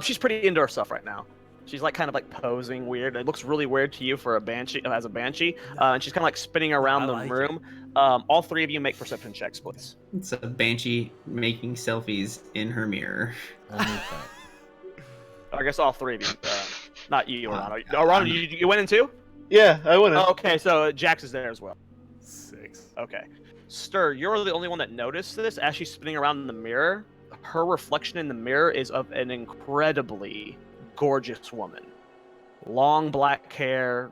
She's pretty into herself right now. She's like kind of like posing weird. It looks really weird to you for a banshee as a banshee. And she's kind of like spinning around I the like it. room. All 3 of you make perception checks, please. It's a banshee making selfies in her mirror. Only that. I guess all 3 of you. Not you, Orlando. Orlando, you went in too? Yeah, I wouldn't. Oh, okay, so Jax is there as well. 6. Okay. Stir, you're the only one that noticed this as she's spinning around in the mirror. Her reflection in the mirror is of an incredibly gorgeous woman. Long black hair,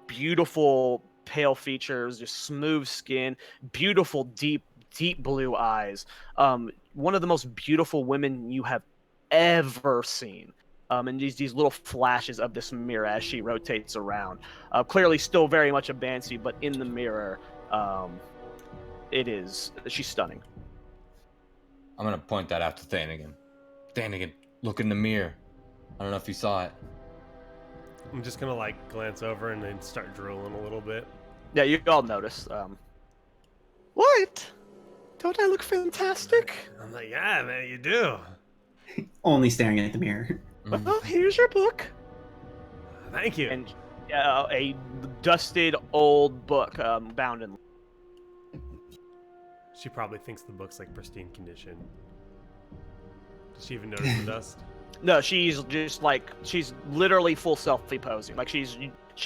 beautiful pale features, just smooth skin, beautiful deep blue eyes. One of the most beautiful women you have ever seen. And these little flashes of this mirror as she rotates around. Clearly still very much a Banshee, but in the mirror, she's stunning. I'm gonna point that out to Thanigan. Thanigan, look in the mirror. I don't know if you saw it. I'm just gonna like glance over and then start drooling a little bit. Yeah, you all notice. What? Don't I look fantastic? I'm like, yeah, man, you do. Only staring at the mirror. Well, here's your book. Thank you. And a dusted old book bound in. She probably thinks the book's like pristine condition. Does she even notice the dust? No, she's just like she's literally full selfie posing. Like she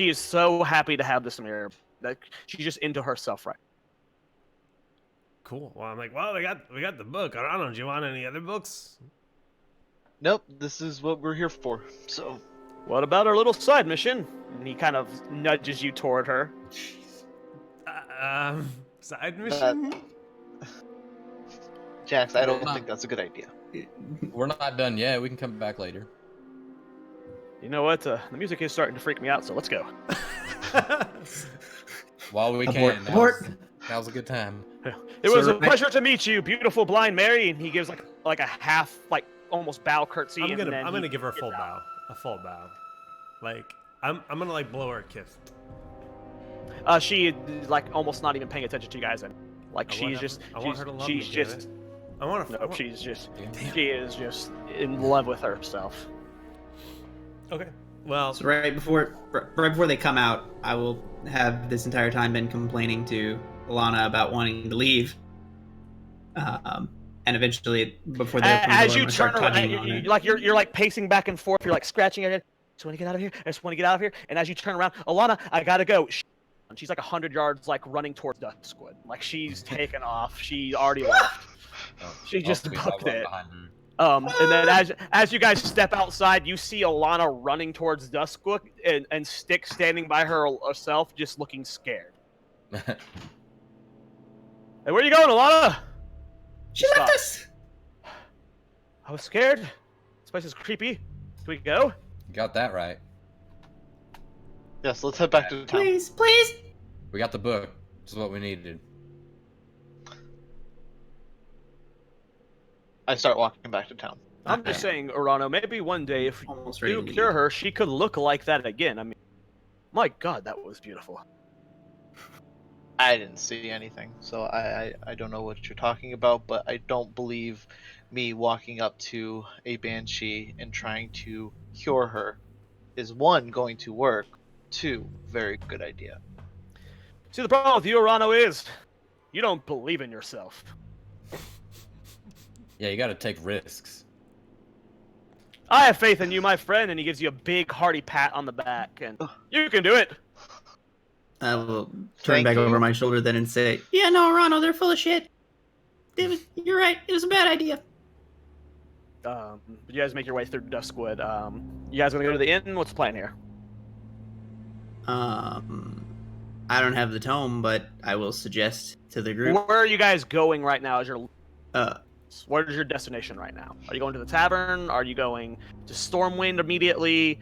is so happy to have this mirror. Like she's just into herself right. Cool. Well, I'm like, well, we got the book. I don't know. Do you want any other books? Nope, this is what we're here for. So, What about our little side mission? And he kind of nudges you toward her. Side mission? Jax, I don't Well, think that's a good idea. We're not done yet. We can come back later. You know what? The music is starting to freak me out, so let's go. While we Abort, can. abort. Now's a good time. It was a Sir, pleasure to meet you, beautiful blind Mary. And he gives like a half, like almost bow curtsy. I'm and gonna then give her a full bow. A full bow. Like I'm gonna like blow her a kiss. She is like almost not even paying attention to you guys, and like I want her to love she's me. just Damn it. I want to. no, she's just Damn. she is just in love with herself. Okay. Well, So right before they come out, I will have this entire time been complaining to Alana about wanting to leave. And eventually, before they open the As door, you I'm gonna start turn around, tugging on it. you're like pacing back and forth. You're like scratching your head. I just want to get out of here. I just want to get out of here. And as you turn around, Alana, I gotta go. She's like 100 yards, like running towards Duskwood. Like she's taken off. She already left. Oh, She just okay, I'll booked run it. behind her. And then as you guys step outside, you see Alana running towards Duskwood and Stick standing by herself, just looking scared. Hey, where you going, Alana? She left Stop. us. I was scared. This place is creepy. Can we go? Got that right. Yes, let's head back to town. Please, please. We got the book. This is what we needed. I start walking back to town. I'm just saying, Urano, maybe one day if Almost ready you to cure leave. her, she could look like that again. I mean, my God, that was beautiful. I didn't see anything, so I don't know what you're talking about, but I don't believe me walking up to a banshee and trying to cure her is one, going to work, two, very good idea. See, the problem with you, Urano, is you don't believe in yourself. Yeah, you got to take risks. I have faith in you, my friend, and he gives you a big, hearty pat on the back, and you can do it. I will turn Thank back you. over my shoulder then and say, "Yeah, no, Rano, they're full of shit. You're right. It was a bad idea." You guys make your way through Duskwood. You guys gonna go to the inn? What's the plan here? I don't have the tome, but I will suggest to the group. Where are you guys going right now? Uh, What is your destination right now? Are you going to the tavern? Are you going to Stormwind immediately?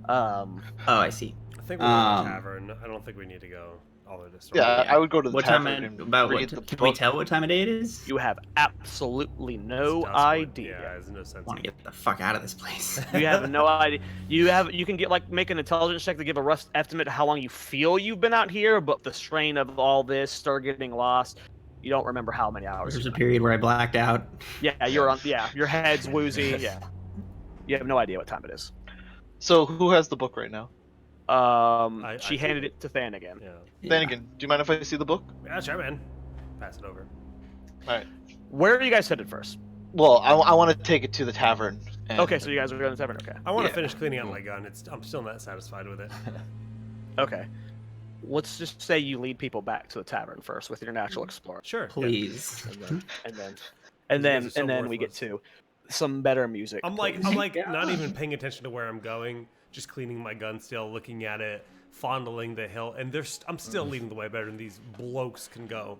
oh, I see. I think we're in the tavern. I don't think we need to go all the way to Yeah, Yeah. I would go to the What time? tavern and About read what? the Can we book. tell what time of day it is? You have absolutely no Duskwood. idea. Yeah, there's no sense. I want to get the fuck out of this place. You have no idea. You can get make an intelligence check to give a rough estimate of how long you feel you've been out here, but the strain of all this, start getting lost. You don't remember how many hours. There's a you've been period where I blacked out. Yeah, you're on. Yeah, your head's woozy. Yeah, you have no idea what time it is. So who has the book right now? She handed it to Than again. Yeah. Then again, do you mind if I see the book? Yeah, sure, man. Pass it over. Where are you guys headed first? Well, I want to take it to the tavern. And Okay, so you guys are going to the tavern. Okay. I want to Yeah. finish cleaning out my gun. I'm still not satisfied with it. Okay. Let's just say you lead people back to the tavern first with your natural explorer, Sure. yeah. Please. and then These guys are so we get worthless. to some better music. I'm like please. not even paying attention to where I'm going. Just cleaning my gun still, looking at it, fondling the hill, and I'm still leading the way better than these blokes can go.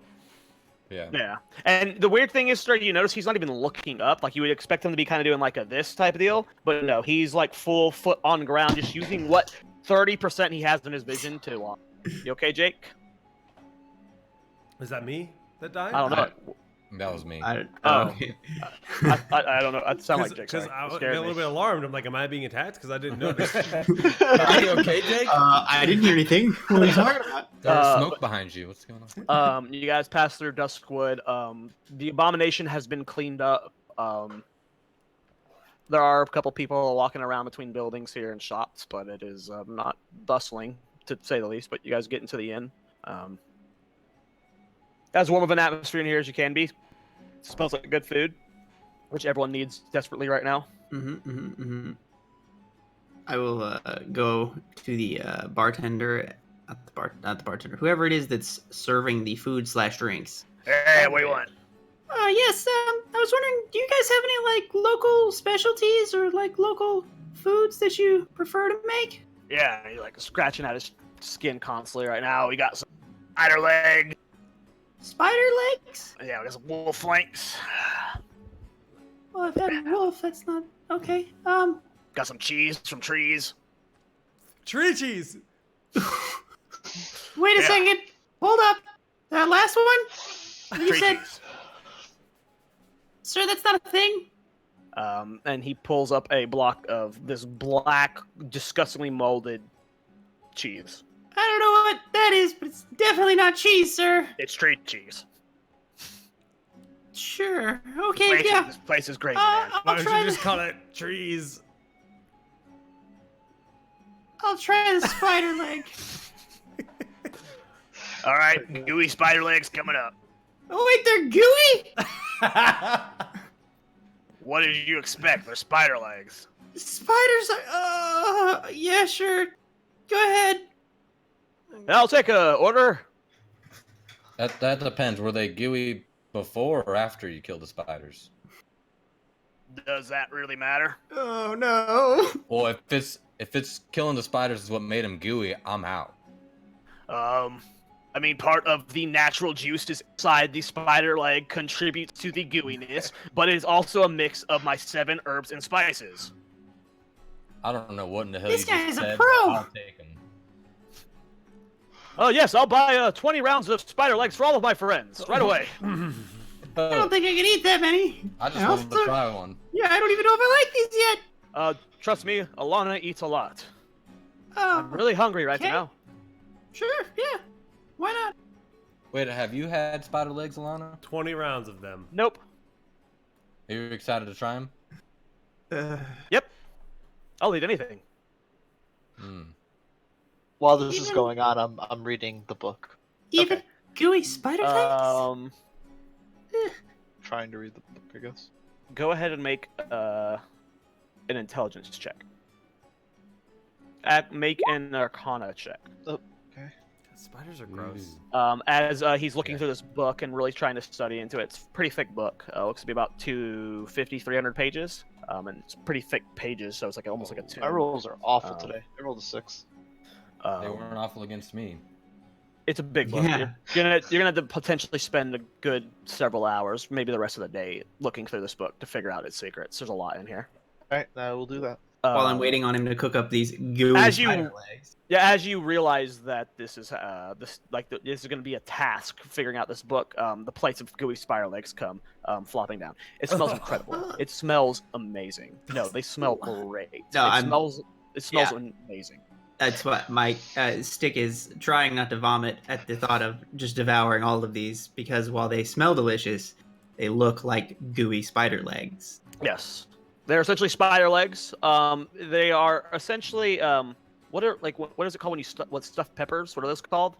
Yeah. Yeah, and the weird thing is, sir, you notice he's not even looking up. Like you would expect him to be kind of doing like a this type of deal, but no, he's like full foot on ground, just using what 30% he has in his vision to. You okay, Jake? Is that me that died? I don't know. That was me. I Oh. I don't know. That sounds like Jake. Because Sorry. I It got scared a little me. bit alarmed. I'm like, am I being attacked? Because I didn't notice. Are you okay, Jake? I didn't hear anything. What are you talking about? There's smoke behind you. What's going on? You guys pass through Duskwood. The abomination has been cleaned up. There are a couple people walking around between buildings here and shops, but it is not bustling, to say the least. But you guys get into the inn. As warm of an atmosphere in here as you can be. Smells like good food, which everyone needs desperately right now. I will go to the bartender, not the bartender, whoever it is that's serving the food/drinks. Hey, what do you want? Yes. I was wondering, do you guys have any like local specialties or like local foods that you prefer to make? Yeah, he's like scratching at his skin constantly right now. We got some spider leg. Spider legs? Yeah, we got some wolf flanks. Well, I've had wolf. That's not okay. Got some cheese from trees. Tree cheese. Wait a Yeah. second. Hold up. That last one? You Tree said, cheese. sir, that's not a thing. And he pulls up a block of this black, disgustingly molded cheese. I don't know what that is, but it's definitely not cheese, sir. It's tree cheese. Sure. Okay, yeah. This place is crazy, man. I'll Why don't try you just the, call it trees? I'll try the spider leg. All right, gooey spider legs coming up. Oh wait, they're gooey. What did you expect? They're spider legs. Spiders are. Yeah, sure. Go ahead. I'll take a order. That depends. Were they gooey before or after you killed the spiders? Does that really matter? Oh no. Well, if it's killing the spiders is what made them gooey, I'm out. I mean, part of the natural juice is inside the spider leg contributes to the gooiness, but it is also a mix of my 7 herbs and spices. I don't know what in the hell This you just guy's a said. pro. But I'll take 'em. Oh yes, I'll buy 20 rounds of spider legs for all of my friends right away. I don't think I can eat that many. I just I wanted to also- try one. Yeah, I don't even know if I like these yet. Trust me, Alana eats a lot. Oh, I'm really hungry right okay. now. Sure, yeah. Why not? Wait, have you had spider legs, Alana? 20 rounds of them. Nope. Are you excited to try them? Yep. I'll eat anything. Hmm. While this is Even- going on, I'm reading the book. Even Okay. gooey spider legs? Trying to read the book, I guess. Go ahead and make an intelligence check. Make an Arcana check. Spiders are gross. As he's looking through this book and really trying to study into it. It's a pretty thick book. Looks to be about 250, 300 pages. And it's pretty thick pages, so it's like almost like a tome. My rolls are awful today. I rolled a 6. They weren't awful against me. It's a big book. Yeah. You're gonna have to potentially spend a good several hours, maybe the rest of the day, looking through this book to figure out its secrets. There's a lot in here. Alright, I will do that. While I'm waiting on him to cook up these gooey As you- spider legs. Yeah, as you realize that this is this is going to be a task figuring out this book, the plates of gooey spider legs come flopping down. It smells incredible. It smells amazing. No, they smell great. No, it smells amazing. That's what my stick is trying not to vomit at the thought of just devouring all of these, because while they smell delicious, they look like gooey spider legs. Yes, they're essentially spider legs. They are essentially what is it called when you stuffed peppers? What are those called?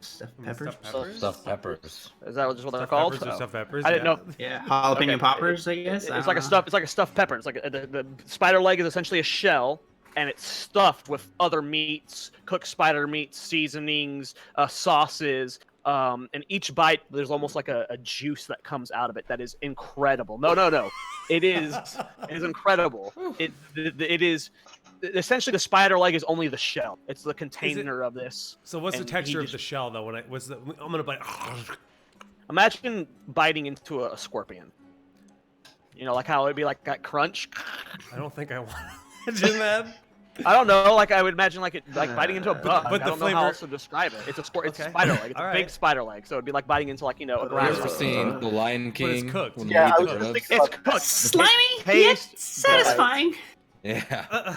Stuffed peppers? Stuffed peppers. Is that just what they're Stuffed called? peppers or Oh. stuffed peppers? I didn't know. Yeah, jalapeno Okay. poppers, I guess. It's like a stuffed pepper. It's like the spider leg is essentially a shell, and it's stuffed with other meats, cooked spider meat, seasonings, sauces. And each bite, there's almost like a juice that comes out of it that is incredible. No. It is incredible. It is essentially the spider leg is only the shell. It's the container of this. So what's the And texture he of the shell though? I'm gonna bite. Imagine biting into a scorpion. You know, like how it'd be like that crunch. I don't think I want to imagine that. I don't know. Like I would imagine, like biting into a bug. but I the don't know how flavor- else to describe it. It's a It's a Okay. spider leg. It's All a big right. spider leg. So it'd be like biting into like a Have you grass. ever seen The Lion But it's King? cooked. when Yeah, they I eat was the just grubs? thinking It's cooked. slimy yet Taste- satisfying. Yeah.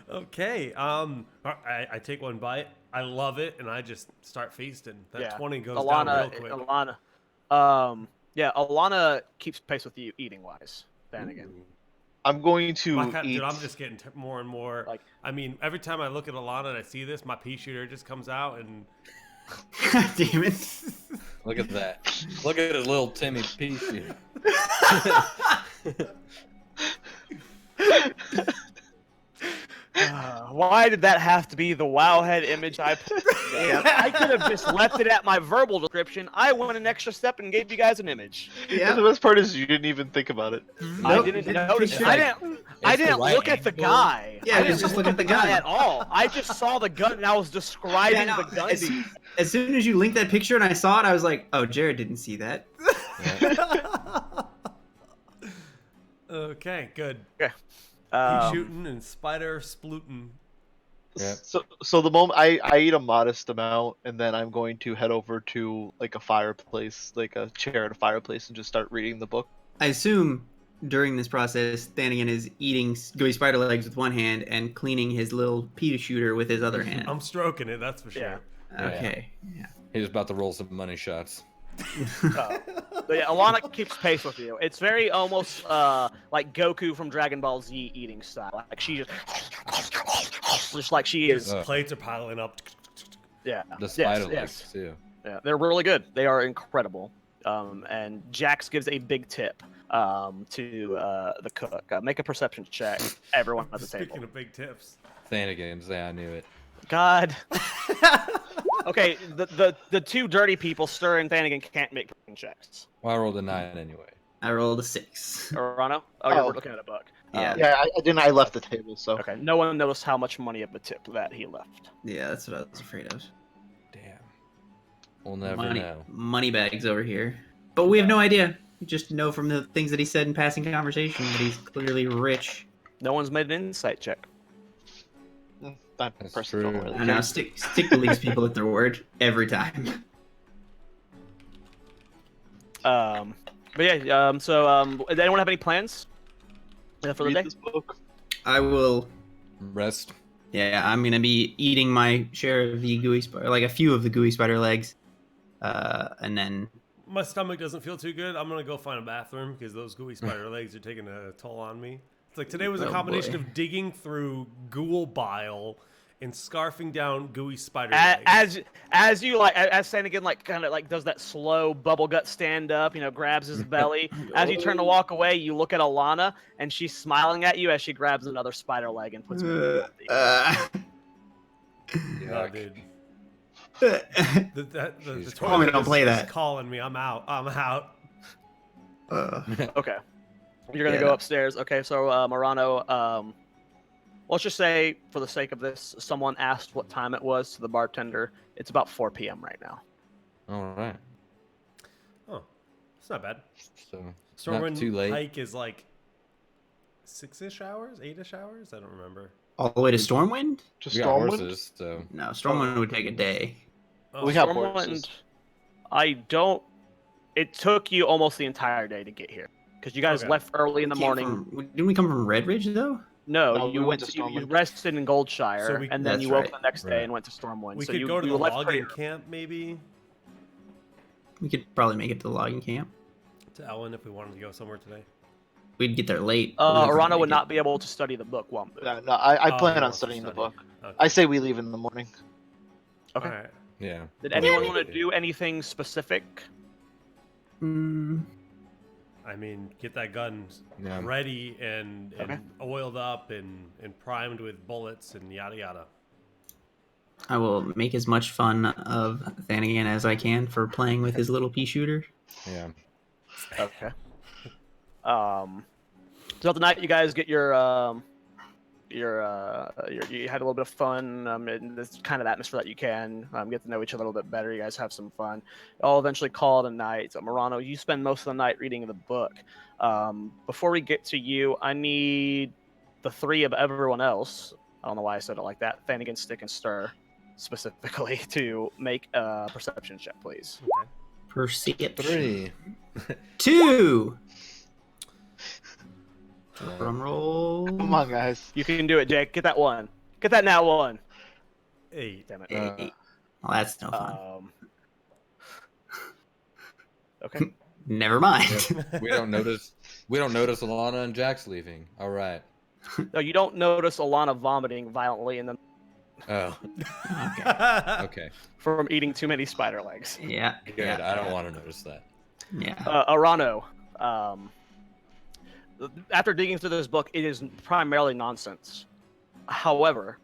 Okay. I take one bite. I love it, and I just start feasting. That 20 goes down real quick. Alana keeps pace with you eating wise. Then again, I'm going to eat. Dude, I'm just getting more and more. Like- I mean, every time I look at Alana and I see this, my pea shooter just comes out, and God damn it. Look at that. Look at his little Timmy piece here. why did that have to be the WoW head image I put? I could have just left it at my verbal description. I went an extra step and gave you guys an image. The best part is you didn't even think about it. I Nope. didn't It's notice. like- I it's the didn't right look at the angle. guy. Yeah, I just didn't look at the guy gun. at all. I just saw the gun and I was describing Yeah, no, the gun. as soon as you linked that picture and I saw it, I was like, oh, Jared didn't see that. okay, good. Pea Um, shooting and spider splooting. Yep. So the moment I eat a modest amount, and then I'm going to head over to like a fireplace, like a chair at a fireplace, and just start reading the book. I assume during this process, Thanigan is eating gooey spider legs with one hand and cleaning his little pea shooter with his other hand. I'm stroking it, that's for sure. Yeah. Okay. Yeah. He was about to roll some money shots. But yeah, Alana keeps pace with you. It's very almost like Goku from Dragon Ball Z eating style. Like she just like she is. Ugh. Plates are piling up. Yeah. The spider legs, yes. too. Yeah, they're really good. They are incredible. And Jax gives a big tip to the cook. Make a perception check. Everyone at the Speaking table. of big tips. Thanigan's, yeah, I knew it. God. Okay, the two dirty people, Stir and Thanigan, can't make perception checks. Well, I rolled a 9 anyway. I rolled a 6. Orano? Oh, Oh. you're looking at a book. Yeah. Yeah, I didn't. I left the table, so Okay, no one noticed how much money of a tip that he left. Yeah, that's what I was afraid of. Damn. We'll never money, know. money bags over here. But we have no idea. We just know from the things that he said in passing conversation that he's clearly rich. No one's made an insight check. I That's personally don't true. really I care. know. Stick to these people at their word every time. But yeah. Does anyone have any plans for the Read day? this book. I will. Rest. Yeah, I'm gonna be eating my share of the gooey spider, like a few of the gooey spider legs, and then My stomach doesn't feel too good. I'm gonna go find a bathroom because those gooey spider legs are taking a toll on me. It's like today was a Oh, combination boy. of digging through ghoul bile and scarfing down gooey spider legs. As you like, as Sanigan like kind of like does that slow bubble gut stand up, grabs his belly. As you turn to walk away, you look at Alana, and she's smiling at you as she grabs another spider leg and puts it in her mouth. No, Yuck. dude. The Jesus Tell me toilet don't play is that. calling me. I'm out. I'm out. Okay, you're gonna Yeah, go no. upstairs. Okay, so Morano, let's just say for the sake of this, someone asked what time it was to the bartender. It's about 4 p.m. right now. All right. Oh, it's not bad. So not Stormwind too late. hike is like 6-ish hours, 8-ish hours. I don't remember. all the way to Stormwind? Just We got Stormwind. horses, so No, Stormwind would take a day. Oh, We have Stormwind, horses. I don't. It took you almost the entire day to get here because you guys Okay. left early in the morning. Didn't we come from Red Ridge though? No, No, you we went went to you Stormwind. rested in Goldshire, So we- and then That's you woke right. the next day Right. and went to Stormwind. we so could you, go to you the left pretty logging camp maybe We could probably make it to the logging camp. to Ellen if we wanted to go somewhere today. We'd get there late. but we could Arana probably would make it. not be able to study the book while moving. No, I Oh, plan he on wants to studying the study. book. Okay. I say we leave in the morning. Okay. All right. yeah. Did anyone Yeah, want to do anything specific? Mm, I mean, get that gun Yeah. ready and Okay. oiled up and primed with bullets and yada yada. I will make as much fun of Thanigan as I can for playing with his little pea shooter. Yeah. Okay. Throughout the night, you guys get your you had a little bit of fun in this kind of atmosphere that you can get to know each other a little bit better. You guys have some fun. I'll eventually call it a night. Morano, you spend most of the night reading the book. Before we get to you, I need the three of everyone else. I don't know why I said it like that. Thanigan, Stick, and Stir, specifically, to make a perception check, please. Okay. Perception. 3. 2. Yeah. Drum roll. Come on, guys. You can do it, Jake. Get that one. Get that now one. 8. Damn it. 8. Well, that's no fun. Okay. Never mind. We don't notice. We don't notice Alana and Jack's leaving. All right. No, you don't notice Alana vomiting violently and then Oh. Okay. Okay. from eating too many spider legs. Yeah. Good. Yeah, I don't want to notice that. Yeah. Arano, after digging through this book, it is primarily nonsense. However,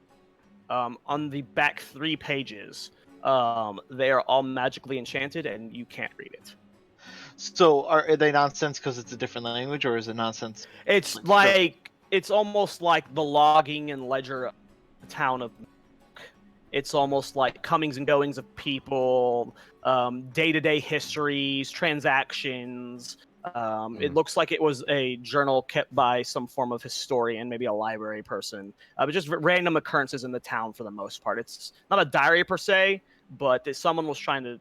on the back 3 pages, they are all magically enchanted and you can't read it. So are they nonsense because it's a different language, or is it nonsense? It's like, it's almost like the logging and ledger of the town of. It's almost like comings and goings of people, day-to-day histories, transactions. It looks like it was a journal kept by some form of historian, maybe a library person, but just random occurrences in the town for the most part. It's not a diary per se, but someone was trying to,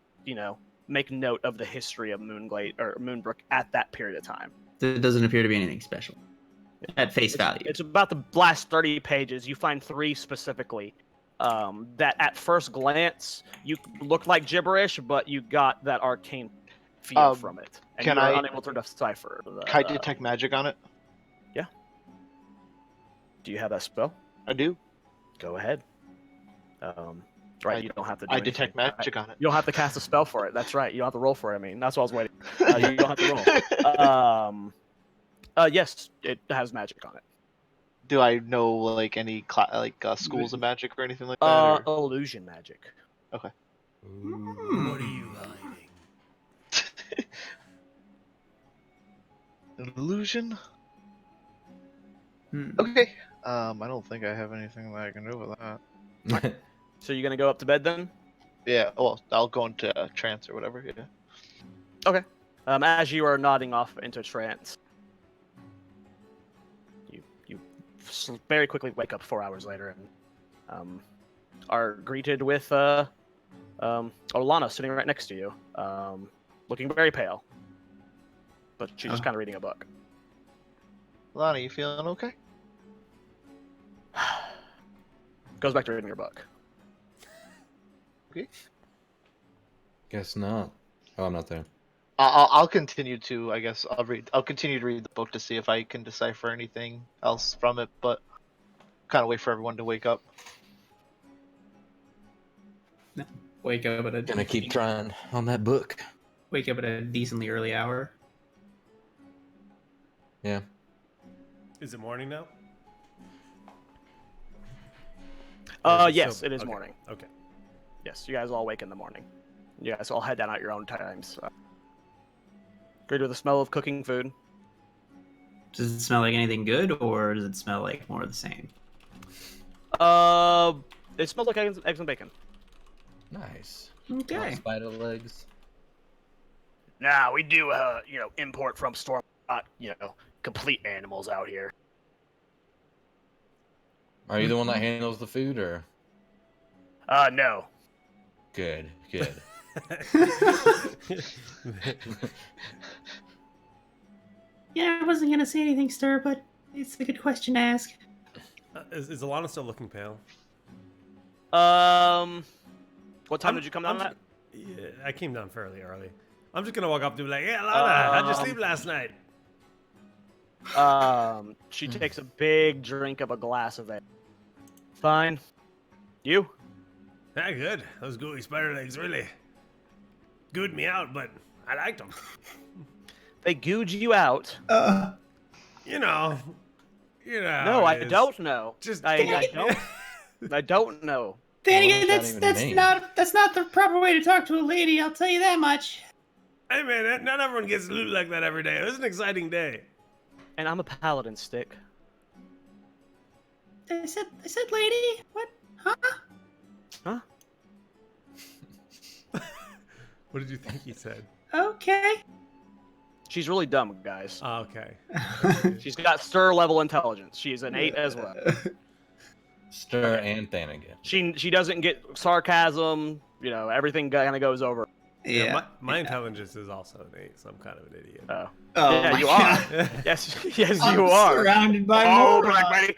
make note of the history of Moonglade or Moonbrook at that period of time. There doesn't appear to be anything special at face value. It's about the last 30 pages. You find 3 specifically that at first glance you look like gibberish, but you got that arcane feel from it, and can you are I- unable to decipher. Can I detect magic on it? Do you have that spell? I do. Go ahead. Right, you don't have to. Do I detect anything. magic on it. You don't have to cast a spell for it. That's right. You don't have to roll for it. I mean, that's what I was waiting. You don't have to roll. Yes, it has magic on it. Do I know like any schools of magic or anything like that? or- Illusion magic. What are you hiding? An illusion? Hmm. Okay. I don't think I have anything that I can do with that. So you're gonna go up to bed then? Yeah. Well, I'll go into trance or whatever. Yeah. As you are nodding off into trance, you very quickly wake up 4 hours later, and are greeted with Olana sitting right next to you, looking very pale, but she's just kind of reading a book. Lana, you feeling okay? Goes back to reading her book. Okay. Guess not. Oh, I'm not there. I'll continue to. I guess I'll continue to read the book to see if I can decipher anything else from it, but kind of wait for everyone to wake up. Wake up at a Gonna keep trying on that book. Wake up at a decently early hour. Yeah. Is it morning now? Or is Yes, still- it is okay, morning. Okay. Yes, you guys all wake in the morning. You guys all head down at your own times. Greeted with the smell of cooking food. Does it smell like anything good, or does it smell like more of the same? It smells like eggs and bacon. Nice. Okay. Spider legs. Nah, we do, import from storm, not, complete animals out here. Are you the one that handles the food, or? No. Good. Good. Yeah, I wasn't gonna say anything, Stir, but it's a good question to ask. Is Alana still looking pale? What time did you come down at? Yeah, I came down fairly early. I'm just gonna walk up to be like, "Hey, Alana, how'd you sleep last night?" She takes a big drink of a glass of it. Fine. You? Yeah, good. Those gooey spider legs really gooed me out, but I liked them. They gooed you out. You know. No, I don't know. Just I don't. I don't know. Then What again, does that even mean? that's not the proper way to talk to a lady. I'll tell you that much. Hey man, not everyone gets loot like that every day. It was an exciting day. And I'm a paladin, Stick. I said lady. What? Huh? Huh? What did you think he said? Okay. She's really dumb, guys. Oh, okay. She's got stir level intelligence. She's an 8 as well. Stir and Thanigan. She doesn't get sarcasm. Everything kind of goes over. Yeah. My intelligence is also an 8, so I'm kind of an idiot. Oh. Oh, Yeah, my you God. are. Yes, you I'm are. surrounded by Oh, morons.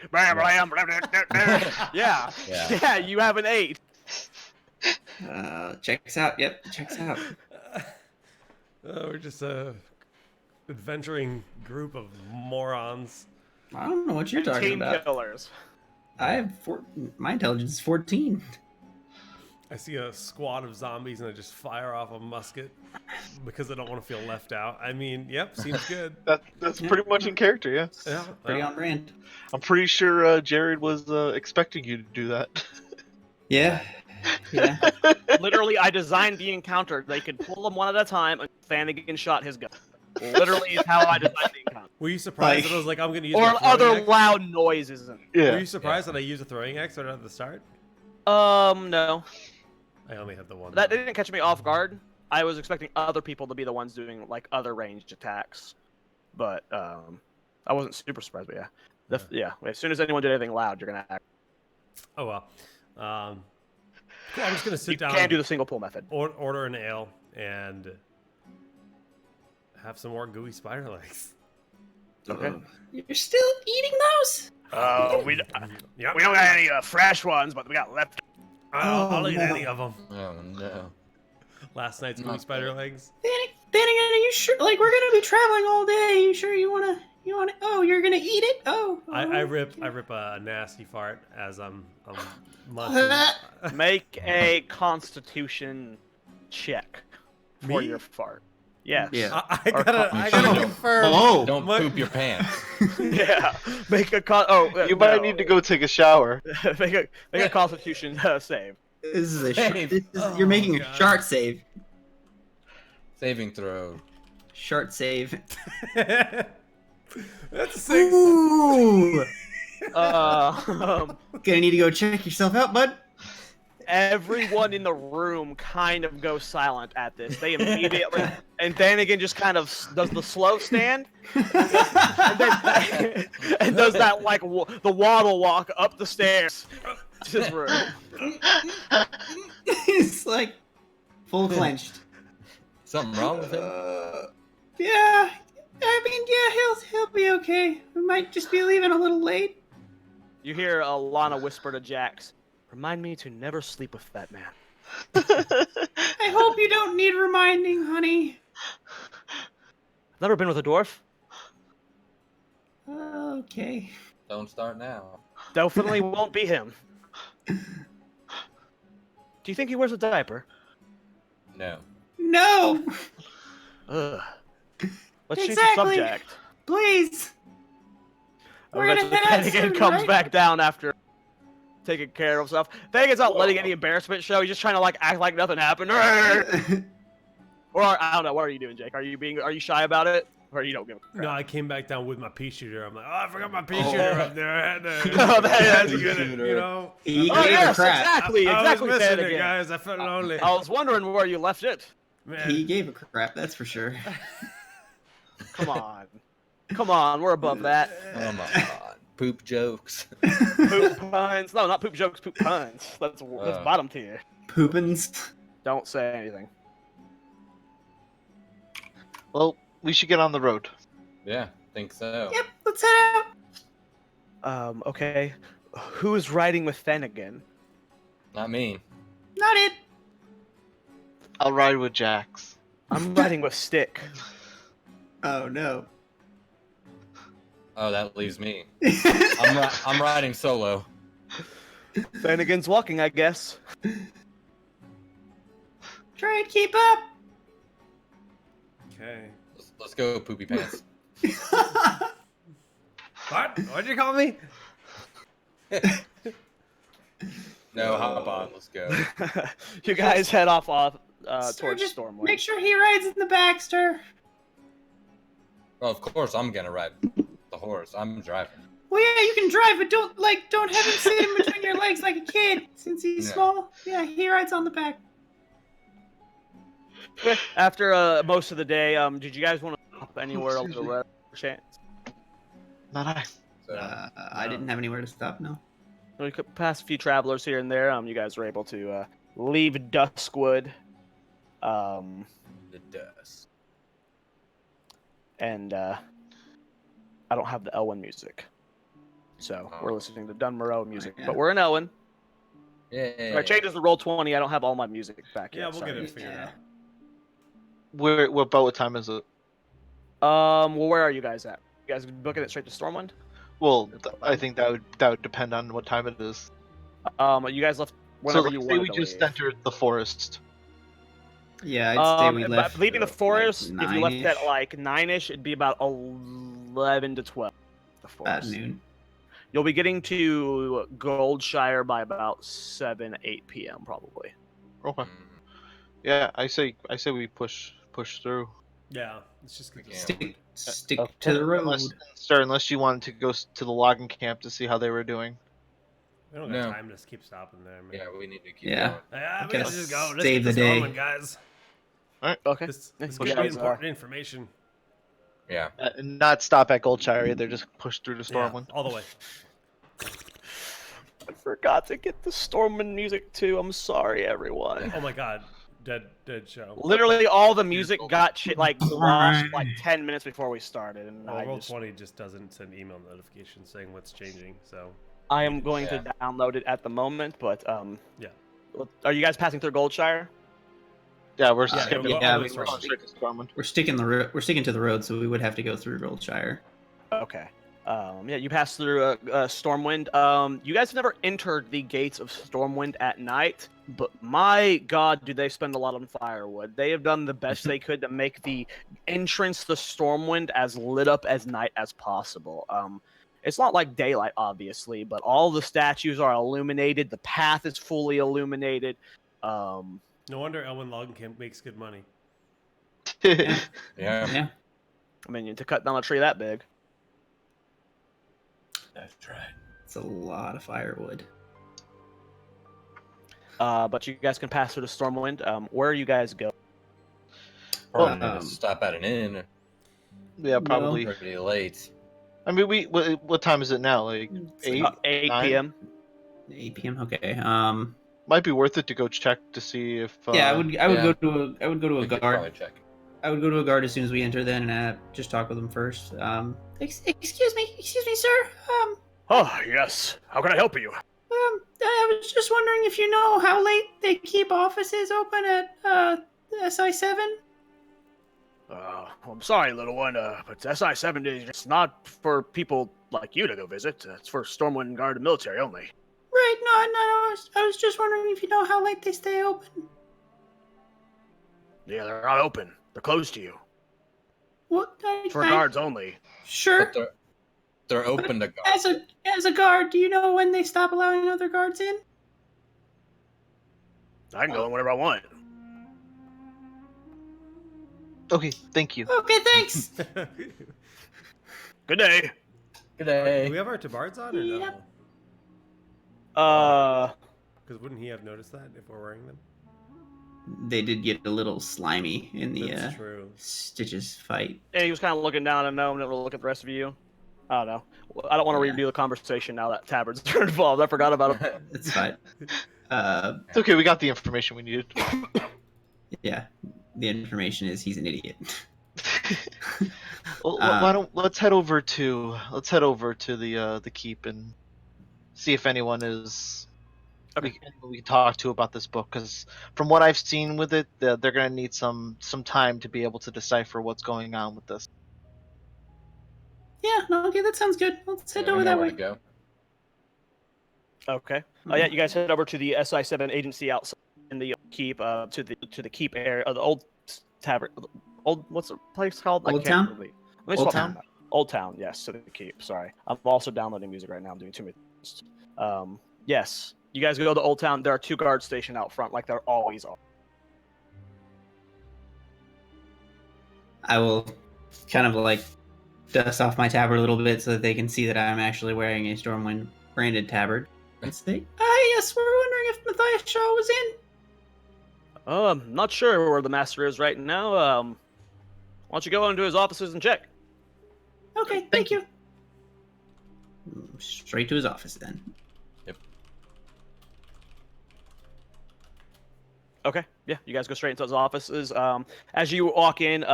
yeah. Yeah. Yeah, you have an 8. Checks out. Yep, checks out. We're just a adventuring group of morons. I don't know what you're talking Team about. killers. I have my intelligence is 14. I see a squad of zombies and I just fire off a musket because I don't want to feel left out. I mean, yep, seems good. That's pretty much in character, yeah. Yeah, Pretty well, on brand. I'm pretty sure Jared was expecting you to do that. Yeah. Yeah. Literally, I designed the encounter. They could pull them one at a time, and Thanigan shot his gun. Literally is how I designed the encounter. were you surprised Like- that I was like, I'm going to use Or a throwing other axe? loud noises. Were Yeah. you surprised that I used a throwing axe right at the start? No. I only had the one. That didn't catch me off guard. I was expecting other people to be the ones doing, other ranged attacks. But, I wasn't super surprised, but yeah. As soon as anyone did anything loud, you're going to act. Oh, well. Cool, I'm just going to sit You down. can't do the single pull method. Order an ale and have some more gooey spider legs. Okay. You're still eating those? Oh, we Yep. don't got any fresh ones, but we got left. I'll eat no. any of them. Oh no. Last night's gooey Not spider good. legs. Then again, are you sure? Like, we're gonna be traveling all day. You sure you wanna? Oh, you're gonna eat it? Oh. I rip a nasty fart as I'm munching. Make a Constitution check for Me? your fart. Yes. Yeah. I gotta Don't- confirm. Oh. Don't My- poop your pants. Yeah. Make a con. Oh, You might need to go take a shower. make a Constitution save. This is a Save. you're making a God. shart save. Saving throw. Shart save. That's a 6. Ooh. Um, Gonna need to go check yourself out, bud. everyone in the room kind of goes silent at this. They immediately, and then again, just kind of does the slow stand, and then and does that the waddle walk up the stairs. Just room. He's like full clenched. Something wrong with him? Yeah. I mean, yeah, he'll be okay. We might just be leaving a little late. You hear Lana whisper to Jax, "Remind me to never sleep with that man." I hope you don't need reminding, honey. Never been with a dwarf? Okay. Don't start now. Definitely won't be him. Do you think he wears a diaper? No. No, Ugh. Let's change the Exactly. subject. please. We're gonna Eventually, head out Finnegan soon, comes right? back down after taking care of stuff. Finnegan's not letting any embarrassment show. He's just trying to like act like nothing happened. Or I don't know. What are you doing, Jake? Are you shy about it, or you don't give a crap? No, I came back down with my pea shooter. I'm like, oh, I forgot my pea Oh. shooter up there. I had to, Oh, that's to pea get it, shooter. you know. He Oh gave yes, a crap. exactly, I exactly. was missing it, Finnegan. guys. I felt lonely. I was wondering where you left it. Man, He gave a crap. That's for sure. Come on, we're above that. Oh my god. Poop jokes. Poop puns. No, not poop jokes. Poop puns. That's bottom tier. Poopins. Don't say anything. Well, we should get on the road. Yeah, think so. Yep, let's head out. Okay. Who's riding with Finnegan? Not me. Not it. I'll ride with Jax. I'm riding with Stick. Oh no. Oh, that leaves me. I'm riding solo. Finnegan's walking, I guess. Try and keep up. okay. Let's go, poopy pants. What? What'd you call me? No, hop on. Let's go. You guys head off Sir, towards just Stormwind. make sure he rides in the back, sir. Well, of course I'm gonna ride the horse. I'm driving. Well, yeah, you can drive, but don't have him sit in between your legs like a kid. Since he's Yeah. small, yeah, he rides on the back. After most of the day, did you guys want to stop anywhere on the road? Chance? Not I. So I didn't have anywhere to stop. No. We could pass a few travelers here and there. You guys were able to leave Duskwood, the dust. and I don't have the Elwyn music, so we're listening to Dunmoreau music. Yeah. But we're in Elwyn. Yeah. If I changes the roll 20, I don't have all my music back Yeah, yet. we'll get it figured Yeah. out. What about what time is it? Well, where are you guys at? You guys booking it straight to Stormwind? Well, I think that would depend on what time it is. You guys left whenever so you let's say wanted we to just leave. entered the forest. Yeah, I'd say we but left. leaving the forest, like, if you left 9-ish. at like 9ish, it'd be about 11 to 12. The About forest. noon. You'll be getting to Goldshire by about 7, 8 p.m. probably. Okay. Mm, Yeah, I say we push through. Yeah, let's just get this. Yeah. Stick Okay. to the road. Unless you wanted to go to the logging camp to see how they were doing. We don't got No. time to keep stopping there, man. Yeah, we need to keep Yeah. going. Yeah, Okay, let's just go. Let's save get the this day. going, guys. Okay. This Yeah, could you be guys, important information. Yeah. And not stop at Goldshire either. Just push through to Yeah, Stormwind. all the way. I forgot to get the Stormwind music too. I'm sorry, everyone. Oh my god, dead show. Literally, all the music got lost like 10 minutes before we started, and Well, I Roll20 just doesn't send email notifications saying what's changing, so I am going Yeah. to download it at the moment. But Yeah. are you guys passing through Goldshire? Yeah, we're Yeah, skipping. go yeah, all the we way were- to going straight to Stormwind. We're sticking to the road, so we would have to go through Goldshire. Okay. Yeah, you pass through Stormwind. You guys have never entered the gates of Stormwind at night, but my god, do they spend a lot on firewood. They have done the best they could to make the entrance to Stormwind as lit up as night as possible. It's not like daylight, obviously, but all the statues are illuminated. The path is fully illuminated. no wonder Elwyn Logging Camp makes good money. Yeah. Yeah. I mean, to cut down a tree that big. That's right. It's a lot of firewood. But you guys can pass through the Stormwind. Where you guys go? Probably need Um, to stop at an inn. Yeah, probably. Pretty late. I mean, what time is it now? Like 8? 8 9? p.m. 8 p.m. Okay. Might be worth it to go check to see if. Yeah, I would yeah. go to a We could guard. probably check. I would go to a guard as soon as we enter, then, and just talk with them first. Excuse me, sir. Oh, yes. How can I help you? I was just wondering if you know how late they keep offices open at SI7. I'm sorry, little one, but SI7 is just not for people like you to go visit. It's for Stormwind Guard and military only. Right? No. I was just wondering if you know how late they stay open. Yeah, they're not open. They're closed to you. What? It's for guards only. Sure. But they're open to guards. As a guard, do you know when they stop allowing other guards in? I can go in whenever I want. Okay, thank you. Okay, thanks. Good day. Good day. Do we have our tabards on or no? Yep. Because wouldn't he have noticed that if we're wearing them? They did get a little slimy in the That's true. Stitches fight. And he was kind of looking down at him, and didn't really look at the rest of you. I don't know. I don't want to Yeah. redo the conversation now that tabards are involved. I forgot about him. It's fine. It's okay. We got the information we needed. Yeah. The information is he's an idiot. Well, why don't let's head over to the keep and see if anyone is we can talk to about this book, because from what I've seen with it, they're gonna need some time to be able to decipher what's going on with this. Yeah, no, okay, that sounds good. Let's head Yeah, we over know that where way. to go. Okay. Yeah, you guys head over to the SI7 agency outside in the keep, to the keep area, the old tavern, what's the place called? Old Town? Let me Old swap Town? them. Old Town, yes, to the keep. Sorry, I'm also downloading music right now. I'm doing too many things. Yes, you guys go to Old Town. There are 2 guards stationed out front, like there always are. I will kind of like dust off my tabard a little bit so that they can see that I'm actually wearing a Stormwind branded tabard. And say, yes, we're wondering if Matthias Shaw was in. Not sure where the master is right now. Why don't you go into his offices and check? Okay, thank you. Straight to his office then. Okay, yeah, you guys go straight into his offices. As you walk in,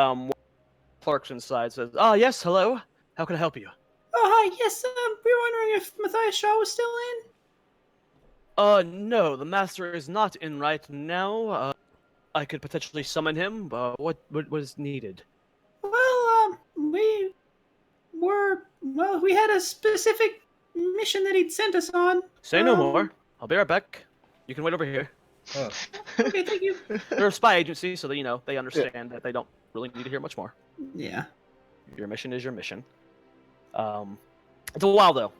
clerks inside says, "Oh yes, hello. How can I help you?" Oh, hi, yes, we were wondering if Matthias Shaw was still in. No, the master is not in right now. I could potentially summon him. What is needed? Well, we had a specific mission that he'd sent us on. Say no more. I'll be right back. You can wait over here. Oh. Okay, thank you. They're a spy agency, so that, they understand that they don't really need to hear much more. Yeah. Your mission is your mission. It's a while though.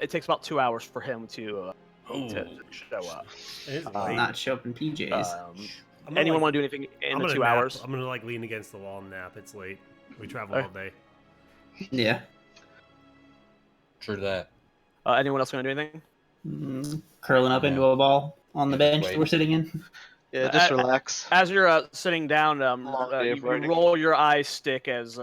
It takes about 2 hours for him to show up. It is late. Not show up in PJs. I'm gonna, Anyone like- want to do anything in I'm the gonna 2 nap. hours? I'm gonna like lean against the wall and nap. It's late. We travel Okay. all day. Yeah. True that. Anyone else going to do anything? Curling up into a ball on the Yeah, bench wait. that we're sitting in. Yeah, just relax. As you're sitting down, Long day of you writing. roll your eyes stick as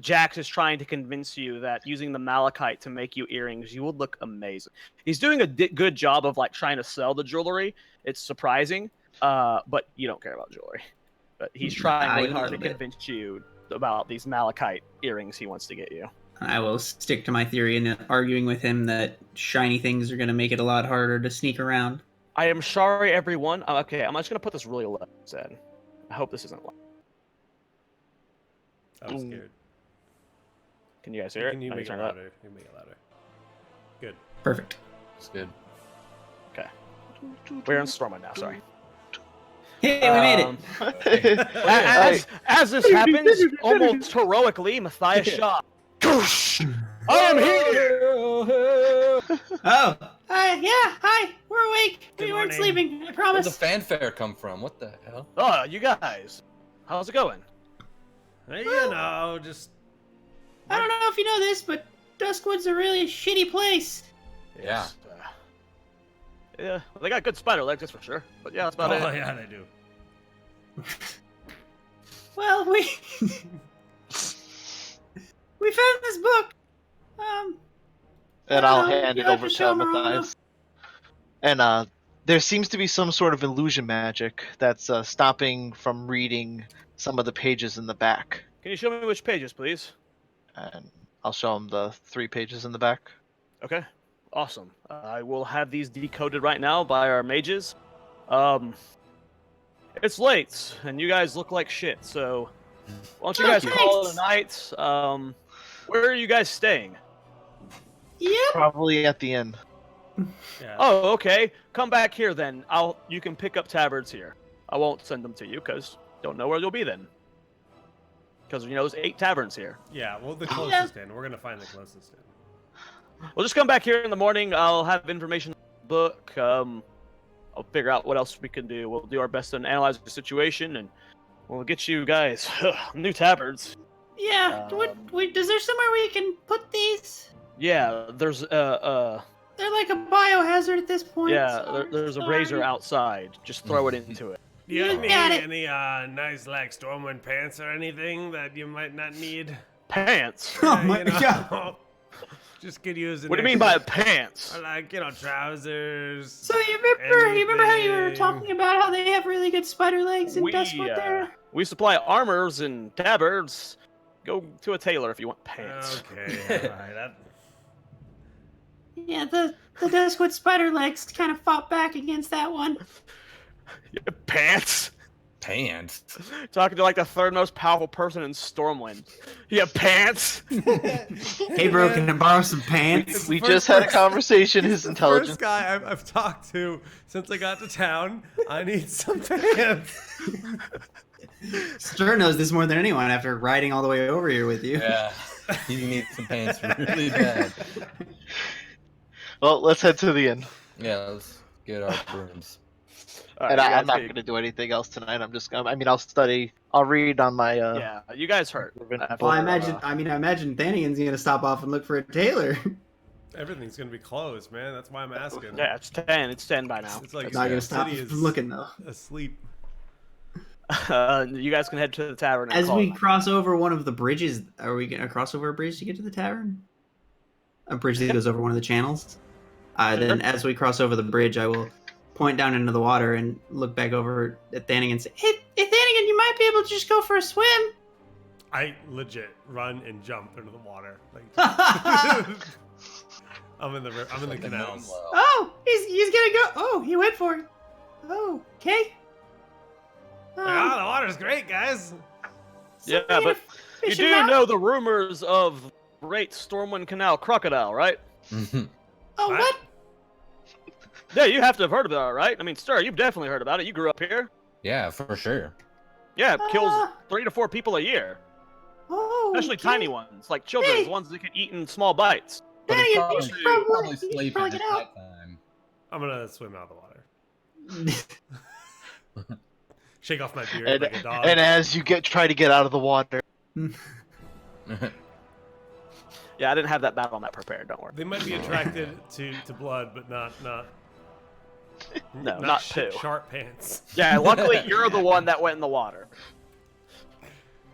Jax is trying to convince you that using the malachite to make you earrings, you would look amazing. He's doing a good job of like trying to sell the jewelry. It's surprising, but you don't care about jewelry. But he's trying really a hard to little bit. convince you about these malachite earrings he wants to get you. I will stick to my theory in arguing with him that shiny things are going to make it a lot harder to sneak around. I am sorry, everyone. Okay, I'm just gonna put this really low. Said, I hope this isn't loud. I'm scared. Can you guys hear it? Can you Let me make it turn it up. louder? You make it louder. Good. Perfect. It's good. We're in Stormwind now. Sorry. Hey, we made it. As this happens, almost heroically, Matthias Shaw. I am here. Oh. Hi. We're awake. Good we weren't morning. sleeping. I Where'd promise. the fanfare come from? What the hell? Oh, you guys. How's it going? Hey, you know, just I don't know if you know this, but Duskwood's a really shitty place. Yeah. Yeah, well, they got good spider legs, that's for sure. But yeah, that's about oh it. yeah, they do. Well, we we found this book. and I'll No, hand you it have over to to show 'em around. Matthias. And there seems to be some sort of illusion magic that's stopping from reading some of the pages in the back. Can you show me which pages, please? And I'll show him the 3 pages in the back. Okay, awesome. I will have these decoded right now by our mages. It's late, and you guys look like shit, so why don't you Oh, guys call it a thanks. night? Where are you guys staying? Yep. Probably at the end. Yeah. Oh, okay. Come back here then. You can pick up tabards here. I won't send them to you, because don't know where you'll be then. Because, there's 8 taverns here. Yeah, well, the closest inn. We're gonna find the closest inn. Well, just come back here in the morning. I'll have information in the book. I'll figure out what else we can do. We'll do our best to analyze the situation, and we'll get you guys new tabards. Yeah. Wait, is there somewhere we can put these? Yeah, there's They're like a biohazard at this point. there's a razor outside. Just throw it into it. Do you You have got it. any nice like Stormwind pants or anything that you might not need? Pants. Oh my You know? god. Just could use an What do you mean by extra- pants? or like trousers. So you remember how you were Anything. talking about how they have really good spider legs and Dustwood there? We supply armors and tabards. Go to a tailor if you want pants. Okay, alright. Yeah, the Dustwood spider legs kind of fought back against that one. Pants? Pants. Talking to like the third most powerful person in Stormwind. You have pants? Hey, bro, can I borrow some pants? We first just had a person- conversation. He's His the intelligence. first guy I've talked to since I got to town. I need some pants. Stern knows this more than anyone after riding all the way over here with you. Yeah. You need some pants really bad. Well, let's head to the inn. Yeah, let's get our brooms. Alright, And you I'm guys not get- going to do anything else tonight. I'm just gonna. I mean, I'll study. I'll read on my. Yeah, you guys hurt. Well, I imagine Thanian's gonna stop off and look for a tailor. Everything's gonna be closed, man. That's why I'm asking. Yeah, it's 10. It's 10 by now. It's like Not gonna the stop city is from looking though. asleep. You guys can head to the tavern. And As call we it. cross over one of the bridges, are we gonna cross over a bridge to get to the tavern? A bridge that goes over one of the channels. Then, as we cross over the bridge, I will point down into the water and look back over at Thanigan and say, Hey, Thanigan, you might be able to just go for a swim. I legit run and jump into the water. Like, "Oh, I'm in the canals. Oh, he's gonna go. Oh, he went for it. Oh, okay. Ah, the water's great, guys. Yeah, but you do know the rumors of Great Stormwind Canal crocodile, right? Oh, what? Yeah, you have to have heard about it, right? I mean, Stir, you've definitely heard about it. You grew up here. Yeah, for sure. Yeah, it kills Uh, 3 to 4 people a year, Oh, especially okay. tiny ones, like children, Hey. the ones that can eat in small bites. But Yeah, it's you probably, should probably- probably you should sleeping probably at get out. that time. I'm gonna swim out of the water. Shake off my beard And, like a dog. and as you try to get out of the water, Yeah, I didn't have that battle map prepared. Don't worry. They might be attracted to blood, but not No, not poo. sharp pants. Yeah, luckily you're the one that went in the water.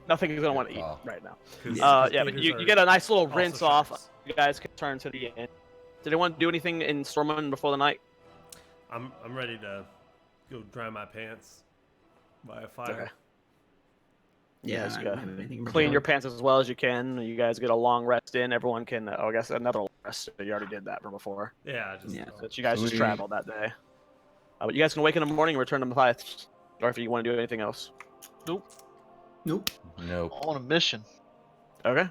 Nothing is gonna want to eat Oh. right now. 'Cause Yeah, but gators you are get a nice little also rinse off. sharks. You guys can turn to the inn. Did anyone do anything in Stormwind before the night? I'm ready to go dry my pants by a fire. Okay. yeah, Yes, I go. don't have anything Clean your prepared. pants as well as you can. You guys get a long rest in. Everyone can. I guess another long rest. You already did that from before. Yeah, just Yeah. But you guys just Sweet. traveled that day. But you guys can wake in the morning and return to Matthias. Or if you want to do anything else. Nope. Nope. on a mission. Okay.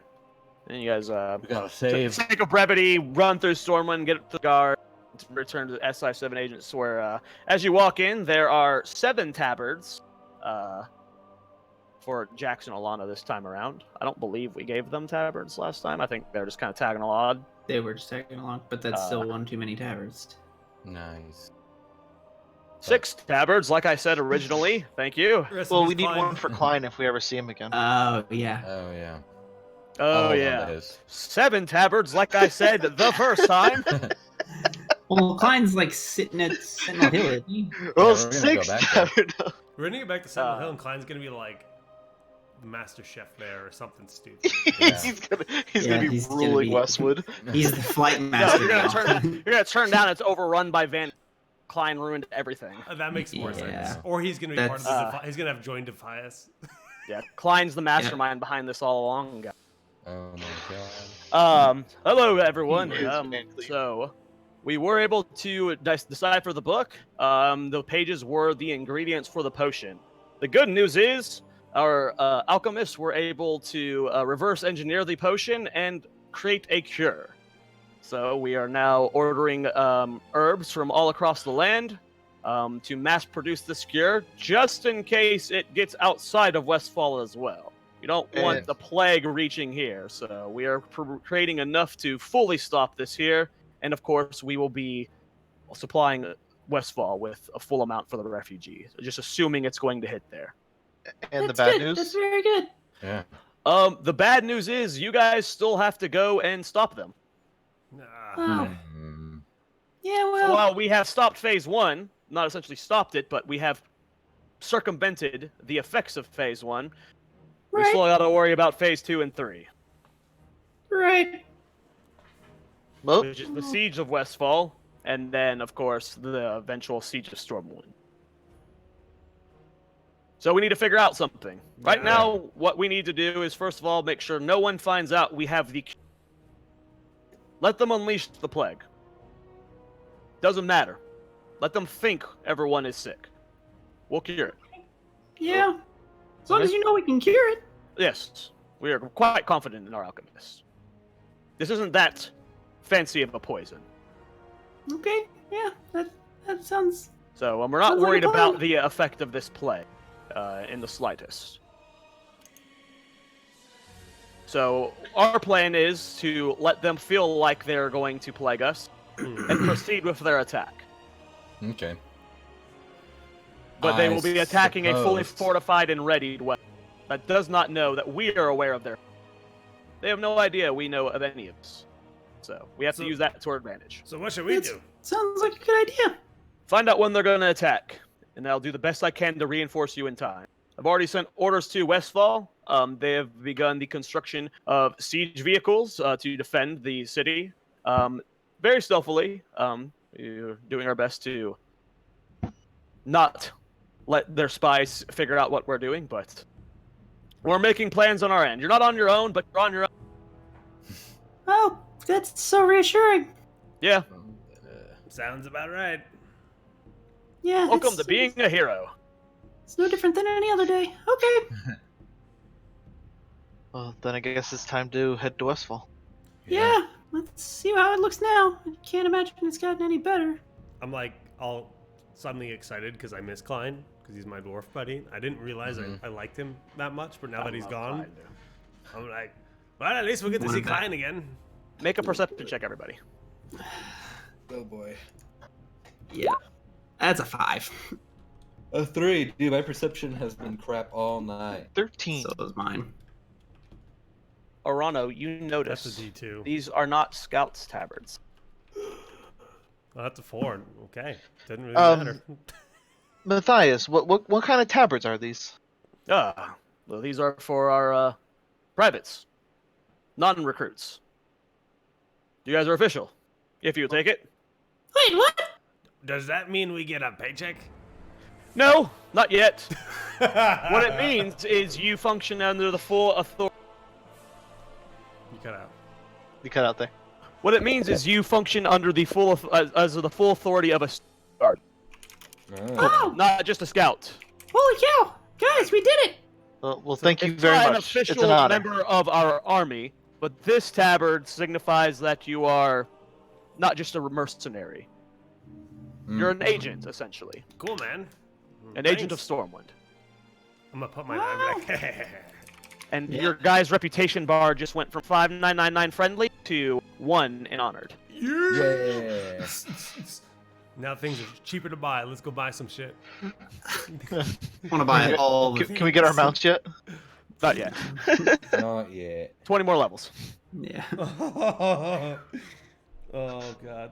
And you guys, We gotta for the save. sake of brevity, run through Stormwind, get to the guard, return to the SI7 agents, where as you walk in, there are 7 tabards for Jackson and Alana this time around. I don't believe we gave them tabards last time. I think they're just kind of tagging along. They were just tagging along, but that's still one too many taverns. Nice. 6 tabards, like I said originally. Thank you. Rest Well, in we peace, need Klein. one for Klein if we ever see him again. Oh yeah. Oh yeah. Oh, All yeah. of those. 7 tabards, like I said the first time. Well, Klein's like sitting at Sentinel Hill, isn't he? Oh, we're gonna go 6 back there. tavern. We're gonna get back to Sentinel Uh, Hill, and Klein's gonna be like Master Chef there or something stupid. he's gonna be ruling Westwood. He's the flight No, master. you're gonna turn down. It's overrun by Van. Klein ruined everything. That makes more Yeah. sense. Or he's gonna be part of the. He's gonna have joined Defias. Yeah, Klein's the mastermind behind this all along. Oh my god. Hello everyone. He is man clear. So, we were able to decipher the book. The pages were the ingredients for the potion. The good news is our alchemists were able to reverse engineer the potion and create a cure. So we are now ordering herbs from all across the land to mass produce this cure, just in case it gets outside of Westfall as well. We don't want the plague reaching here, so we are creating enough to fully stop this here. And of course, we will be supplying Westfall with a full amount for the refugees, just assuming it's going to hit there. And That's the bad good. news? That's very good. Yeah. The bad news is you guys still have to go and stop them. Oh. Mm. Yeah, So well. while we have stopped phase 1, not essentially stopped it, but we have circumvented the effects of phase 1, we Right. still got to worry about phase 2 and 3, Right. Well, which is the siege of Westfall, and then, of course, the eventual siege of Stormwind. So we need to figure out something. Right Yeah. now, what we need to do is, first of all, make sure no one finds out we have the... Let them unleash the plague. Doesn't matter. Let them think everyone is sick. We'll cure it. Yeah. As long as you know we can cure it. Yes, we are quite confident in our alchemists. This isn't that fancy of a poison. Okay. Yeah. That sounds. So we're not Sounds like a worried plan. about the effect of this plague in the slightest. So our plan is to let them feel like they're going to plague us and proceed with their attack. Okay. But they I will be attacking a fully suppose- fortified and readied weapon that does not know that we are aware of their... They have no idea we know of any of this. So we have to use that to our advantage. So what should we That's- do? Sounds like a good idea. Find out when they're going to attack, and I'll do the best I can to reinforce you in time. I've already sent orders to Westfall. They have begun the construction of siege vehicles to defend the city, very stealthily. We're doing our best to not let their spies figure out what we're doing, but we're making plans on our end. You're not on your own, but you're on your own. Oh, that's so reassuring. Yeah, Sounds about right. Yeah. welcome to being a hero. It's no different than any other day. Okay. well, then I guess it's time to head to Westfall. Yeah. Let's see how it looks now. I can't imagine it's gotten any better. I'm like all suddenly excited because I miss Klein because he's my dwarf buddy. I didn't realize I liked him that much, but now that he's gone, I'm like, well, at least we'll get to see Klein again. Make a perception check, everybody. Oh boy. Yeah. That's a 5. A 3. Dude, my perception has been crap all night. 13. So is mine. Arano, you That's notice a D2. these are not scouts' tabards. Oh, that's a 4. Okay, didn't really Um, matter. Matthias, what kind of tabards are these? Well, these are for our privates, non-recruits. You guys are official. If you take it. Wait, what? Does that mean we get a paycheck? No, not yet. What it means is you function under the full authority. You cut out. You cut out there. What it means is you function under the full as the full authority of a guard, Oh, not just a scout. holy cow. Guys, we did it. Well, thank you It's very not much. an It's official an honor. member of our army, but this tabard signifies that you are not just a mercenary. You're an agent, essentially. Cool, man. An agent of Thanks. Stormwind. I'm gonna put mine on. I'm like, And Yeah. your guy's reputation bar just went from 5999 friendly to 1 and honored. Yeah. Now things are cheaper to buy. Let's go buy some shit. Want to buy all the Can we get our mounts yet? Not yet. Not yet. 20 more levels. Yeah. Oh god,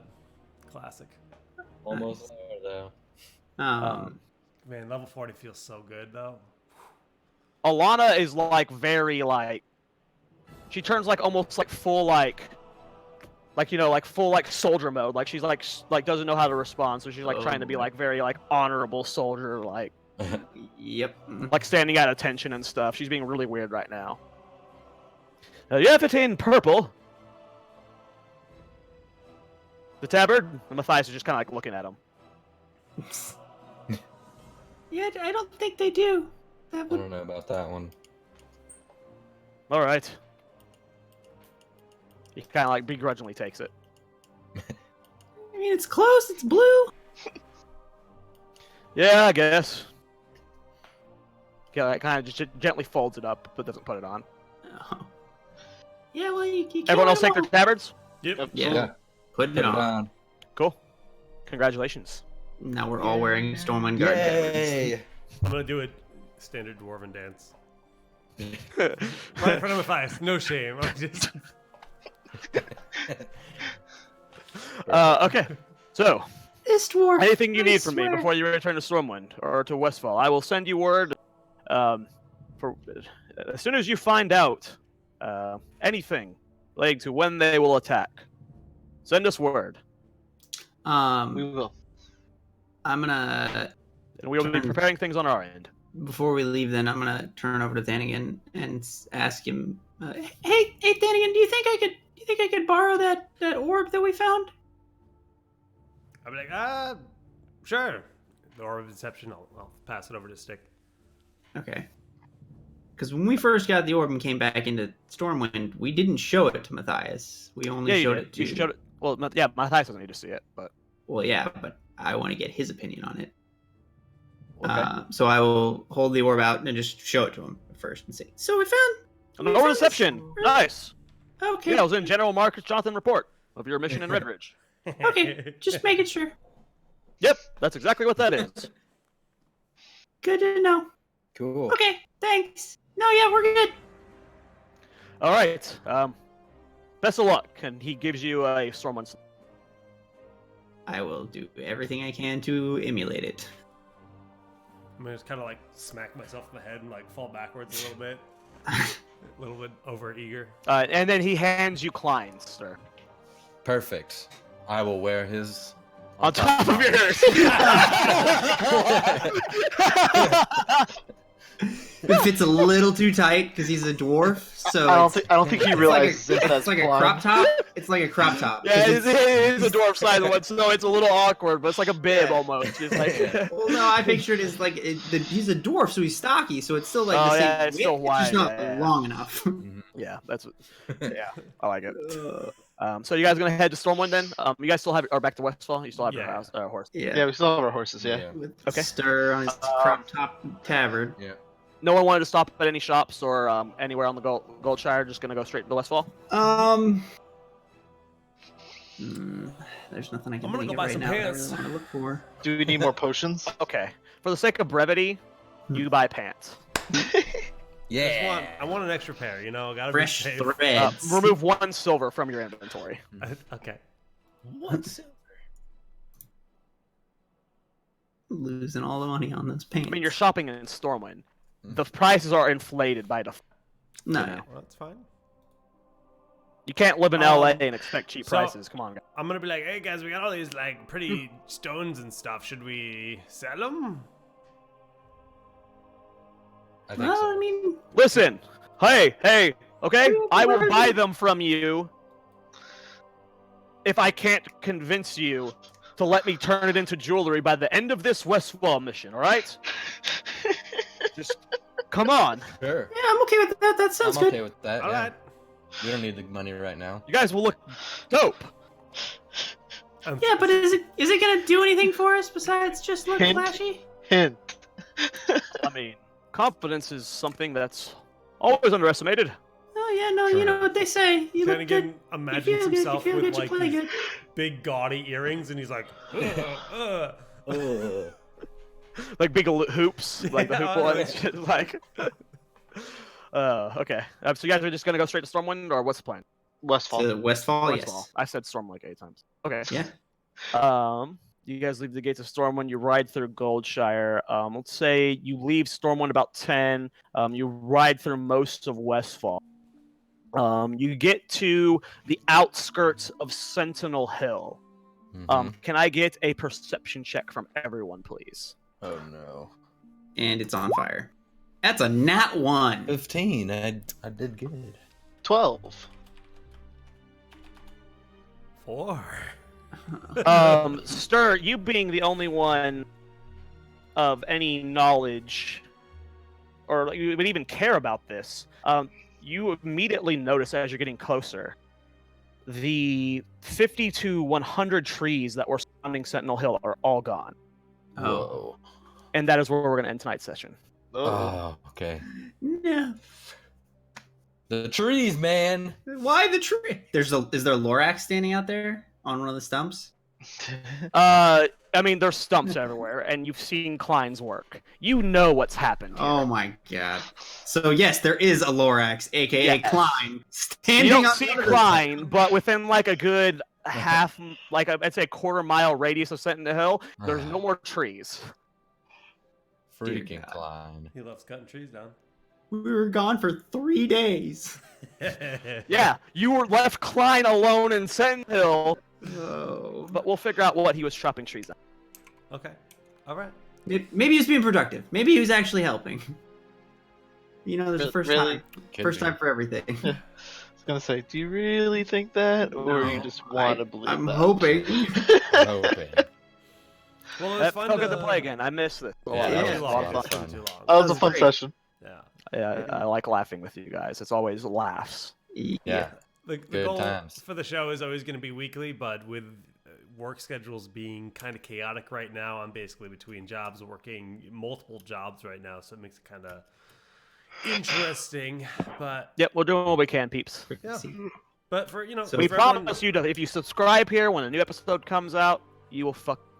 classic. Almost there though. Um, Man, level 40 feels so good though. Alana is like very like she turns like almost like full like full like soldier mode. Like she's like doesn't know how to respond, so she's like trying to be like very like honorable soldier, like Yep. like standing at attention and stuff. She's being really weird right now. You have it in purple. The tabard? And Matthias is just kind of like looking at him. Yeah, I don't think they do. That I would. don't know about that one. All right. He kind of like begrudgingly takes it. I mean, it's close. It's blue. Yeah, I guess. Yeah, like, kind of just gently folds it up, but doesn't put it on. Oh. Yeah, well, you can't Everyone else have take their them all. tabards? Yep. Yeah. Put it Put it on. on. Cool. Congratulations. Now we're all wearing Stormwind Guard tabards. Yay! I'm gonna do a standard dwarven dance. Right in front of Matthias. No shame. I'm just. Okay. So, This dwarf. anything you I need from me swear. before you return to Stormwind or to Westfall, I will send you word. For as soon as you find out anything relating to when they will attack, send us word, We will. I'm gonna and we will be preparing things on our end. before we leave. Then I'm gonna turn over to Thanigan and ask him. Hey, Thanigan, do you think I could borrow that orb that we found? I'm like, sure. The orb of deception. I'll pass it over to Stick. Okay. Because when we first got the orb and came back into Stormwind, we didn't show it to Matthias. We only Yeah, you showed did. it to. You showed it. Well, yeah, Matthias doesn't need to see it, but Well, yeah, but I want to get his opinion on it. okay. So I will hold the orb out and just show it to him first and say, So we found. No reception. Really? Nice. Okay. Yeah, I was in General Marcus Jonathan report of your mission in Redridge. Okay, just making sure. Yep, that's exactly what that is. Good to know. Cool. Okay, thanks. No, yeah, we're good. All right. Best of luck, and he gives you a Stormwind. I will do everything I can to emulate it. I'm gonna just kind of like smack myself in the head and like fall backwards a little bit. A little bit over eager. And then he hands you Klein's, sir. Perfect. I will wear his On top of yours. It fits a little too tight because he's a dwarf. So I it's- don't think he realizes if it's that's like a blind. crop top. It's like a crop top. Yeah, 'cause it is a dwarf size one, so it's a little awkward, but it's like a bib almost. It's like, Well, no, I pictured it as like he's a dwarf, so he's stocky, so it's still like Oh, the same yeah, it's width, still it's just wide, not yeah, yeah. long enough. yeah, that's yeah, I like it. So you guys gonna head to Stormwind then? You guys still are back to Westfall? You still have your Yeah. house, horse? Yeah, we still have our horses. Yeah. With Okay. Stir on his crop top tavern. Yeah. No one wanted to stop at any shops or anywhere on the Goldshire. Just gonna go straight to Westfall. There's nothing I can I'm gonna think go of buy right some now that I pants. really want to look for. Do we need more potions? Okay. For the sake of brevity, you buy pants. Yeah. I want an extra pair. You know, gotta Fresh be safe. threads. Remove 1 silver from your inventory. Okay. What's Losing all the money on those pants. I mean, you're shopping in Stormwind. The prices are inflated by default. no. you know. Well, that's fine. You can't live in LA and expect cheap so- prices. Come on, guys. I'm gonna be like, hey guys, we got all these like pretty stones and stuff. Should we sell them? I think Well, so. I mean, Listen, hey, okay? You- I will whatever buy you- them from you if I can't convince you to let me turn it into jewelry by the end of this Westfall mission, alright? Just come on. Sure. yeah, I'm okay with that. That sounds I'm good. okay with that. All yeah. right. We don't need the money right now. You guys will look dope. Yeah, but is it gonna do anything for us besides just look Hint. flashy? Hint. I mean, confidence is something that's always underestimated. Oh yeah, no, you know what they say. You look Flanagan good. You imagines feel good. You himself feel with good. You like play these good. big gaudy earrings, and he's like, Like big hoops, like the hoop Yeah. one. It's just like. Okay. So you guys are just gonna go straight to Stormwind, or what's the plan? Westfall. So Westfall, Westfall. yes. I said Storm like 8 times. Okay. Yeah. You guys leave the gates of Stormwind. You ride through Goldshire. Let's say you leave Stormwind about 10. You ride through most of Westfall. You get to the outskirts of Sentinel Hill. Mhm. Can I get a perception check from everyone, please? Oh no. And it's on fire. That's a nat 1. 15. I did good. 12. 4. Stir, you being the only one of any knowledge, or you would even care about this, you immediately notice as you're getting closer, the 50 to 100 trees that were surrounding Sentinel Hill are all gone. Oh. Whoa. And that is where we're going to end tonight's session. Oh. Oh, okay. No. The trees, man. Why the tree? Is there a Lorax standing out there on one of the stumps? I mean, there's stumps everywhere, and you've seen Klein's work. You know what's happened here. Oh my god. So yes, there is a Lorax, aka Yes. Klein, standing You don't on see the other Klein, side. but within like a good half, I'd say a quarter-mile radius of Sentinel Hill, there's no more trees. Freaking God. Klein. He loves cutting trees down. We were gone for 3 days. Yeah, you were left Klein alone in Sentinel Hill, Oh. but we'll figure out what he was chopping trees on. Okay. All right. Maybe he was being productive. Maybe he was actually helping. You know, there's a first Really? time. Could First be. time for everything. I was gonna say, do you really think that, or you No, just want to believe I'm that? hoping. Hoping. Well, it was That fun felt good to play again. I missed this. Yeah, Yeah, that too was long. fun. It was too long. That was a was fun great. session. Yeah. Yeah, I like laughing with you guys. It's always laughs. Yeah. The Good goal times. for the show is always going to be weekly, but with work schedules being kind of chaotic right now, I'm basically between jobs, working multiple jobs right now, so it makes it kind of interesting. But Yep, we're doing what we can, peeps. yeah, but for So We for everyone- promise you to, if you subscribe here when a new episode comes out, you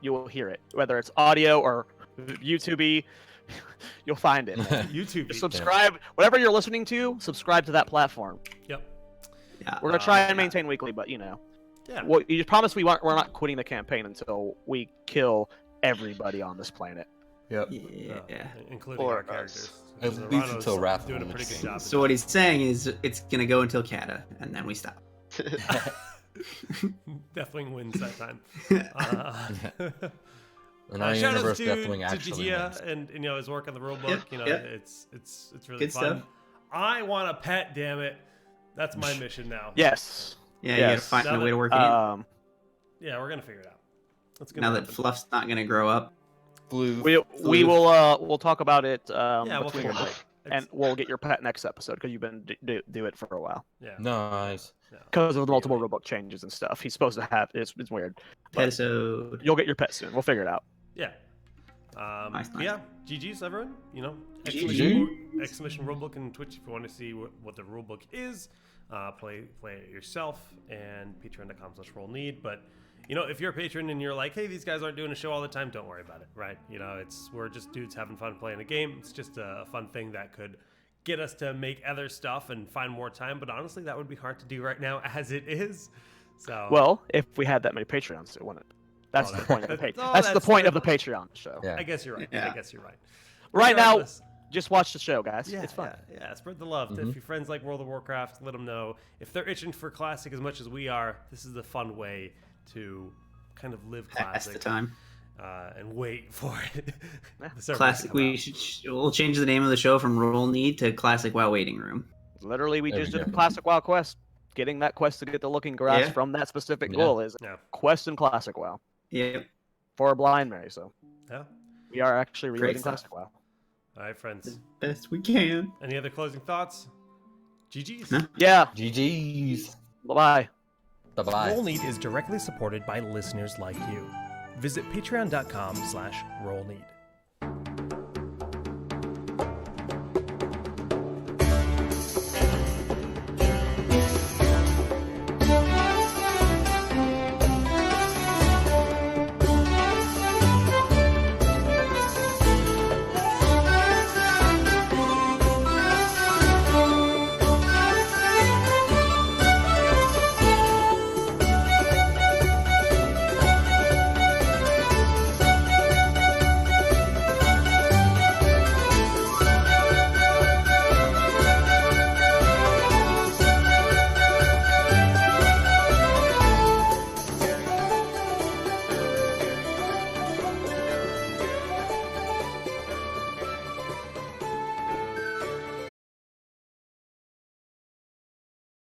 will hear it, whether it's audio or YouTube. You'll find it. YouTube. Just subscribe, whatever you're listening to, subscribe to that platform. Yep. Yeah. We're gonna try and yeah. maintain weekly, but Yeah. well, you just promise we're not quitting the campaign until we kill everybody on this planet. Yep. Yeah. Including Or our us. characters. At Because least Rano's until Wrath doing a wins. pretty good job. So what he's saying is it's gonna go until Kata, and then we stop. Definitely wins that time. And our shout outs universe to definitely actually Gia wins. and his work on the rule book. Yep, You know, yep. it's really Good fun. stuff. I want a pet. Damn it, that's my mission now. Yes. Yeah, you gotta Yes. find Now a way that- to work it in. Yeah, we're gonna figure it out. It's Now gonna that happen. Fluff's not gonna grow up. Blue. We will we'll talk about it Yeah, we'll between figure it break. out. And we'll get your pet next episode because you've been do it for a while Yeah. Nice. because of the multiple rulebook changes and stuff. He's supposed to have it's weird. But Episode. you'll get your pet soon. We'll figure it out. Yeah. Nice, but yeah. GG's everyone. You know, GG. exclamation rulebook and Twitch if you want to see what the rulebook is. Play it yourself and patreon.com/rollneed. But you know, if you're a patron and you're like, hey, these guys aren't doing a show all the time, don't worry about it, right? You know, we're just dudes having fun playing a game. It's just a fun thing that could get us to make other stuff and find more time. But honestly, that would be hard to do right now as it is. So Well, if we had that many Patreons, it wouldn't. That's Oh, the point of the that's- Patreon. oh, That's the that's point the- of the Patreon show. Yeah. I guess you're right. Yeah. I guess you're right. Right now, Regardless, just watch the show, guys. yeah, It's fun. Yeah. Spread the love. If your friends like World of Warcraft, let them know. If they're itching for Classic as much as we are, this is the fun way to kind of live Pass the Classic time. and wait for it. The server to Classic. come We out. we'll change the name of the show from Roll Need to Classic WoW Waiting Room. Literally, we There just we did a go. classic WoW quest. Getting that quest to get the looking grass Yeah. from that specific Yeah. goal is Yeah. quest in classic WoW Yep. for a blind Mary. So Yeah. we are actually Great relating stuff. classic WoW. All right, friends. Best we can. Any other closing thoughts? GG's. No. Yeah. GG's. Bye. Bye-bye. Rollneed is directly supported by listeners like you. Visit patreon.com/rollneed.